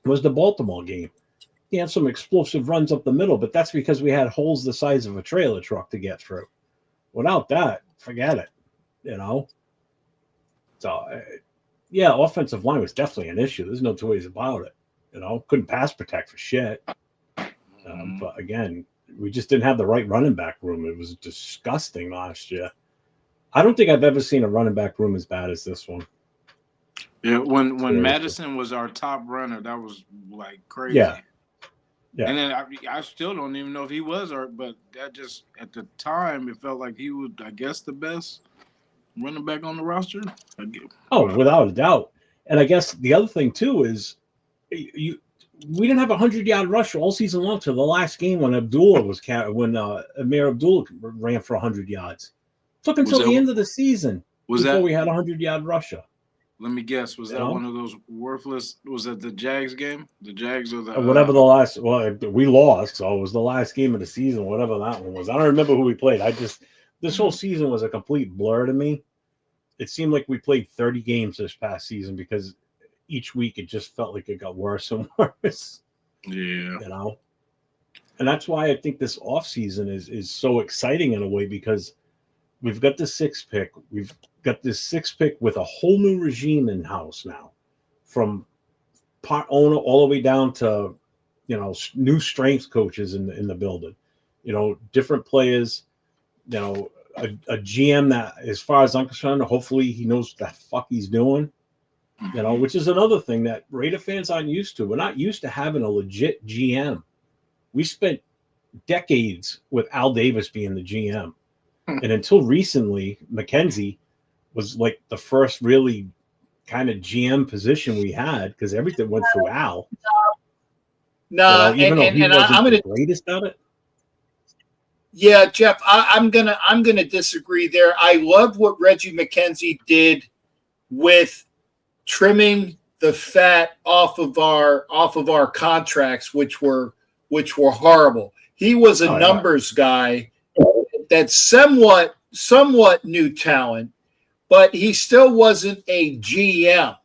was the Baltimore game. He had some explosive runs up the middle, but that's because we had holes the size of a trailer truck to get through. Without that, forget it, So, offensive line was definitely an issue. There's no two ways about it. Couldn't pass protect for shit. But again, we just didn't have the right running back room. It was disgusting last year. I don't think I've ever seen a running back room as bad as this one. Yeah, when Madison was our top runner, that was like crazy. Yeah. And then I still don't even know if he was, but that just at the time it felt like he was, I guess, the best running back on the roster. Without a doubt. And I guess the other thing too is we didn't have a 100-yard rush all season long till the last game when Amir Abdullah ran for 100 yards. It took until the end of the season before we had a 100-yard rusher. Let me guess. Was that one of those worthless? Was that the Jags game? The Jags or the whatever the last? Well, we lost, so it was the last game of the season. Whatever that one was, I don't remember who we played. This whole season was a complete blur to me. It seemed like we played 30 games this past season because each week it just felt like it got worse and worse. Yeah. You know, and that's why I think this offseason is so exciting in a way, because we've got the 6th pick. We've got this 6th pick with a whole new regime in house now, from part owner all the way down to, you know, new strength coaches in the building, you know, different players, you know, a GM that, as far as I'm concerned, hopefully he knows what the fuck he's doing, you know, which is another thing that Raider fans aren't used to. We're not used to having a legit GM. We spent decades with Al Davis being the GM. And until recently, McKenzie was like the first really kind of GM position we had, because everything went through Al. No, Even though he wasn't I'm gonna, the greatest at it. Yeah, Jeff, I'm gonna disagree there. I love what Reggie McKenzie did with trimming the fat off of our contracts, which were horrible. He was a numbers guy that's somewhat new talent, but he still wasn't a GM,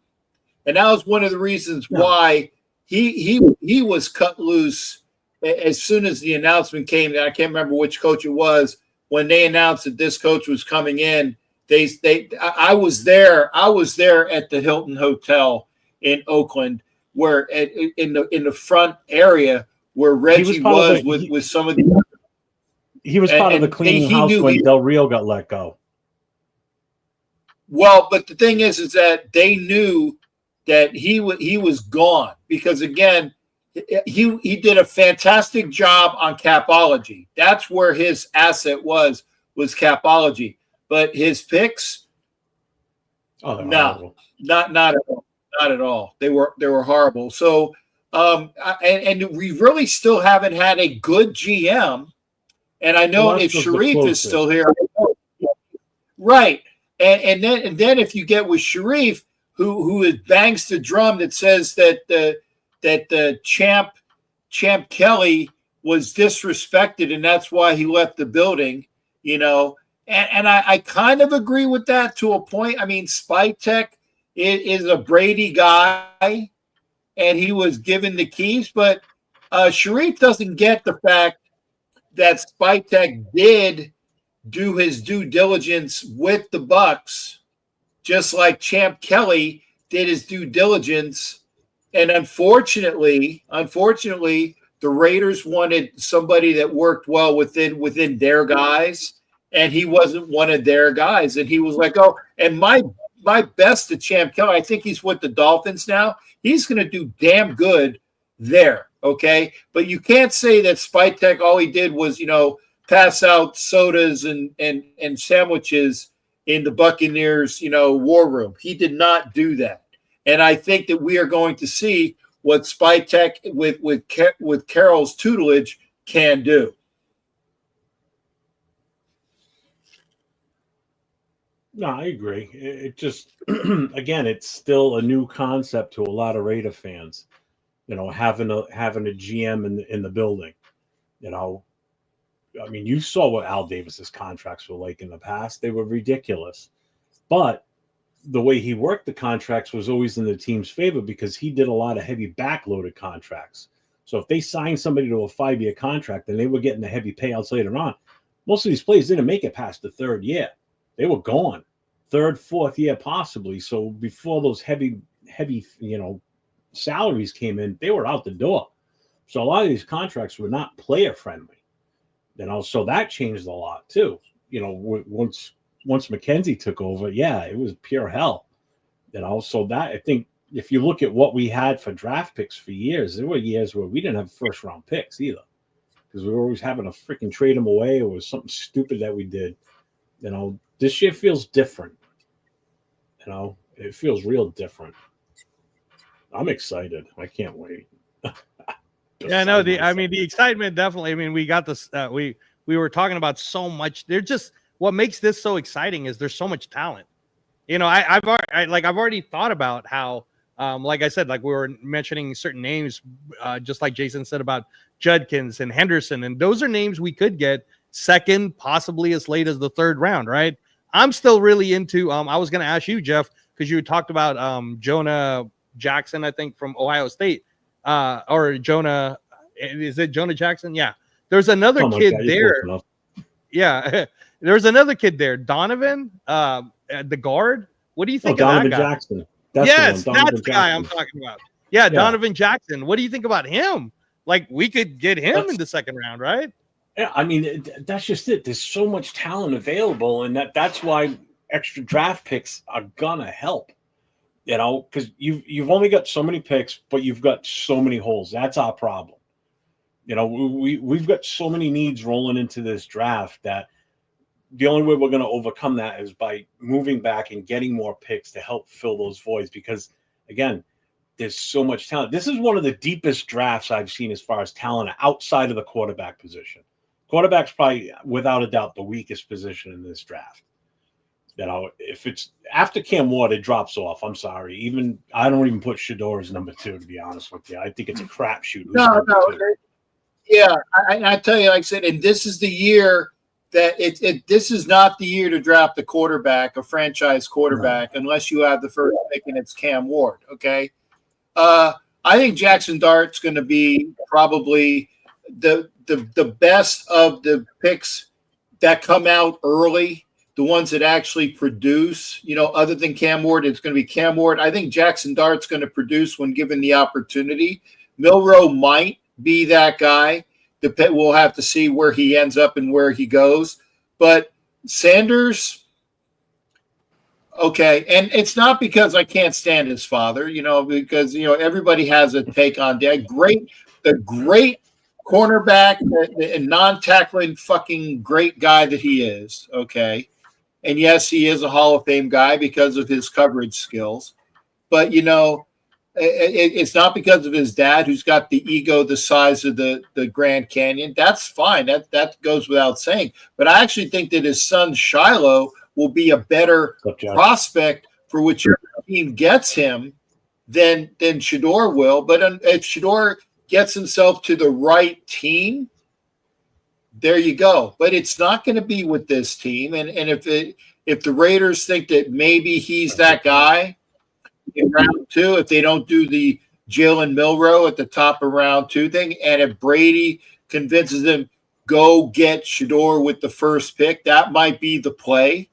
and that was one of the reasons why he was cut loose as soon as the announcement came. I can't remember which coach it was when they announced that this coach was coming in. I was there at the Hilton Hotel in Oakland, where in the front area where Reggie was with some of the. He was part of the cleaning house when Del Rio got let go. Well, but the thing is that they knew that he was gone, because again, he did a fantastic job on capology. That's where his asset was capology. But his picks, not at all. They were horrible. So and we really still haven't had a good GM. And I know if Sharif is still here, right? And then if you get with Sharif, who bangs the drum that says that the champ Kelly was disrespected and that's why he left the building, you know, and I kind of agree with that to a point. I mean, Spytek is a Brady guy, and he was given the keys, but Sharif doesn't get the fact that Spytek did do his due diligence with the Bucks, just like Champ Kelly did his due diligence. And unfortunately, the Raiders wanted somebody that worked well within their guys, and he wasn't one of their guys. And he was like, "Oh, and my best to Champ Kelly, I think he's with the Dolphins now. He's going to do damn good there." Okay, but you can't say that Spytek, all he did was, you know, pass out sodas and sandwiches in the Buccaneers, you know, war room. He did not do that. And I think that we are going to see what Spytek with Carroll's tutelage can do. No, I agree. It just, again, it's still a new concept to a lot of Raider fans. You know, having a GM in the building. You know, I mean, you saw what Al Davis's contracts were like in the past. They were ridiculous. But the way he worked the contracts was always in the team's favor, because he did a lot of heavy backloaded contracts. So if they signed somebody to a 5-year contract and they were getting the heavy payouts later on, most of these players didn't make it past the 3rd year. They were gone. 3rd, 4th year possibly. So before those heavy, you know, salaries came in, they were out the door. So a lot of these contracts were not player friendly, you know, so that changed a lot too. You know, once McKenzie took over, it was pure hell, you know. So that, I think, if you look at what we had for draft picks for years, there were years where we didn't have 1st round picks either, because we were always having to freaking trade them away, or it was something stupid that we did. You know, this year feels different. You know, it feels real different. I'm excited. I can't wait. Yeah, no, the excitement definitely. I mean, we got this. We were talking about so much. They're just, what makes this so exciting is there's so much talent. You know, I've already thought about how, like I said, like we were mentioning certain names, just like Jason said about Judkins and Henderson, and those are names we could get 2nd, possibly as late as the 3rd round, right? I'm still really into. I was going to ask you, Jeff, because you talked about Jonah Jackson, I think, from Ohio State. or Jonah. Is it Jonah Jackson? Yeah. There's another kid there. Yeah. There's another kid there, Donovan, the guard. What do you think of Donovan that guy? Jackson. That's the guy I'm talking about. Yeah, Donovan Jackson. What do you think about him? Like, we could get him in the second round, right? Yeah, I mean, that's just it. There's so much talent available, and that's why extra draft picks are gonna help. You know, because you've only got so many picks, but you've got so many holes. That's our problem. You know, we've got so many needs rolling into this draft that the only way we're going to overcome that is by moving back and getting more picks to help fill those voids. Because again, there's so much talent. This is one of the deepest drafts I've seen as far as talent outside of the quarterback position. Quarterback's probably, without a doubt, the weakest position in this draft. You know, if it's after Cam Ward, it drops off. I'm sorry. Even I don't even put Shador as number 2, to be honest with you. I think it's a crapshoot. No. Yeah, I tell you, like I said, and this is the year that this is not the year to draft a quarterback, a franchise quarterback, unless you have the first pick and it's Cam Ward. Okay. I think Jackson Dart's going to be probably the best of the picks that come out early. The ones that actually produce, you know, other than Cam Ward, it's going to be Cam Ward. I think Jackson Dart's going to produce when given the opportunity. Milroe might be that guy. We'll have to see where he ends up and where he goes. But Sanders, okay, and it's not because I can't stand his father, you know, because, you know, everybody has a take on that. The great cornerback and non-tackling fucking great guy that he is, okay. And yes, he is a Hall of Fame guy because of his coverage skills. But, you know, it's not because of his dad, who's got the ego the size of the Grand Canyon. That's fine. That goes without saying. But I actually think that his son, Shiloh, will be a better prospect for whichever team gets him than Shador will. But if Shador gets himself to the right team, there you go. But it's not going to be with this team. And if the Raiders think that maybe he's that guy in round 2, if they don't do the Jalen Milroe at the top of round 2 thing, and if Brady convinces them, go get Shador with the first pick, that might be the play.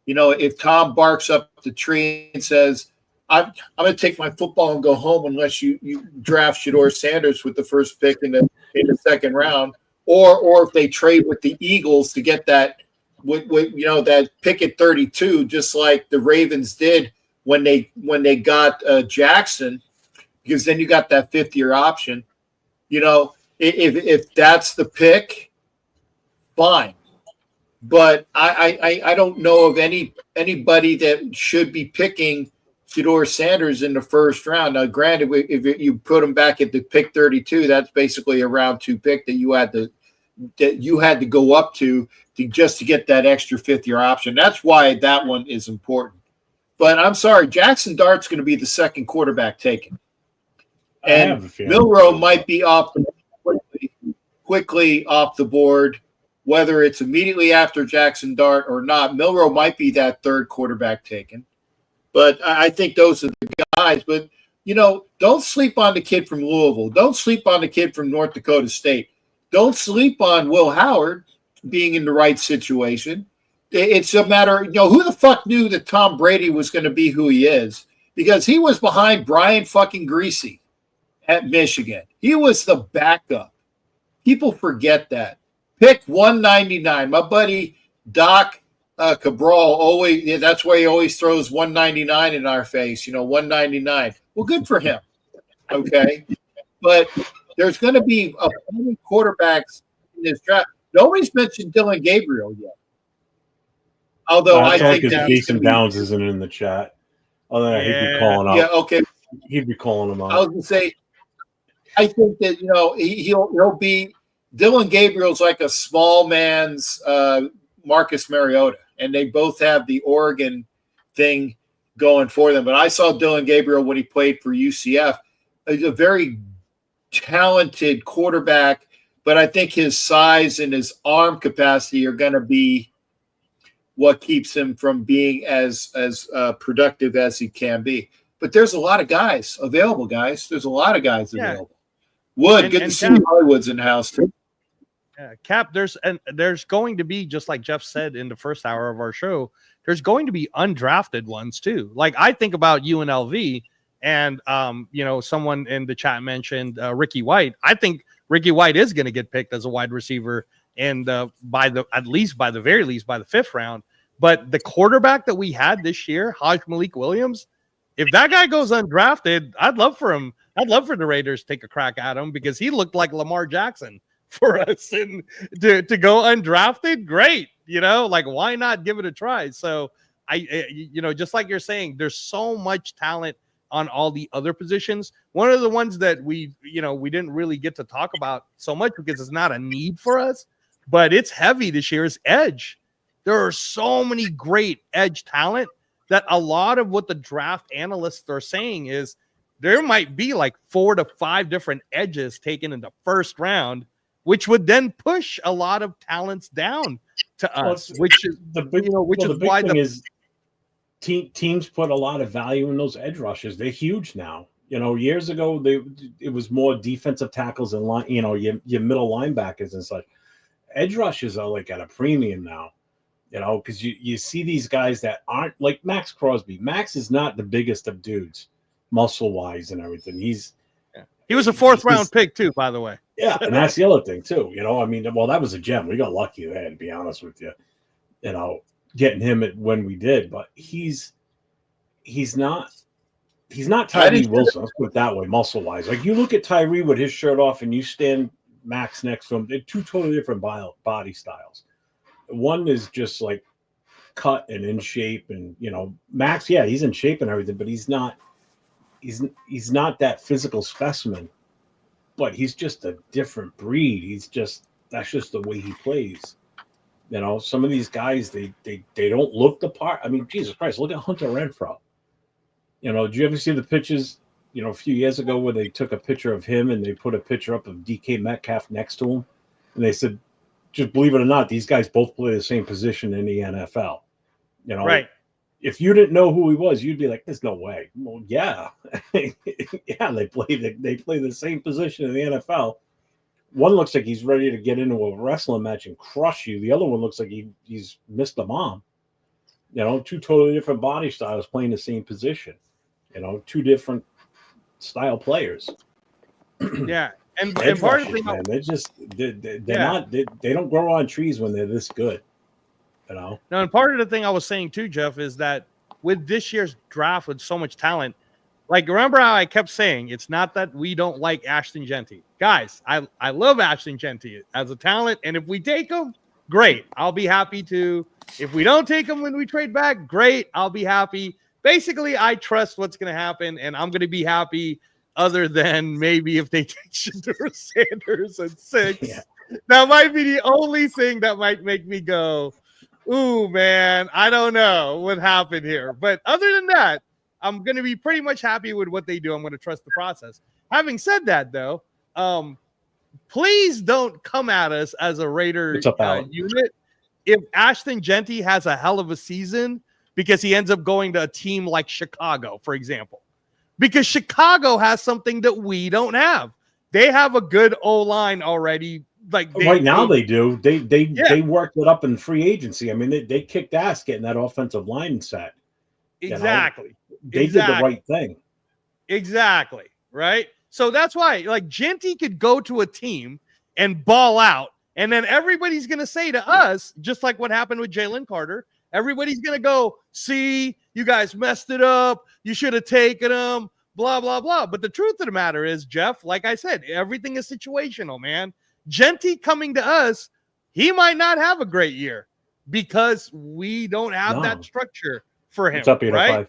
You know, if Thom barks up the tree and says, I'm going to take my football and go home unless you draft Shador Sanders with the first pick in the second round, or if they trade with the Eagles to get that, with you know, that pick at 32, just like the Ravens did when they got Jackson, because then you got that 5th-year option. You know, if that's the pick, fine. But I don't know of anybody that should be picking Shador Sanders in the first round. Now, granted, if you put him back at the pick 32, that's basically a round 2 pick that you had to go up to just to get that extra 5th-year option. That's why that one is important. But I'm sorry, Jackson Dart's going to be the second quarterback taken, and Milroe might be quickly off the board, whether it's immediately after Jackson Dart or not. Milroe might be that third quarterback taken. But I think those are the guys. But, you know, don't sleep on the kid from Louisville. Don't sleep on the kid from North Dakota State. Don't sleep on Will Howard being in the right situation. It's a matter, you know, who the fuck knew that Tom Brady was going to be who he is? Because he was behind Brian fucking Greasy at Michigan. He was the backup. People forget that. Pick 199. My buddy Doc Cabral that's why he always throws 199 in our face, you know, 199. Well, good for him. Okay. But there's going to be a many quarterbacks in this draft. Nobody's mentioned Dylan Gabriel yet. Although I think that Jason Downs isn't in the chat. Although he'd be calling out. Yeah, okay. He'd be calling him out. I was going to say, I think that, you know, he'll be Dylan Gabriel's like a small man's Marcus Mariota, and they both have the Oregon thing going for them. But I saw Dylan Gabriel when he played for UCF. He's a very talented quarterback, but I think his size and his arm capacity are going to be what keeps him from being as productive as he can be. But there's a lot of guys available, guys. There's a lot of guys available. Wood, And- good to and see Cap- Hollywood's in house. Cap, there's going to be, just like Jeff said in the first hour of our show, there's going to be undrafted ones too. Like I think about UNLV, and someone in the chat mentioned Ricky White. I think Ricky White is going to get picked as a wide receiver, and by the very least by the 5th round. But the quarterback that we had this year, Malik Williams, if that guy goes undrafted, I'd love for the Raiders to take a crack at him, because he looked like Lamar Jackson for us, and to go undrafted, great. Like, why not give it a try? So just like you're saying, there's so much talent on all the other positions. One of the ones that we didn't really get to talk about so much because it's not a need for us, but it's heavy this year, is edge. There are so many great edge talent that a lot of what the draft analysts are saying is there might be like 4 to 5 different edges taken in the first round, which would then push a lot of talents down to us, which is the big, which the is big why thing is teams put a lot of value in those edge rushes. They're huge now. Years ago it was more defensive tackles and line, your middle linebackers and such. Edge rushes are like at a premium now. Because you see these guys that aren't like Max Crosby. Max is not the biggest of dudes, muscle wise and everything. He was a 4th round pick too, by the way. Yeah, and that's the other thing too. That was a gem. We got lucky there, to be honest with you. Getting him when we did, but he's not Tyree Wilson. Let's put it that way, muscle wise. Like you look at Tyree with his shirt off, and you stand Max next to him. They're 2 totally different body styles. One is just like cut and in shape, and Max, yeah, he's in shape and everything, but he's not that physical specimen. But he's just a different breed. That's just the way he plays. Some of these guys they don't look the part. I mean, Jesus Christ, look at Hunter Renfrow. Did you ever see the pictures? A few years ago where they took a picture of him and they put a picture up of DK Metcalf next to him, and they said, just believe it or not, these guys both play the same position in the NFL. Right. If you didn't know who he was, you'd be like, "There's no way." Well, yeah, yeah, they play the same position in the NFL. One looks like he's ready to get into a wrestling match and crush you. The other one looks like he's missed a bomb. 2 totally different body styles playing the same position. 2 different style players. Yeah. And Edge part rushers, of the man, they don't grow on trees when they're this good. Now, and part of the thing I was saying too, Jeff, is that with this year's draft with so much talent, like remember how I kept saying it's not that we don't like Ashton Genty. Guys, I love Ashton Genty as a talent, and if we take him, great. I'll be happy to. If we don't take him when we trade back, great. I'll be happy. Basically, I trust what's going to happen, and I'm going to be happy. Other than maybe if they take Shedeur Sanders at 6, that might be the only thing that might make me go, ooh, man, I don't know what happened here. But other than that, I'm going to be pretty much happy with what they do. I'm going to trust the process. Having said that, though, please don't come at us as a Raider unit if Ashton Genty has a hell of a season because he ends up going to a team like Chicago, for example. Because Chicago has something that we don't have. They have a good O-line already. Like right now they do. They worked it up in free agency. I mean, they kicked ass getting that offensive line set. Exactly. They did the right thing. Exactly. Right. So that's why, like, Genty could go to a team and ball out, and then everybody's going to say to us, just like what happened with Jalen Carter, everybody's going to go, see, you guys messed it up. You should have taken him, blah, blah, blah. But the truth of the matter is, Jeff, like I said, everything is situational, man. Genty coming to us, he might not have a great year because we don't have that structure for him. Right?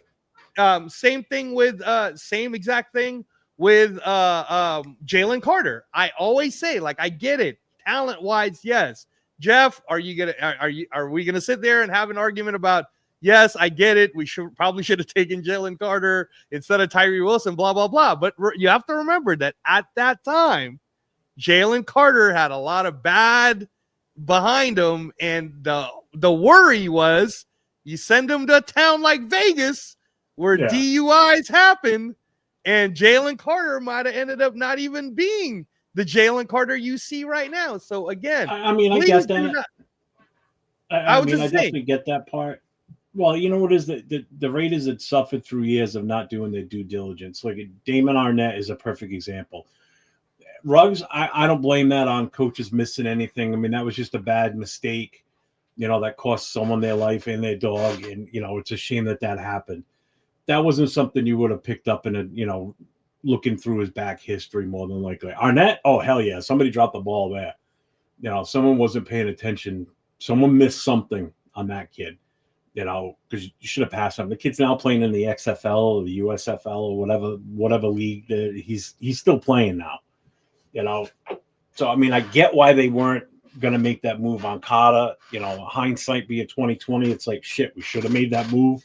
Same thing with same exact thing with Jalen Carter. I always say, like, I get it. Talent-wise, yes. Jeff, are we gonna sit there and have an argument about, yes, I get it, we probably should have taken Jalen Carter instead of Tyree Wilson, blah, blah, blah. But you have to remember that at that time, Jalen Carter had a lot of bad behind him, and the worry was you send him to a town like Vegas where DUIs happen, and Jalen Carter might have ended up not even being the Jalen Carter you see right now. So again, I mean, I please get do that. not- I was mean, I just saying. definitely get that part. Well, you know what is the Raiders had suffered through years of not doing their due diligence. Like Damon Arnett is a perfect example. Ruggs, I don't blame that on coaches missing anything. I mean, that was just a bad mistake, that cost someone their life and their dog. And, it's a shame that happened. That wasn't something you would have picked up in looking through his back history more than likely. Arnett, oh, hell yeah. Somebody dropped the ball there. Someone wasn't paying attention. Someone missed something on that kid, because you should have passed him. The kid's now playing in the XFL or the USFL or whatever league. He's still playing now. So I mean, I get why they weren't gonna make that move on Carter. Hindsight being 2020, it's like shit. We should have made that move.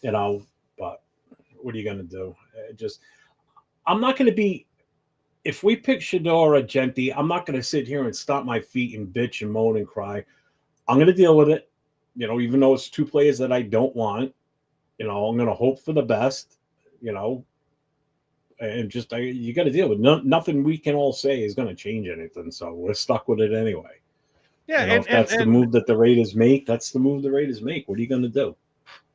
But what are you gonna do? I'm not gonna be. If we pick Shador or Genti, I'm not gonna sit here and stomp my feet and bitch and moan and cry. I'm gonna deal with it. Even though it's two players that I don't want. I'm gonna hope for the best. And you got to deal with nothing we can all say is going to change anything. So we're stuck with it anyway. Yeah, if that's the move that the Raiders make, that's the move the Raiders make. What are you going to do?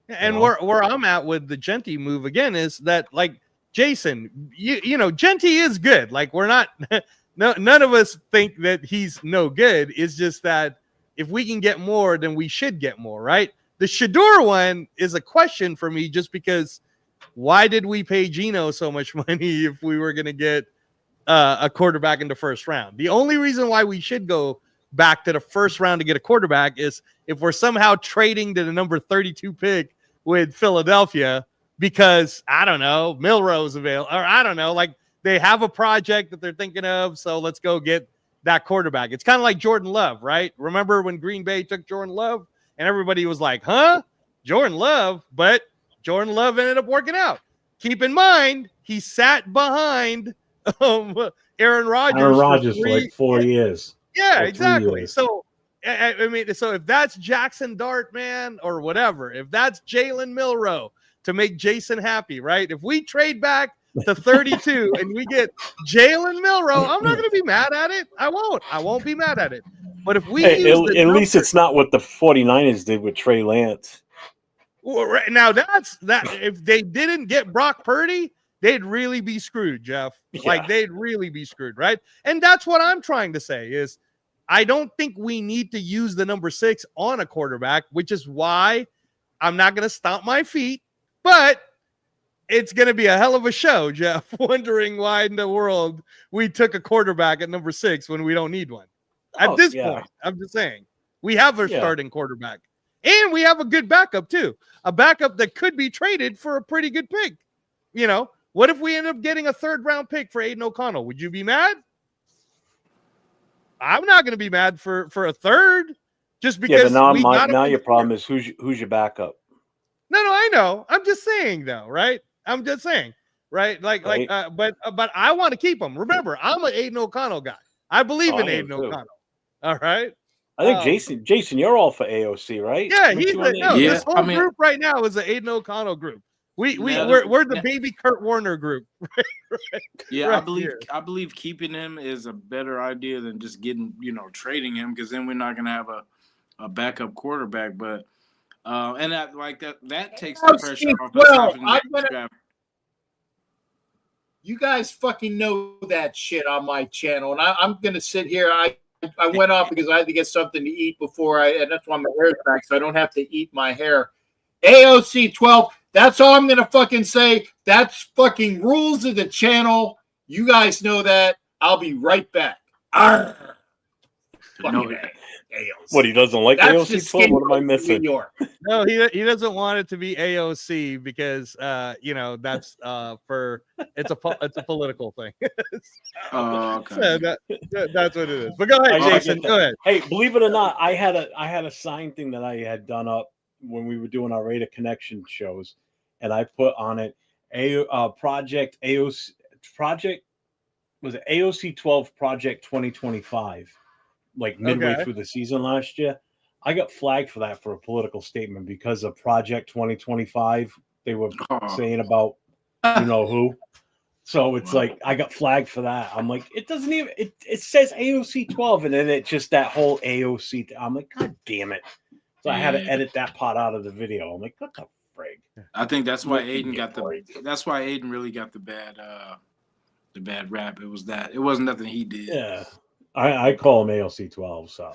And where I'm at with the Genti move again is that, like, Jason, Genti is good. Like, we're not, none of us think that he's no good. It's just that if we can get more, then we should get more, right? The Shador one is a question for me, just because why did we pay Geno so much money if we were going to get a quarterback in the first round? The only reason why we should go back to the first round to get a quarterback is if we're somehow trading to the number 32 pick with Philadelphia because, I don't know, Milrose available, or I don't know, like they have a project that they're thinking of, so let's go get that quarterback. It's kind of like Jordan Love, right? Remember when Green Bay took Jordan Love and everybody was like, huh? Jordan Love? But Jordan Love ended up working out. Keep in mind, he sat behind Aaron Rodgers for like 4 years. Yeah, exactly. So, I mean, so if that's Jackson Dart, man, or whatever, if that's Jalen Milroe to make Jason happy, right? If we trade back to 32 and we get Jalen Milroe, I'm not going to be mad at it. I won't be mad at it. But if we at least it's not what the 49ers did with Trey Lance. Now that's that. If they didn't get Brock Purdy, they'd really be screwed, Jeff. Yeah. Like they'd really be screwed, right? And that's what I'm trying to say is I don't think we need to use the number 6 on a quarterback, which is why I'm not going to stomp my feet. But it's going to be a hell of a show, Jeff, wondering why in the world we took a quarterback at number 6 when we don't need one. At this point, I'm just saying we have a starting quarterback. And we have a good backup, too. A backup that could be traded for a pretty good pick. What if we end up getting a 3rd-round pick for Aiden O'Connell? Would you be mad? I'm not going to be mad for a third just because now your problem is who's your backup? No, I know. I'm just saying, though, right? I'm just saying, right? But I want to keep him. Remember, I'm an Aiden O'Connell guy. I believe in Aiden O'Connell. All right? I think Jason, you're all for AOC, right? Yeah, this whole group right now is an Aiden O'Connell group. We're the baby Kurt Warner group. right? Yeah, right I believe keeping him is a better idea than just getting trading him, because then we're not going to have a backup quarterback. But and that takes the pressure off. Well, you guys fucking know that shit on my channel, and I'm going to sit here. I went off because I had to get something to eat and that's why my hair's back, so I don't have to eat my hair. AOC 12, that's all I'm going to fucking say. That's fucking rules of the channel. You guys know that. I'll be right back. Arr. What, he doesn't like AOC 12? What am I missing? New York. No, he doesn't want it to be AOC because that's it's a political thing. Okay. So that's what it is. But go ahead, Jason. Go ahead. Hey, believe it or not, I had a sign thing that I had done up when we were doing our Raider Connection shows, and I put on it Project AOC AOC 12 Project 2025. Like midway through the season last year. I got flagged for that for a political statement because of Project 2025. They were saying about who. So it's like I got flagged for that. I'm like, it doesn't even it says AOC 12, and then it just that whole AOC. I'm like, God damn it! So I had to edit that part out of the video. I'm like, what the frig? I think that's why Aiden got that's why Aiden really got the bad rap. It wasn't nothing he did. Yeah, I call him AOC 12. So.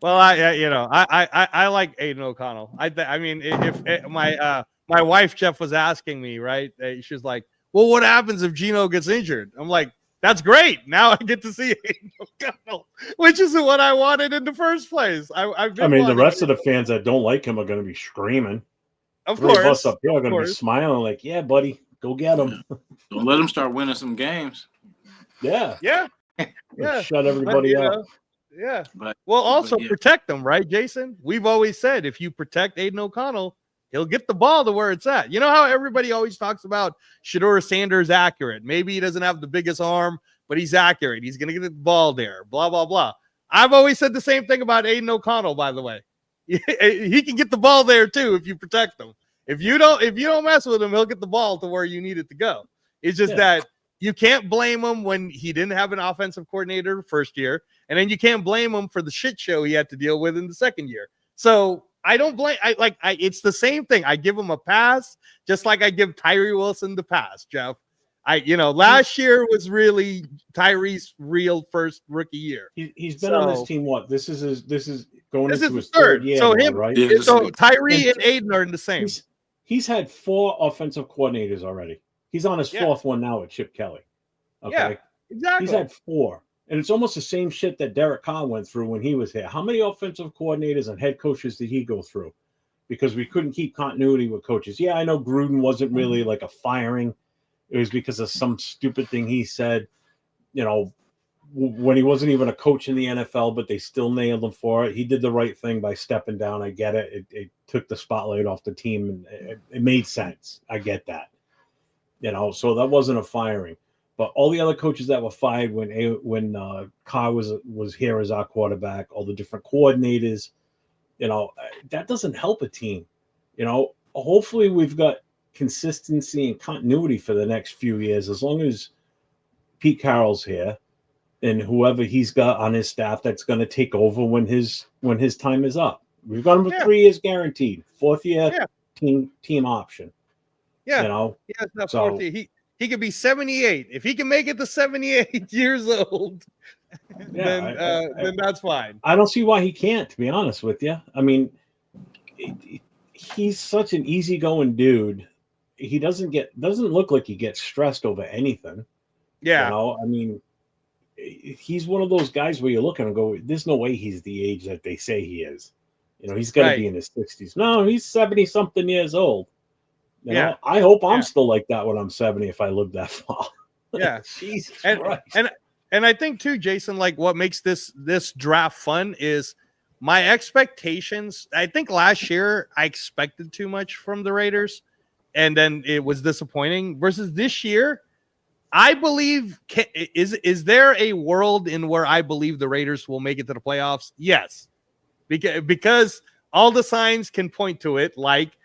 Well, I like Aiden O'Connell. I mean, if my wife Jeff was asking me, right? She's like, "Well, what happens if Gino gets injured?" I'm like, "That's great. Now I get to see Aiden O'Connell, which is what I wanted in the first place." I mean, the rest of the fans that don't like him are going to be screaming. Of Three course, of us up here are going to be smiling, like, "Yeah, buddy, go get him." Don't let him start winning some games. Yeah. Shut everybody up. Yeah. Well, also protect them, right, Jason? We've always said if you protect Aiden O'Connell, he'll get the ball to where it's at. You know how everybody always talks about Shedeur Sanders accurate. Maybe he doesn't have the biggest arm, but he's accurate. He's going to get the ball there, blah, blah, blah. I've always said the same thing about Aiden O'Connell, by the way. He can get the ball there, too, if you protect him. If you don't mess with him, he'll get the ball to where you need it to go. It's just that you can't blame him when he didn't have an offensive coordinator first year, and then you can't blame him for the shit show he had to deal with in the second year. So I don't blame. It's the same thing. I give him a pass, just like I give Tyree Wilson the pass, Jeff. Last year was really Tyree's real first rookie year. He's been on this team. What? This is going into his third year. So now, right? Yeah, so Tyree and Aiden are in the same. He's had 4 offensive coordinators already. He's on his 4th one now at Chip Kelly. Okay. Yeah, exactly. He's had 4. And it's almost the same shit that Derek Carr went through when he was here. How many offensive coordinators and head coaches did he go through? Because we couldn't keep continuity with coaches. Yeah, I know Gruden wasn't really like a firing. It was because of some stupid thing he said, when he wasn't even a coach in the NFL, but they still nailed him for it. He did the right thing by stepping down. I get it. It took the spotlight off the team, and it made sense. I get that. So that wasn't a firing. But all the other coaches that were fired when Carr was here as our quarterback, all the different coordinators, that doesn't help a team. Hopefully we've got consistency and continuity for the next few years, as long as Pete Carroll's here and whoever he's got on his staff that's going to take over when his time is up. We've got him for 3 years guaranteed, 4th year team option. Yeah, so he could be 78. If he can make it to 78 years old, then that's fine. I don't see why he can't, to be honest with you. I mean, he's such an easygoing dude. He doesn't look like he gets stressed over anything. Yeah. I mean, he's one of those guys where you look at him and go, there's no way he's the age that they say he is. He's got to be in his 60s. No, he's 70-something years old. I hope I'm still like that when I'm 70 if I live that far. Yeah. Jesus Christ. And I think too, Jason, like what makes this draft fun is my expectations. I think last year I expected too much from the Raiders, and then it was disappointing. Versus this year, I believe is there a world in where I believe the Raiders will make it to the playoffs? Yes, because all the signs can point to it. Like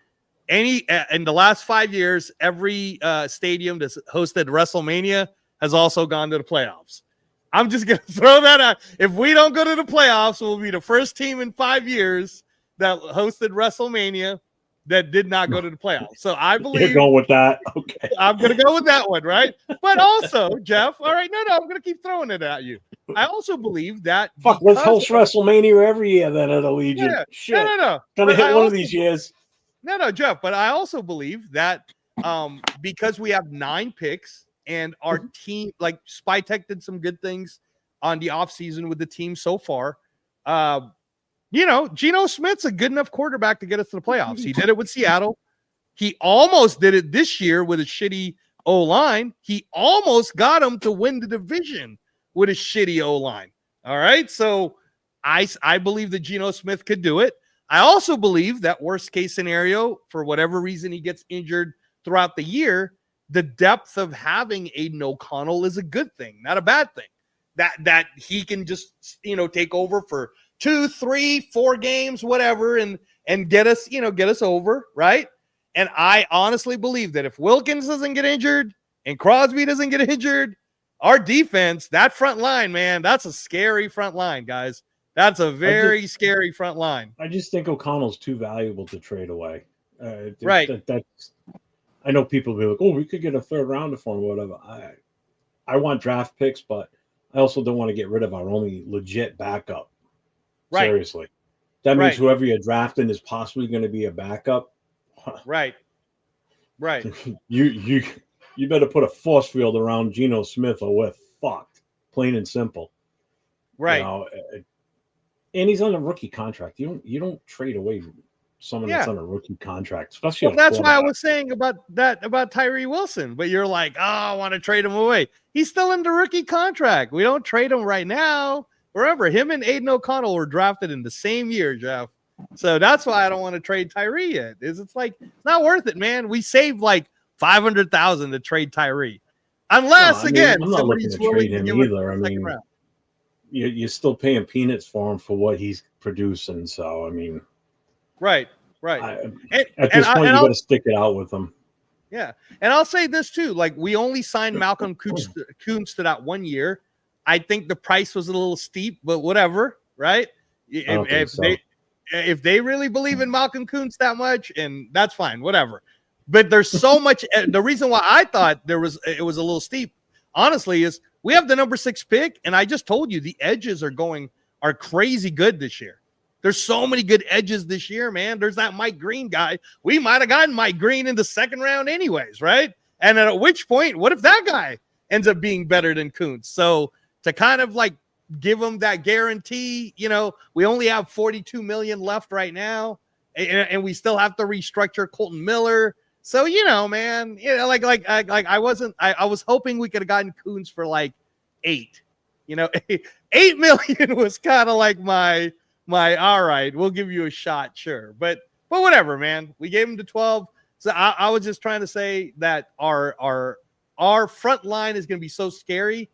in the last 5 years, every stadium that's hosted WrestleMania has also gone to the playoffs. I'm just going to throw that out. If we don't go to the playoffs, we'll be the first team in 5 years that hosted WrestleMania that did not go to the playoffs. So I believe you're going with that. Okay. I'm going to go with that one, right? But also, Jeff, all right, no, I'm going to keep throwing it at you. I also believe that let's host WrestleMania every year then at Allegiant. Yeah. Shit. No. Gonna hit one of these years. No, Jeff, but I also believe that because we have 9 picks and our team, like Spy Tech did some good things on the offseason with the team so far. Geno Smith's a good enough quarterback to get us to the playoffs. He did it with Seattle. He almost did it this year with a shitty O-line. He almost got him to win the division with a shitty O-line. All right. So I believe that Geno Smith could do it. I also believe that worst case scenario, for whatever reason he gets injured throughout the year, the depth of having Aiden O'Connell is a good thing, not a bad thing. That he can just, take over for 2, 3, 4 games, whatever, and get us over, right? And I honestly believe that if Wilkins doesn't get injured, and Crosby doesn't get injured, our defense, that front line, man, that's a scary front line, guys. That's a very scary front line. I just think O'Connell's too valuable to trade away. Right. I know people will be like, oh, we could get a third rounder for him or whatever. I want draft picks, but I also don't want to get rid of our only legit backup. Right. Seriously. That means whoever you're drafting is possibly going to be a backup. Right. Right. You better put a force field around Geno Smith or we're fucked. Plain and simple. Right. You know, and he's on a rookie contract. You don't trade away someone that's on a rookie contract, especially. Well, that's why I was saying about Tyree Wilson. But you're like, oh, I want to trade him away. He's still in the rookie contract. We don't trade him right now. Remember, him and Aiden O'Connell were drafted in the same year, Jeff. So that's why I don't want to trade Tyree yet. It's like it's not worth it, man. We saved like $500,000 to trade Tyree, unless again I'm not looking to trade him either. I mean, you're still paying peanuts for him for what he's producing. So I mean, right. At this point, you got to stick it out with him. Yeah, and I'll say this too: like we only signed Malcolm Kuntz to that 1 year. I think the price was a little steep, but whatever, right? If they really believe in Malcolm Kuntz that much, and that's fine, whatever. But there's so much. The reason why I thought it was a little steep, honestly, is we have the number 6 pick, and I just told you the edges are crazy good this year. There's so many good edges this year, man. There's that Mike Green guy. We might have gotten Mike Green in the second round anyways, right? And at which point, what if that guy ends up being better than Kuntz? So to kind of like give him that guarantee, we only have $42 million left right now, and we still have to restructure Colton Miller. So, man, I was hoping we could have gotten Kuntz for like 8. $8 million was kind of like my all right, we'll give you a shot, sure. But whatever, man. We gave him to 12. So I was just trying to say that our front line is going to be so scary.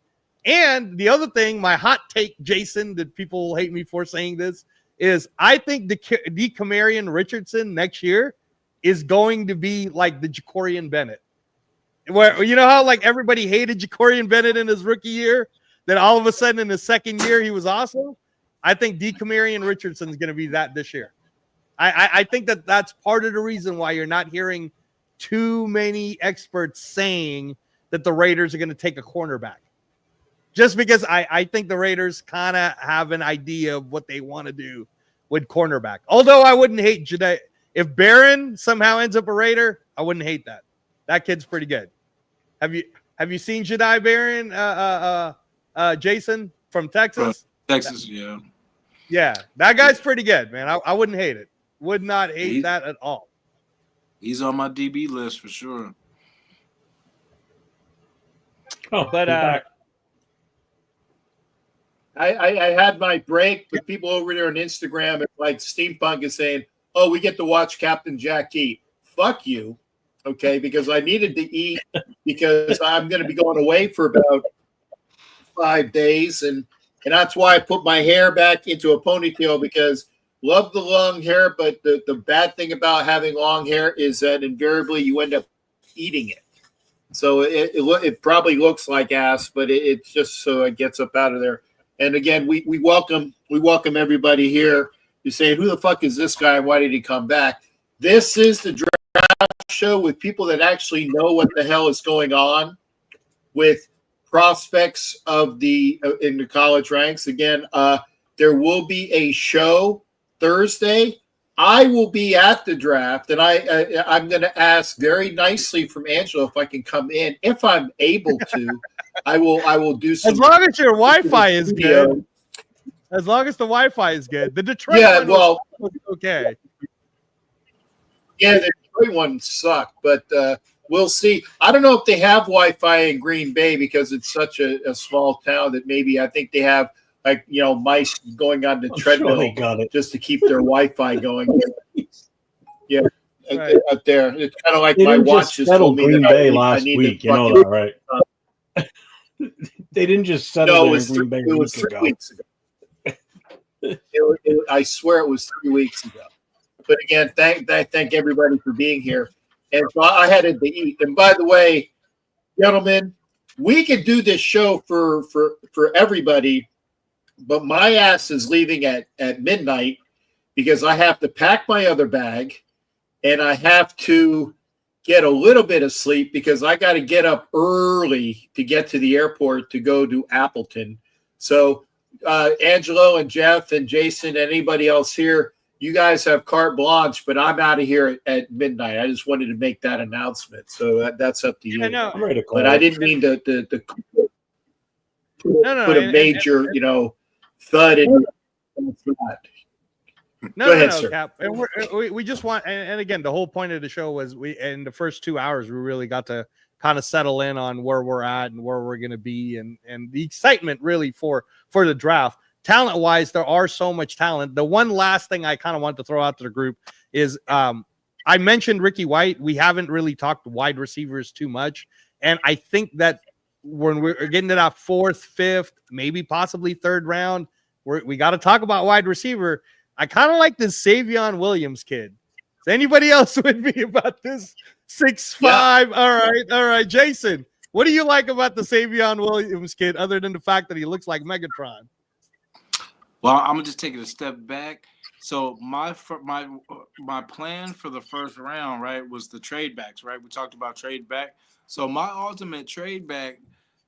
And the other thing, my hot take, Jason, that people hate me for saying this, is I think DeCamarion Richardson next year is going to be like the Jacorian Bennett. Where you know how like everybody hated Jacorian Bennett in his rookie year, then all of a sudden in his second year he was awesome. I think DeCamarion Richardson is going to be that this year. I think that's part of the reason why you're not hearing too many experts saying that the Raiders are going to take a cornerback. Just because I think the Raiders kind of have an idea of what they want to do with cornerback. Although I wouldn't hate Jedi. If Barron somehow ends up a Raider, I wouldn't hate that. That kid's pretty good. Have you seen Jedi Barron, Jason, from Texas? Texas, yeah. Yeah, that guy's pretty good, man. I wouldn't hate it. Would not hate that at all. He's on my DB list for sure. Oh, but I had my break, but people over there on Instagram, like Steampunk is saying, oh, we get to watch Captain Jack eat. Fuck you, okay, because I needed to eat because I'm going to be going away for about 5 days, and that's why I put my hair back into a ponytail because love the long hair, but the bad thing about having long hair is that invariably you end up eating it. So it probably looks like ass, but it's just so it gets up out of there. And again, we welcome everybody here. You're saying, who the fuck is this guy and why did he come back? This is the draft show with people that actually know what the hell is going on with prospects in the college ranks. Again, there will be a show Thursday. I will be at the draft, and I'm going to ask very nicely from Angelo if I can come in. If I'm able to, I will do some. As long as your Wi-Fi is good. As long as the Wi-Fi is good. The Detroit one was okay. Yeah, the Detroit one sucked, but we'll see. I don't know if they have Wi-Fi in Green Bay because it's such a small town that maybe I think they have mice going on the treadmill just to keep their Wi-Fi going. Yeah, right. Out there. It's kind of like my watch just told me Green that Bay last week. You know that, right? They didn't just settle in Green Bay. It was 3 weeks ago. I swear it was 3 weeks ago. But again, thank everybody for being here. And so I had to eat. And by the way, Gentlemen, we could do this show for everybody, but my ass is leaving at midnight because I have to pack my other bag and I have to get a little bit of sleep because I got to get up early to get to the airport to go to Appleton. So Angelo and Jeff and Jason, anybody else here, you guys have carte blanche, but I'm out of here at midnight. I just wanted to make that announcement. So that's up to you. I'm ready to call But I didn't mean to put a major, thud in that. Go ahead, sir. Cap. And we just want, and again, the whole point of the show was in the first 2 hours, we really got to kind of settle in on where we're at and where we're going to be, and the excitement really for the draft. Talent wise, there are so much talent. The one last thing I kind of want to throw out to the group is I mentioned Ricky White. We haven't really talked wide receivers too much, and I think that when we're getting to that fourth, fifth, maybe possibly third round, we got to talk about wide receiver. I kind of like this Savion Williams kid. Is anybody else with me about this 6'5"? Yeah. All right. Jason, what do you like about the Savion Williams kid other than the fact that he looks like Megatron? Well, I'm gonna just take it a step back. So my plan for the first round, right, was the trade backs, right? We talked about trade back. So my ultimate trade back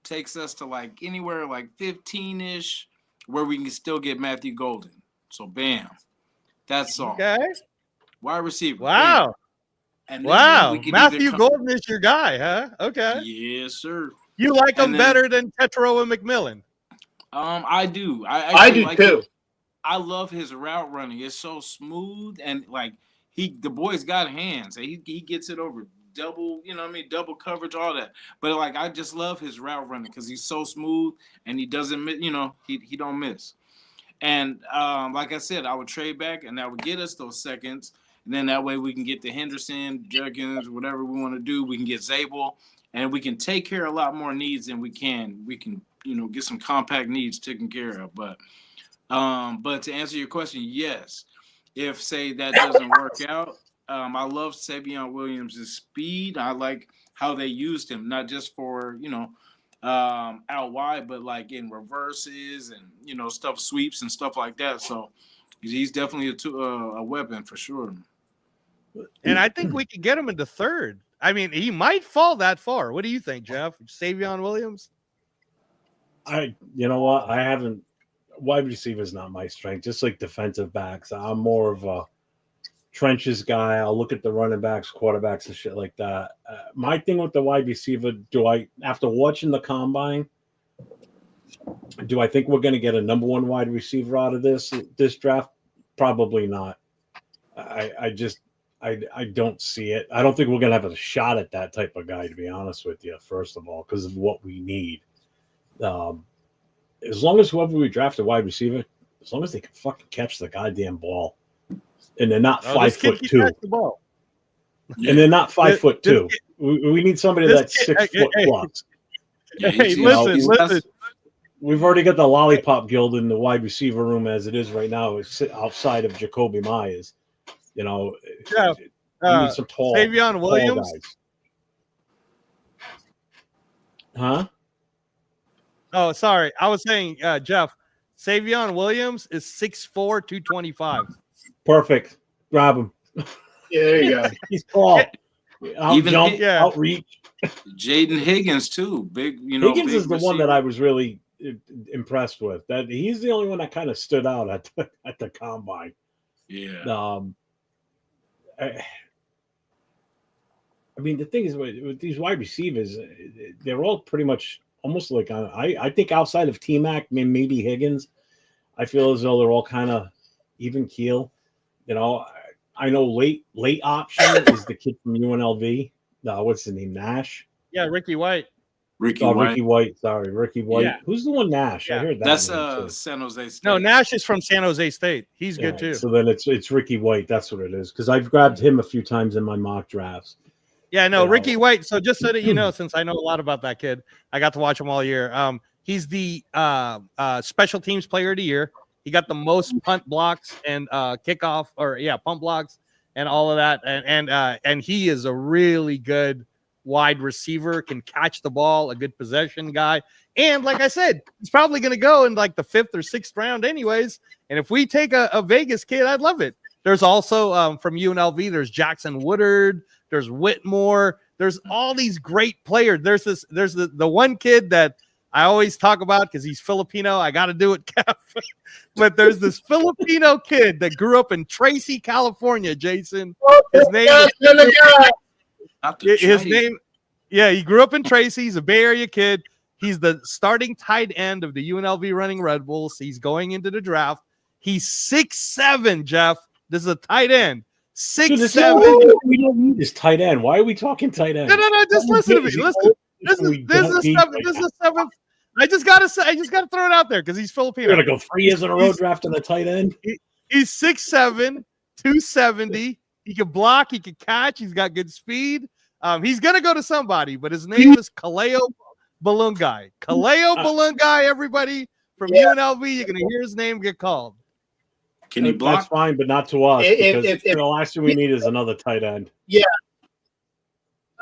takes us to like anywhere like 15-ish, where we can still get Matthew Golden. So bam, that's all. Okay. Wide receiver. Wow. And Matthew Golden is your guy, huh? Okay. Yes, sir. You like him better than Tetro and McMillan? I do. I do like too. I love his route running. It's so smooth, and like the boy's got hands. He gets it over double, double coverage, all that. But like I just love his route running because he's so smooth and he doesn't miss. He don't miss. And like I said, I would trade back, and that would get us those seconds. And then that way we can get the Henderson, Jurgens, whatever we want to do. We can get Zabel, and we can take care of a lot more needs than we can. We can, get some compact needs taken care of. But to answer your question, yes. If, say, that doesn't work out, I love Savion Williams' speed. I like how they used him, not just for, out wide, but like in reverses and, stuff, sweeps and stuff like that. So he's definitely a weapon for sure. And I think we could get him into third. I mean, he might fall that far. What do you think, Jeff? Savion Williams? You know what? I haven't. Wide receiver is not my strength. Just like defensive backs, I'm more of a trenches guy. I'll look at the running backs, quarterbacks, and shit like that. My thing with the wide receiver, after watching the combine, do I think we're going to get a number one wide receiver out of this draft? Probably not. I don't see it. I don't think we're going to have a shot at that type of guy, to be honest with you, first of all, because of what we need. As long as whoever we draft a wide receiver, as long as they can fucking catch the goddamn ball, and they're not 5'2", and they're not 5'2". We need somebody that's 6 foot plus. Hey, listen. We've already got the lollipop guild in the wide receiver room as it is right now. It's outside of Jacoby Myers. We need some tall, Savion Williams. Tall guys. Huh? Oh, sorry. I was saying, Jeff, Savion Williams is 6'4", 225. Perfect. Grab him. Yeah, there you go. He's tall. Outreach. Jaden Higgins too. Big, Higgins big is the receiver. one that I was really impressed with. That he's the only one that kind of stood out at the combine. Yeah. I mean, the thing is with these wide receivers, they're all pretty much almost like I think outside of T-Mac, maybe Higgins, I feel as though they're all kind of even keel. I know late option is the kid from UNLV. What's his name? Nash. Yeah, Ricky White. Ricky White. Sorry, Ricky White. Yeah. Who's the one? Nash. Yeah. I heard that. That's San Jose State. No, Nash is from San Jose State. He's good too. So then it's Ricky White. That's what it is. Because I've grabbed him a few times in my mock drafts. Yeah, no, Ricky White. So just so that you know, since I know a lot about that kid, I got to watch him all year. He's the special teams player of the year. He got the most punt blocks and punt blocks and all of that. And he is a really good wide receiver, can catch the ball, a good possession guy. And like I said, he's probably going to go in like the 5th or 6th round anyways. And if we take a Vegas kid, I'd love it. There's also from UNLV, there's Jackson Woodard, there's Whitmore, there's all these great players. There's the one kid that I always talk about because he's Filipino. I got to do it, Kev. But there's this Filipino kid that grew up in Tracy, California, Jason. His name he grew up in Tracy. He's a Bay Area kid. He's the starting tight end of the UNLV running Red Bulls. He's going into the draft. He's 6'7", Jeff. This is a tight end. 6'7". We don't need this tight end. Why are we talking tight end? No. Just listen to me. Listen. This is a seventh. I just gotta throw it out there because he's Filipino. We're gonna go 3 years in a row drafting a tight end. He's 6'7", 270. He can block. He can catch. He's got good speed. He's gonna go to somebody, but his name is Kaleo Balungai. Kaleo Balungai. Everybody from UNLV, you're gonna hear his name get called. Can he block? That's fine, but not to us. Because the last thing we need is another tight end. Yeah.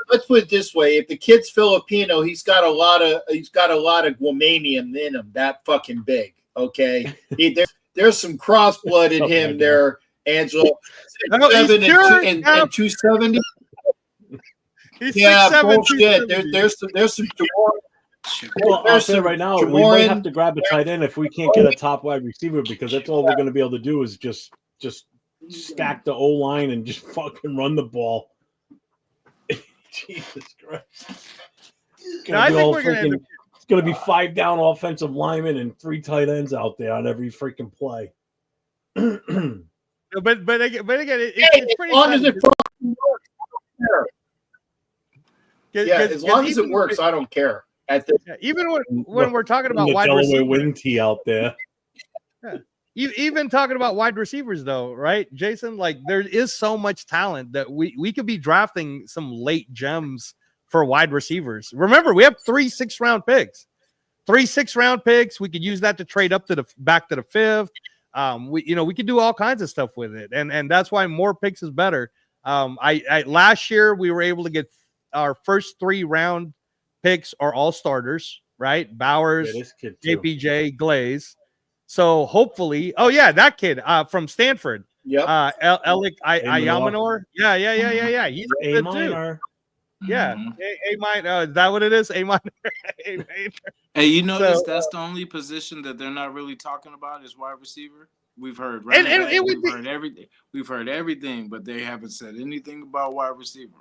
Let's put it this way: if the kid's Filipino, he's got a lot of Guamanian in him. That fucking big. Okay, there's some cross blood in him there, Angelo. 6'7" and 270. He's yeah, 6'7", bullshit. There's some. Well, I'll say right now, we might have to grab a tight end if we can't get a top wide receiver because that's all we're going to be able to do is just stack the O line and just fucking run the ball. Jesus Christ! I think we're gonna. It's going to be 5 down offensive linemen and 3 tight ends out there on every freaking play. But again, it's pretty. As long as it fucking works, I don't care. Yeah, as long as it works, I don't care. Even when we're talking about wide Delaware wind tee out there. Yeah. Even talking about wide receivers, though, right, Jason? Like there is so much talent that we could be drafting some late gems for wide receivers. Remember, we have 3 6-round picks. 3 6-round picks. We could use that to trade up to back to the 5th. We could do all kinds of stuff with it, and that's why more picks is better. I last year we were able to get our first 3-round picks are all starters, right? Bowers, JPJ, Glaze. So hopefully, that kid from Stanford. Yep. Alec Ayamanor. Yeah. He's A minor. Yeah. A minor. Is that what it is? A minor. A minor. Hey, you notice that's the only position that they're not really talking about is wide receiver. We've heard everything. We've heard everything, but they haven't said anything about wide receiver.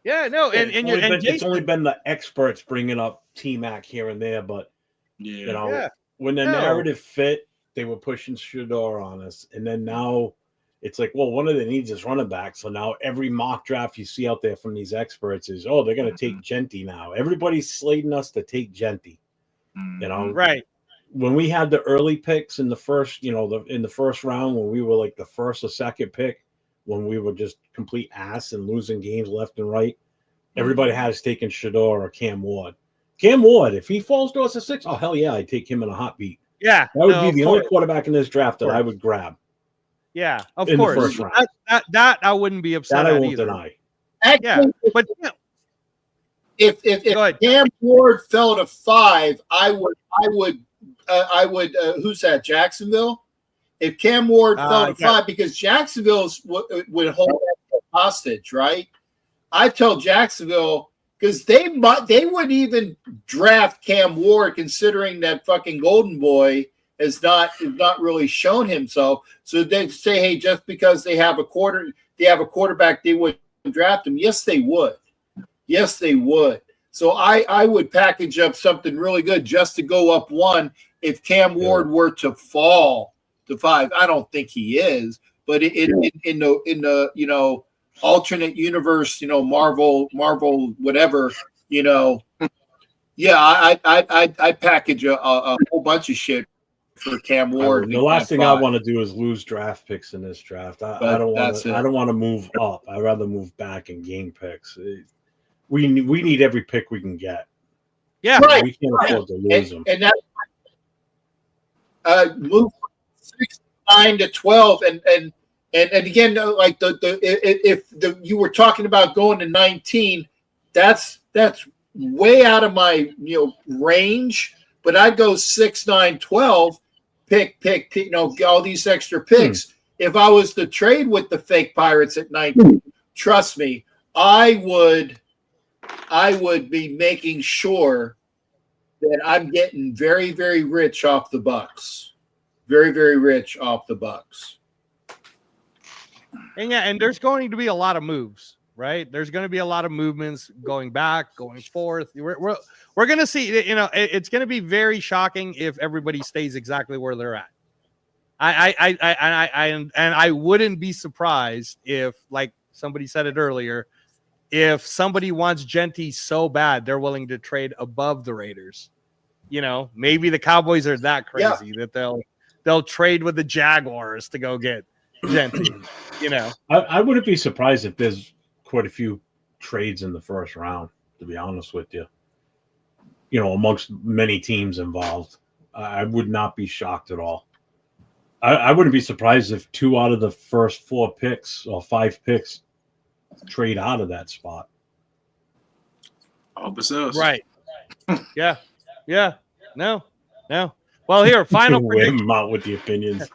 Yeah, no, it's only been the experts bringing up T-Mac here and there, but when the narrative fit, they were pushing Shador on us, and then now it's like, well, one of the needs is running back. So now every mock draft you see out there from these experts is, they're going to take Genty now. Everybody's slating us to take Genty. Right? When we had the early picks in the first, in the first round, when we were like the first or second pick. When we were just complete ass and losing games left and right, everybody has taken Shador or Cam Ward. Cam Ward, if he falls to us at 6, hell yeah, I'd take him in a hot beat. Yeah. That would be the only quarterback in this draft that I would grab. Yeah, of course. That I wouldn't be upset that at I won't either. deny. Actually, but if Cam Ward fell to 5, I would who's that? Jacksonville? If Cam Ward fell to 5, because Jacksonville would hold that hostage, right? I tell Jacksonville because they wouldn't even draft Cam Ward, considering that fucking Golden Boy has not really shown himself. So they say, hey, just because they have a quarterback, they wouldn't draft him. Yes, they would. Yes, they would. So I would package up something really good just to go up 1 if Cam Ward were to fall to 5. I don't think he is, but in the alternate universe, Marvel, whatever, I package a whole bunch of shit for Cam Ward. The last thing I want to do is lose draft picks in this draft. I don't want to move up. I'd rather move back and gain picks. We need every pick we can get. Yeah, right. We can't afford to lose them. And that move 6, 9 to 12, and again, like if you were talking about going to 19, that's way out of my range. But I'd go 6, 9, 12, pick, all these extra picks. If I was to trade with the fake Pirates at 19, trust me, I would be making sure that I'm getting very, very rich off the Bucks. Very, very rich off the Bucks. And there's going to be a lot of moves, right? There's going to be a lot of movements going back, going forth. We're going to see, it's going to be very shocking if everybody stays exactly where they're at. I wouldn't be surprised if, like somebody said it earlier, if somebody wants Genty so bad they're willing to trade above the Raiders. Maybe the Cowboys are that crazy that they'll trade with the Jaguars to go get Genty. I wouldn't be surprised if there's quite a few trades in the first round, to be honest with you. Amongst many teams involved. I would not be shocked at all. I wouldn't be surprised if 2 out of the first 4 picks or 5 picks trade out of that spot. All but us. Right. Yeah. No. Well, here, final prediction. Him out with the opinions.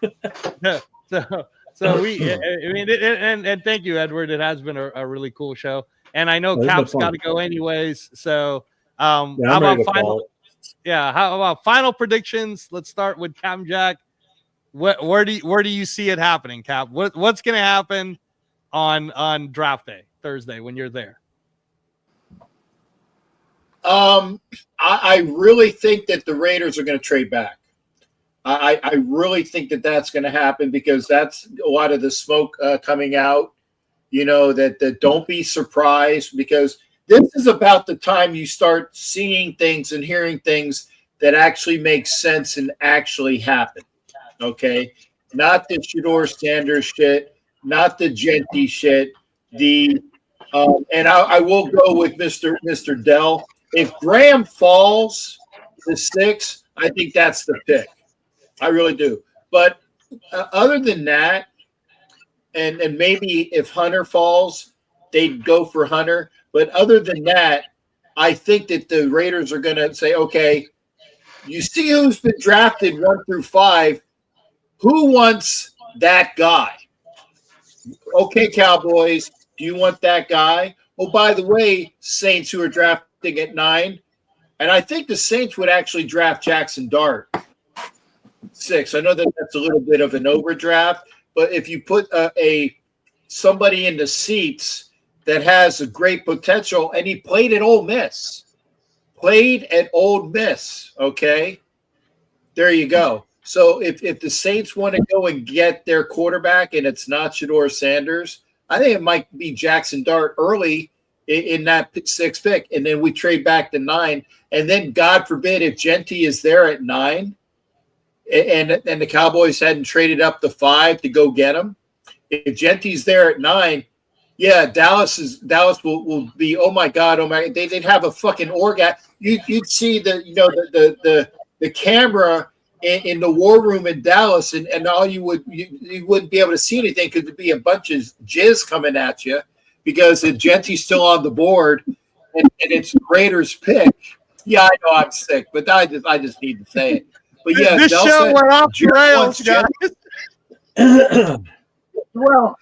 So and thank you, Edward. It has been a really cool show, and I know Cap's got to go anyways. So, how about final predictions? Let's start with Captain Jack. Where do you see it happening, Cap? What's going to happen on draft day, Thursday, when you're there? I really think that the Raiders are going to trade back. I really think that that's going to happen because that's a lot of the smoke coming out. That don't be surprised, because this is about the time you start seeing things and hearing things that actually make sense and actually happen. Okay, not the Shedeur Sanders shit, not the Genty shit. And I will go with Mr. Dell. If Graham falls to 6, I think that's the pick. I really do. But other than that, and maybe if Hunter falls, they'd go for Hunter. But other than that, I think that the Raiders are going to say, okay, you see who's been drafted 1 through 5. Who wants that guy? Okay, Cowboys, do you want that guy? Oh, by the way, Saints, who are drafting at 9, and I think the Saints would actually draft Jackson Dart 6. I know that that's a little bit of an overdraft, but if you put somebody in the seats that has a great potential, and he played at Ole Miss, okay? There you go. So if the Saints want to go and get their quarterback and it's not Shedeur Sanders, I think it might be Jackson Dart early in that 6th pick, and then we trade back to 9. And then, God forbid, if Genty is there at 9 and the Cowboys hadn't traded up to 5 to go get him, if Genty's there at 9, yeah, Dallas will be, oh my God, they'd have a fucking orgasm. You'd see the camera in the war room in Dallas, and all you wouldn't be able to see anything because there'd be a bunch of jizz coming at you because the Genty's still on the board and it's the Raiders pick. Yeah, I know I'm sick, but I just need to say it. But yeah, this show went off the rails, guys. Well,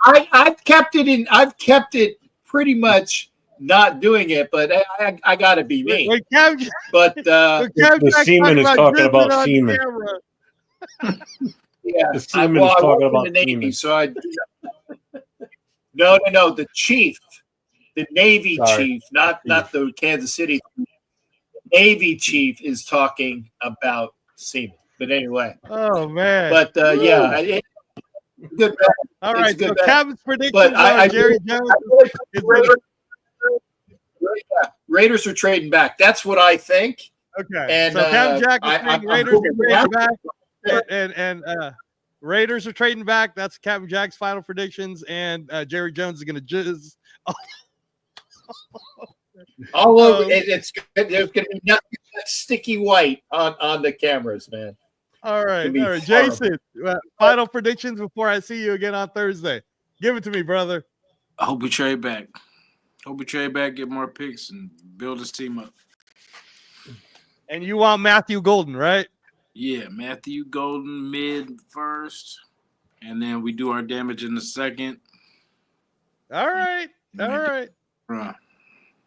I've kept it pretty much not doing it, but I got to be me. But the seaman is talking about seaman. Yeah, the seaman is talking about the Navy, seaman. so no, the chief, the Navy chief, not the Kansas City Navy chief is talking about seaman. But anyway, oh man, but yeah. Good bet. All right, so Kevin's predictions but are Jerry Jones. Raiders are trading back. That's what I think. Okay, and so Kevin Jack is saying Raiders are trading back, and Raiders are trading back. That's Captain Jack's final predictions, and Jerry Jones is going to jizz all over. It's there's going to be nothing but sticky white on the cameras, man. All right, Jason. Final predictions before I see you again on Thursday. Give it to me, brother. I hope we trade back. Hope we trade back, get more picks, and build this team up. And you want Matthew Golden, right? Yeah, Matthew Golden mid first, and then we do our damage in the second. All right. All right. Right.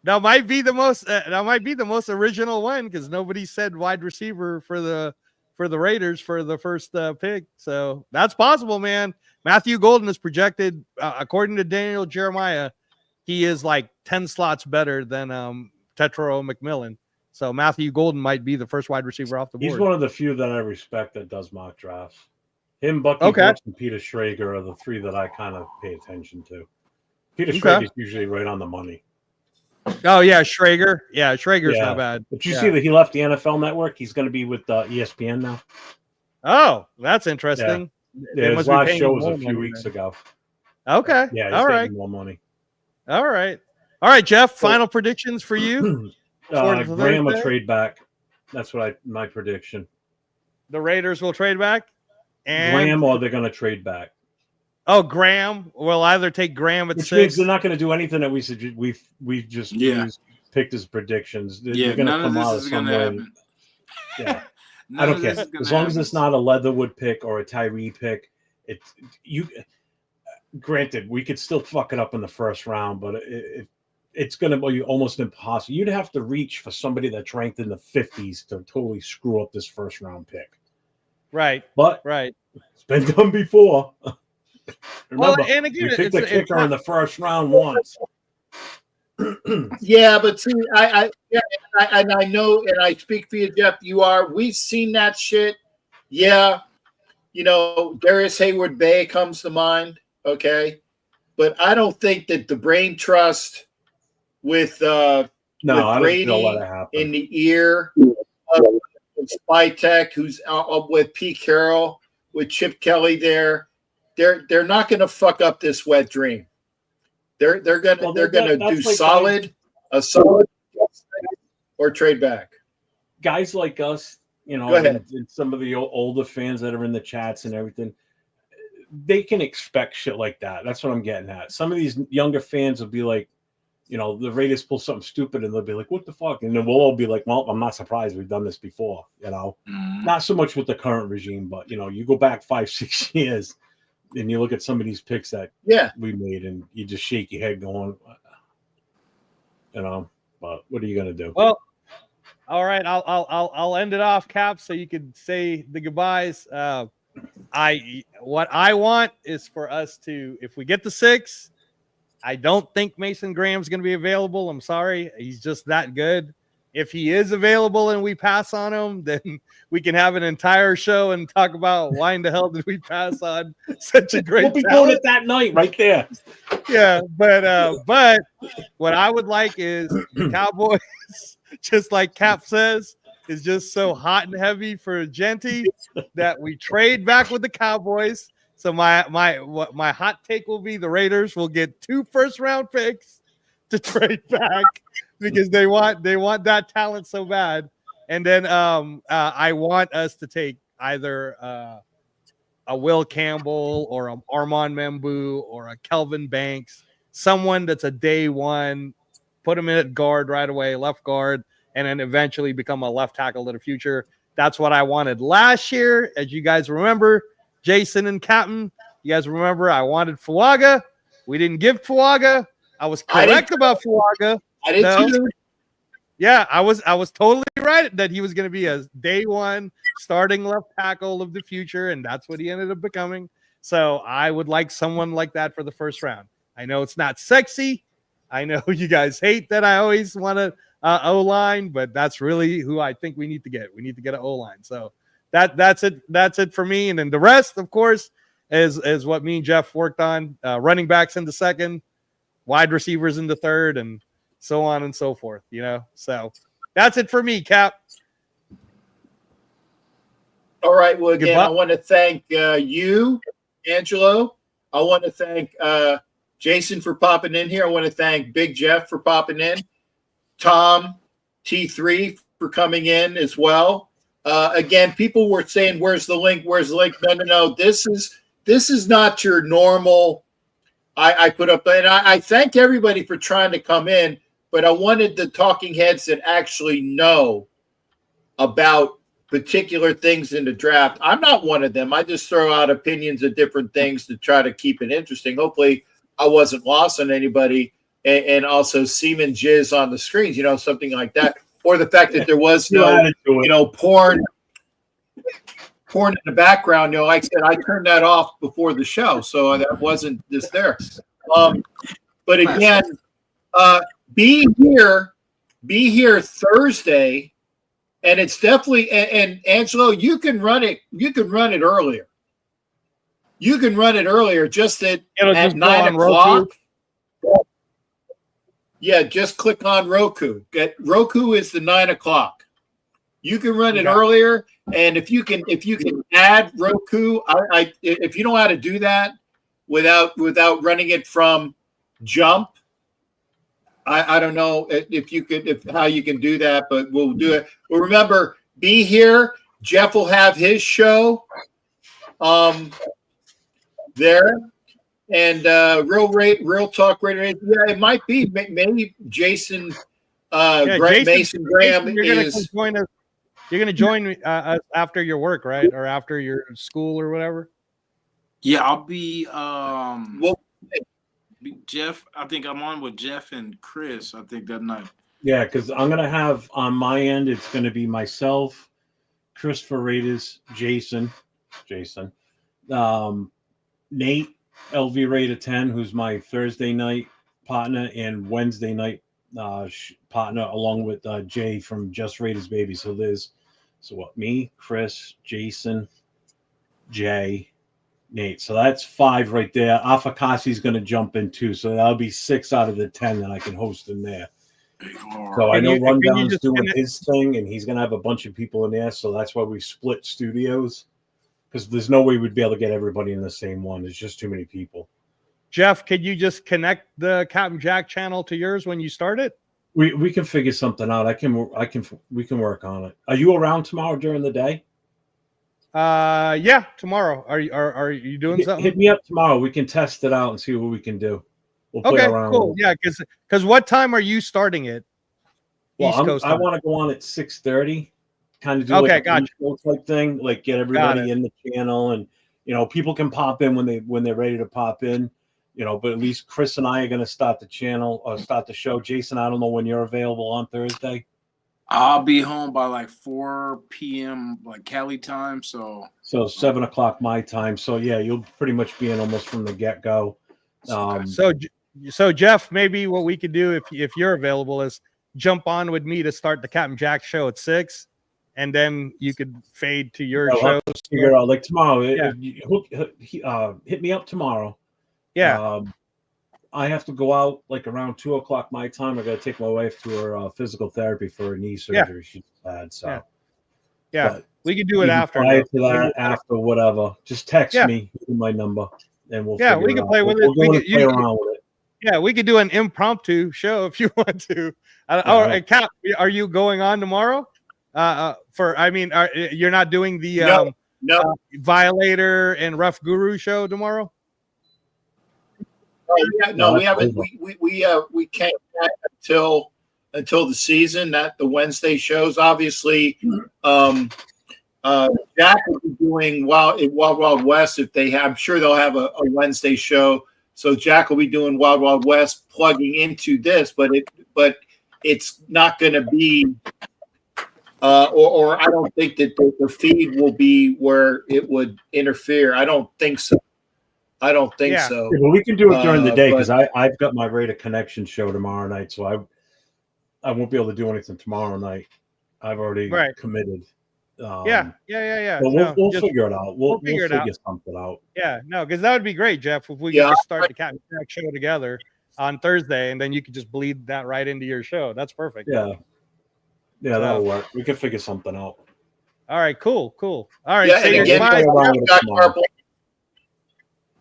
That might be the most original one because nobody said wide receiver for the Raiders for the first pick. So that's possible, man. Matthew Golden is projected, according to Daniel Jeremiah, he is like 10 slots better than Tetro McMillan. So Matthew Golden might be the first wide receiver off the board. He's one of the few that I respect that does mock drafts. Him, Bucky Brooks, and Peter Schrager are the three that I kind of pay attention to. Peter Schrager is usually right on the money. Oh, yeah, Schrager. Yeah, Schrager's not bad. Did you see that he left the NFL Network? He's going to be with ESPN now. Oh, that's interesting. Yeah, his last show was a few weeks ago. Okay. Yeah, he's all right. more money. All right. All right, Jeff, final predictions for you? Graham will trade back. That's what my prediction. The Raiders will trade back? And Graham, or they're going to trade back. Oh, Graham. We'll either take Graham at Which 6. means they're not going to do anything that we've just picked as predictions. They're going to come out of somewhere. Yeah, I don't care. As long as it's not a Leatherwood pick or a Tyree pick, granted, we could still fuck it up in the first round, but it's going to be almost impossible. You'd have to reach for somebody that's ranked in the 50s to totally screw up this first round pick. Right. But it's been done before. Remember, and again, we picked the kicker in the first round once. Yeah, but see, I know, and I speak for you, Jeff. We've seen that shit. Yeah, Darius Hayward Bay comes to mind. Okay, but I don't think that the brain trust with Brady in the ear of Spytek, who's up with Pete Carroll, with Chip Kelly there. They're not going to fuck up this wet dream. They're going to do solid or trade back. Guys like us, Go ahead. And some of the older fans that are in the chats and everything, they can expect shit like that. That's what I'm getting at. Some of these younger fans will be like, the Raiders pull something stupid and they'll be like, what the fuck? And then we'll all be like, well, I'm not surprised. We've done this before, Not so much with the current regime, but, you go back 5-6 years and you look at some of these picks that we made and you just shake your head going, but what are you going to do? Well, all right. I'll end it off, Cap, so you can say the goodbyes. What I want is for us to, if we get the 6, I don't think Mason Graham's going to be available. I'm sorry. He's just that good. If he is available and we pass on him, then we can have an entire show and talk about why in the hell did we pass on such a great We'll be doing it that night right there. Yeah, but what I would like is the Cowboys, just like Cap says, is just so hot and heavy for Genty that we trade back with the Cowboys. So my hot take will be the Raiders will get 2 first-round picks to trade back because they want that talent so bad. And then I want us to take either a Will Campbell or a Armand Membu or a Kelvin Banks, someone that's a day one, put him in at guard right away, left guard, and then eventually become a left tackle to the future. That's what I wanted last year. As you guys remember, Jason and Captain, you guys remember I wanted Fuaga. We didn't give Fuaga. I was correct about Fuaga. I didn't too. Yeah, I was totally right that he was going to be a day one starting left tackle of the future, and that's what he ended up becoming. So I would like someone like that for the first round. I know it's not sexy. I know you guys hate that I always want a O-line, but that's really who I think we need to get. We need to get an O-line. So that's it. That's it for me. And then the rest, of course, is what me and Jeff worked on. Running backs in the second, wide receivers in the third, and so on and so forth. So that's it for me, Cap. All right. Well, again, Goodbye. I want to thank you, Angelo. I want to thank Jason for popping in here. I want to thank Big Jeff for popping in. Thom, T3 for coming in as well. Again, people were saying, "Where's the link? Where's the link?" No. This is not your normal I put up, and I thank everybody for trying to come in, but I wanted the talking heads that actually know about particular things in the draft. I'm not one of them. I just throw out opinions of different things to try to keep it interesting. Hopefully I wasn't lost on anybody, and also semen jizz on the screens, something like that. Or the fact that there was no, porn in the background. Like I said, I turned that off before the show, so that wasn't just there. But again, be here Thursday, and it's definitely and Angelo, you can run it earlier. You can run it earlier, just at 9 o'clock. Yeah, just click on Roku. Roku is the 9 o'clock. You can run it earlier, and if you can add Roku, if you know how to do that without running it from Jump, I don't know how you can do that, but we'll do it. Well, remember, be here. Jeff will have his show there. And Real Talk Radio. Yeah, it might be. Maybe Jason, Mason Graham you're gonna You're going to join us after your work, right? Or after your school or whatever? Yeah, I'll be Jeff. I think I'm on with Jeff and Chris, I think, that night. Yeah, because I'm going to have on my end, it's going to be myself, Christopher Raiders, Jason, Nate, LV Raider 10, who's my Thursday night partner, and Wednesday night partner, along with Jay from Just Raiders Baby. So there's me, Chris, Jason, Jay, Nate. So that's 5 right there. Afakasi's going to jump in too, so that'll be 6 out of the 10 that I can host in there. So I know Rundown's doing his thing, and he's going to have a bunch of people in there. So that's why we split studios, because there's no way we'd be able to get everybody in the same one. There's just too many people. Jeff, could you just connect the Captain Jack channel to yours when you start it? We can figure something out. We can work on it. Are you around tomorrow during the day? Yeah, tomorrow. Are you doing something? Hit me up tomorrow. We can test it out and see what we can do. We'll play around. Cool. Yeah, because what time are you starting it? Well, I want to go on at 6:30. Kind of do like a show type thing, like get everybody in the channel, and people can pop in when they're ready to pop in. But at least Chris and I are going to start the channel or start the show. Jason, I don't know when you're available on Thursday. I'll be home by like 4 p.m. like Cali time. So 7 o'clock my time. So yeah, you'll pretty much be in almost from the get go. So Jeff, maybe what we could do if you're available is jump on with me to start the Captain Jack show at 6, and then you could fade to your show. Figure out like tomorrow. Yeah. Hit me up tomorrow. Yeah. I have to go out like around 2 o'clock my time. I got to take my wife to her physical therapy for a knee surgery she had. So yeah, we can do it after. Prior to that, after whatever, just text me my number, and we'll. Yeah, we can play with it. We can play around with it. Yeah, we could do an impromptu show if you want to. Cap, are you going on tomorrow? You're not doing the Violator and Rough Guru show tomorrow? We haven't. We can't until the season. That the Wednesday shows. Obviously, Jack will be doing Wild West if they have. I'm sure they'll have a Wednesday show. So Jack will be doing Wild West, plugging into this, but it's not going to be. Or I don't think that the feed will be where it would interfere. I don't think so. So. Yeah, well, we can do it during the day because I've got my Raider Connection show tomorrow night, so I won't be able to do anything tomorrow night. I've already committed. Yeah. But we'll figure it out. We'll figure something out. Yeah, no, because that would be great, Jeff, if we could just start the Captain Jack show together on Thursday, and then you could just bleed that right into your show. That's perfect. Yeah, that'll work. We can figure something out. All right, cool. All right, and again,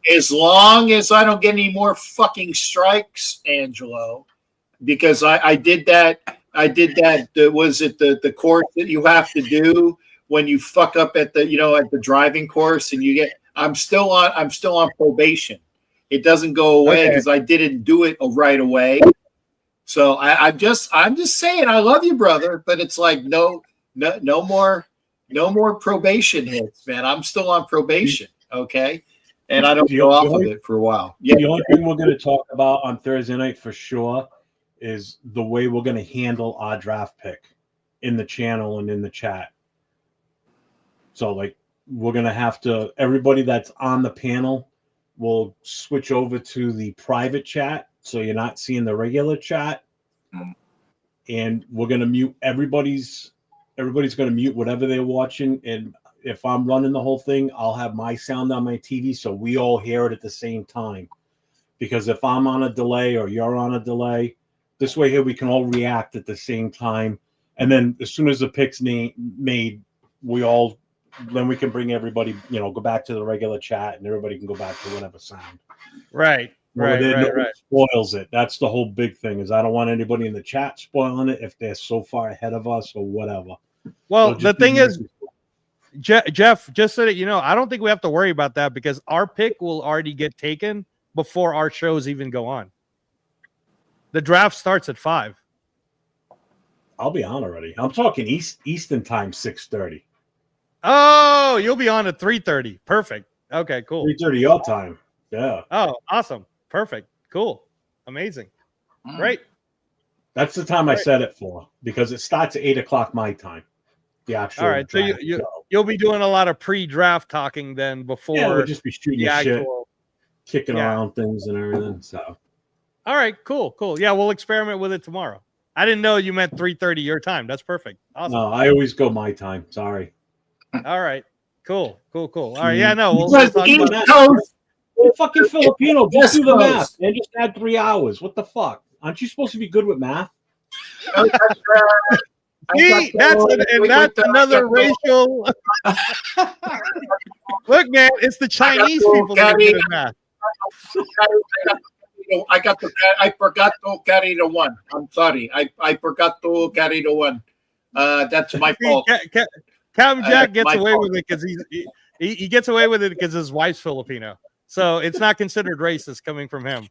as long as I don't get any more fucking strikes, Angelo, because I did that. Was it the course that you have to do when you fuck up at the driving course and you get? I'm still on probation, it doesn't go away Okay. because I didn't do it right away. So I'm just saying, I love you, brother, but it's like no more probation hits, man. I'm still on probation, okay, and I don't go off of it for a while. Yeah, The only thing we're going to talk about on Thursday night for sure is the way we're going to handle our draft pick in the channel and in the chat. So, like, we're going to have to, everybody that's on the panel will switch over to the private chat. So you're not seeing the regular chat. And we're going to mute everybody's going to mute whatever they're watching. And if I'm running the whole thing, I'll have my sound on my TV so we all hear it at the same time. Because if I'm on a delay or you're on a delay, this way here we can all react at the same time. And then as soon as the pick's made, then we can bring everybody, go back to the regular chat and everybody can go back to whatever sound. Right. Spoils it. That's the whole big thing is I don't want anybody in the chat spoiling it if they're so far ahead of us or whatever. Well, the thing is, Jeff, just so that you know, I don't think we have to worry about that because our pick will already get taken before our shows even go on. The draft starts at 5. I'll be on already. I'm talking Eastern time, 6:30. Oh, you'll be on at 3:30. Perfect. Okay, cool. 3:30 your time. Yeah. Oh, awesome. Perfect. Cool. Amazing. Great. That's the time I set it for because it starts at 8:00 my time. The actual. All right. Draft, So you'll be doing a lot of pre-draft talking then before. Yeah, we'll just be shooting the shit, actual. kicking around things and everything. So. All right. Cool. Yeah, we'll experiment with it tomorrow. I didn't know you meant 3:30 your time. That's perfect. Awesome. No, I always go my time. Sorry. All right. Cool. All right. Yeah. No. We'll talk about that. You're fucking Filipino. Just do the Coast. math and just add 3 hours. What the fuck? Aren't you supposed to be good with math? See, that's another racial. Look, man, it's the Chinese people that are good at math. I forgot to carry the one. I'm sorry. I forgot to carry the one. That's my fault. Captain Jack gets away with it because he gets away with it because his wife's Filipino. So it's not considered racist coming from him.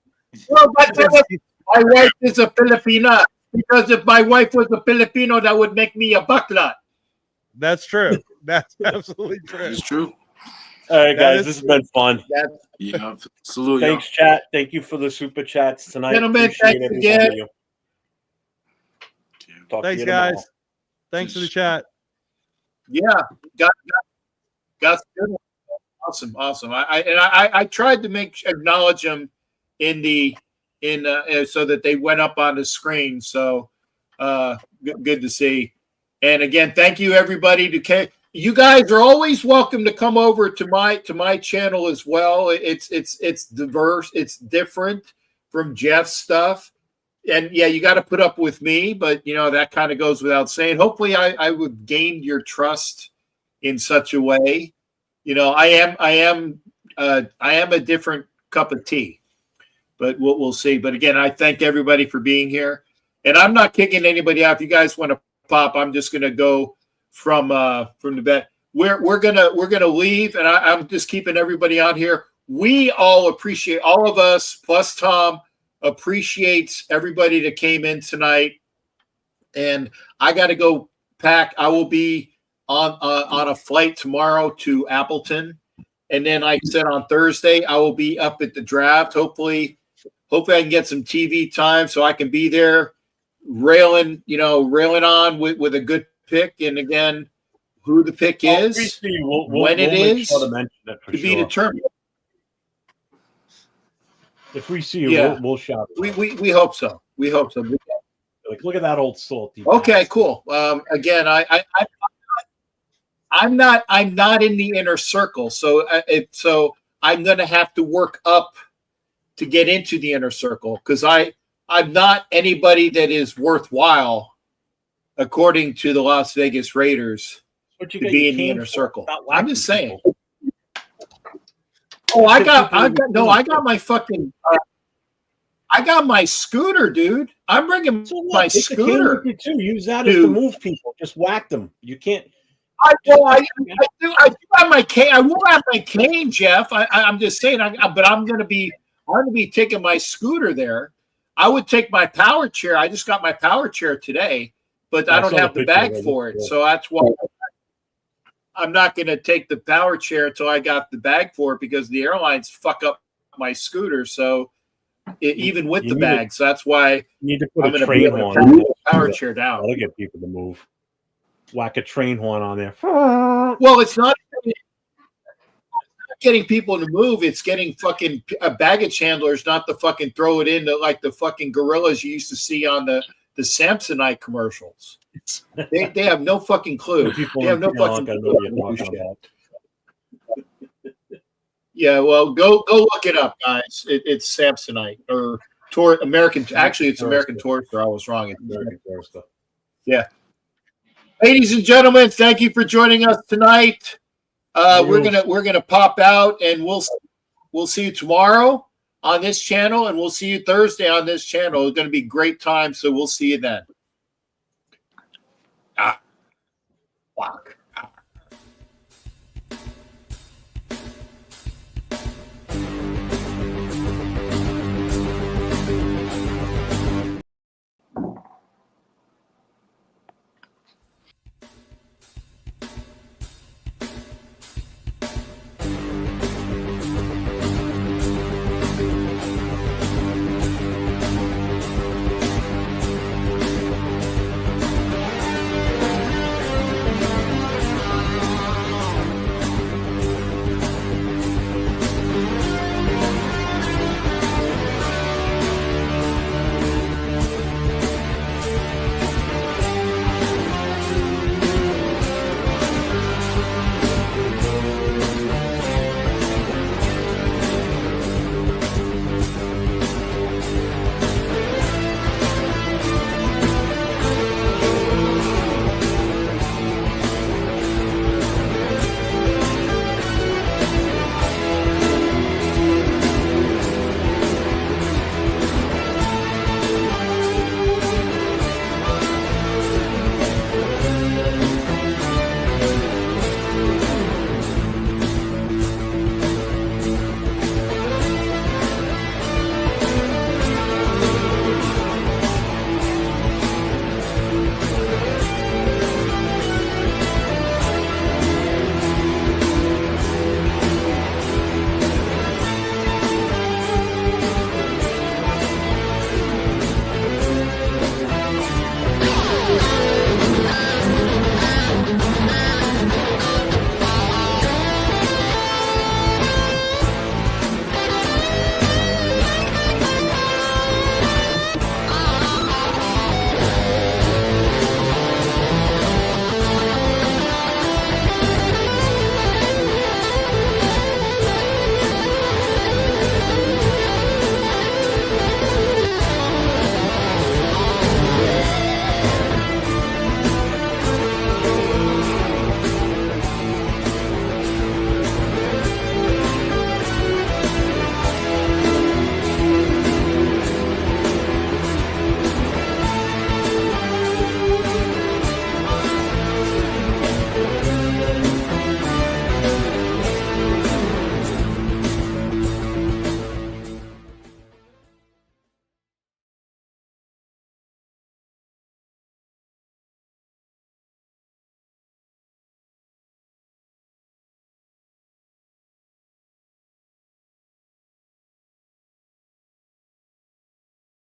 Well, but my wife is a Filipina. Because if my wife was a Filipino, that would make me a bakla. That's true. That's absolutely true. It's true. All right, guys, this has been fun. Yeah, salute. Thanks, chat. Thank you for the super chats tonight. Gentlemen, Appreciate thanks every again. one of you. Talk to Thanks, you tomorrow. guys. Thanks for the chat. Yeah, got good. Awesome. I tried to acknowledge them so that they went up on the screen. So good to see. And again, thank you everybody. You guys are always welcome to come over to my channel as well. It's diverse. It's different from Jeff's stuff. And yeah, you got to put up with me, but that kind of goes without saying. Hopefully I would gain your trust in such a way. I am a different cup of tea, but we'll see. But again, I thank everybody for being here, and I'm not kicking anybody out. If you guys want to pop, I'm just going to go from the bed. We're gonna leave, and I'm just keeping everybody on here. We all appreciate, all of us plus Thom appreciates everybody that came in tonight, and I got to go pack. I will be on a flight tomorrow to Appleton, and then like I said on Thursday I will be up at the draft. Hopefully I can get some TV time so I can be there railing on with a good pick. And again, who the pick is, when it is, to be determined. If we see you, we'll shout. We hope so. We hope so. Like, look at that old salty. Okay, cool. Again, I'm not in the inner circle, so I'm going to have to work up to get into the inner circle because I'm not anybody that is worthwhile, according to the Las Vegas Raiders, to be in the inner circle. I'm just saying. Oh, I got my fucking. I got my scooter, dude. I'm bringing my scooter too. Use that as to move people. Just whack them. You can't. I do have my cane. I will have my cane, Jeff. I'm just saying. But I'm going to be I'm going to be taking my scooter there. I would take my power chair. I just got my power chair today, but I don't have the bag for it. So that's why I'm not going to take the power chair until I got the bag for it, because the airlines fuck up my scooter. So even with the bag, so that's why you need to put I'm a going to train put horn. the power chair down. That'll get people to move. Whack a train horn on there. Well, it's not getting people to move. It's getting fucking baggage handlers not to fucking throw it into like the fucking gorillas you used to see on the Samsonite commercials. They have no fucking clue. They have no fucking clue. Yeah, well, go look it up, guys. It's Samsonite or American. Actually, it's American Tourister. I was wrong. It's American Tourister. Yeah. Ladies and gentlemen, thank you for joining us tonight. We're gonna pop out, and we'll see you tomorrow on this channel, and we'll see you Thursday on this channel. It's going to be a great time, so we'll see you then. Fuck.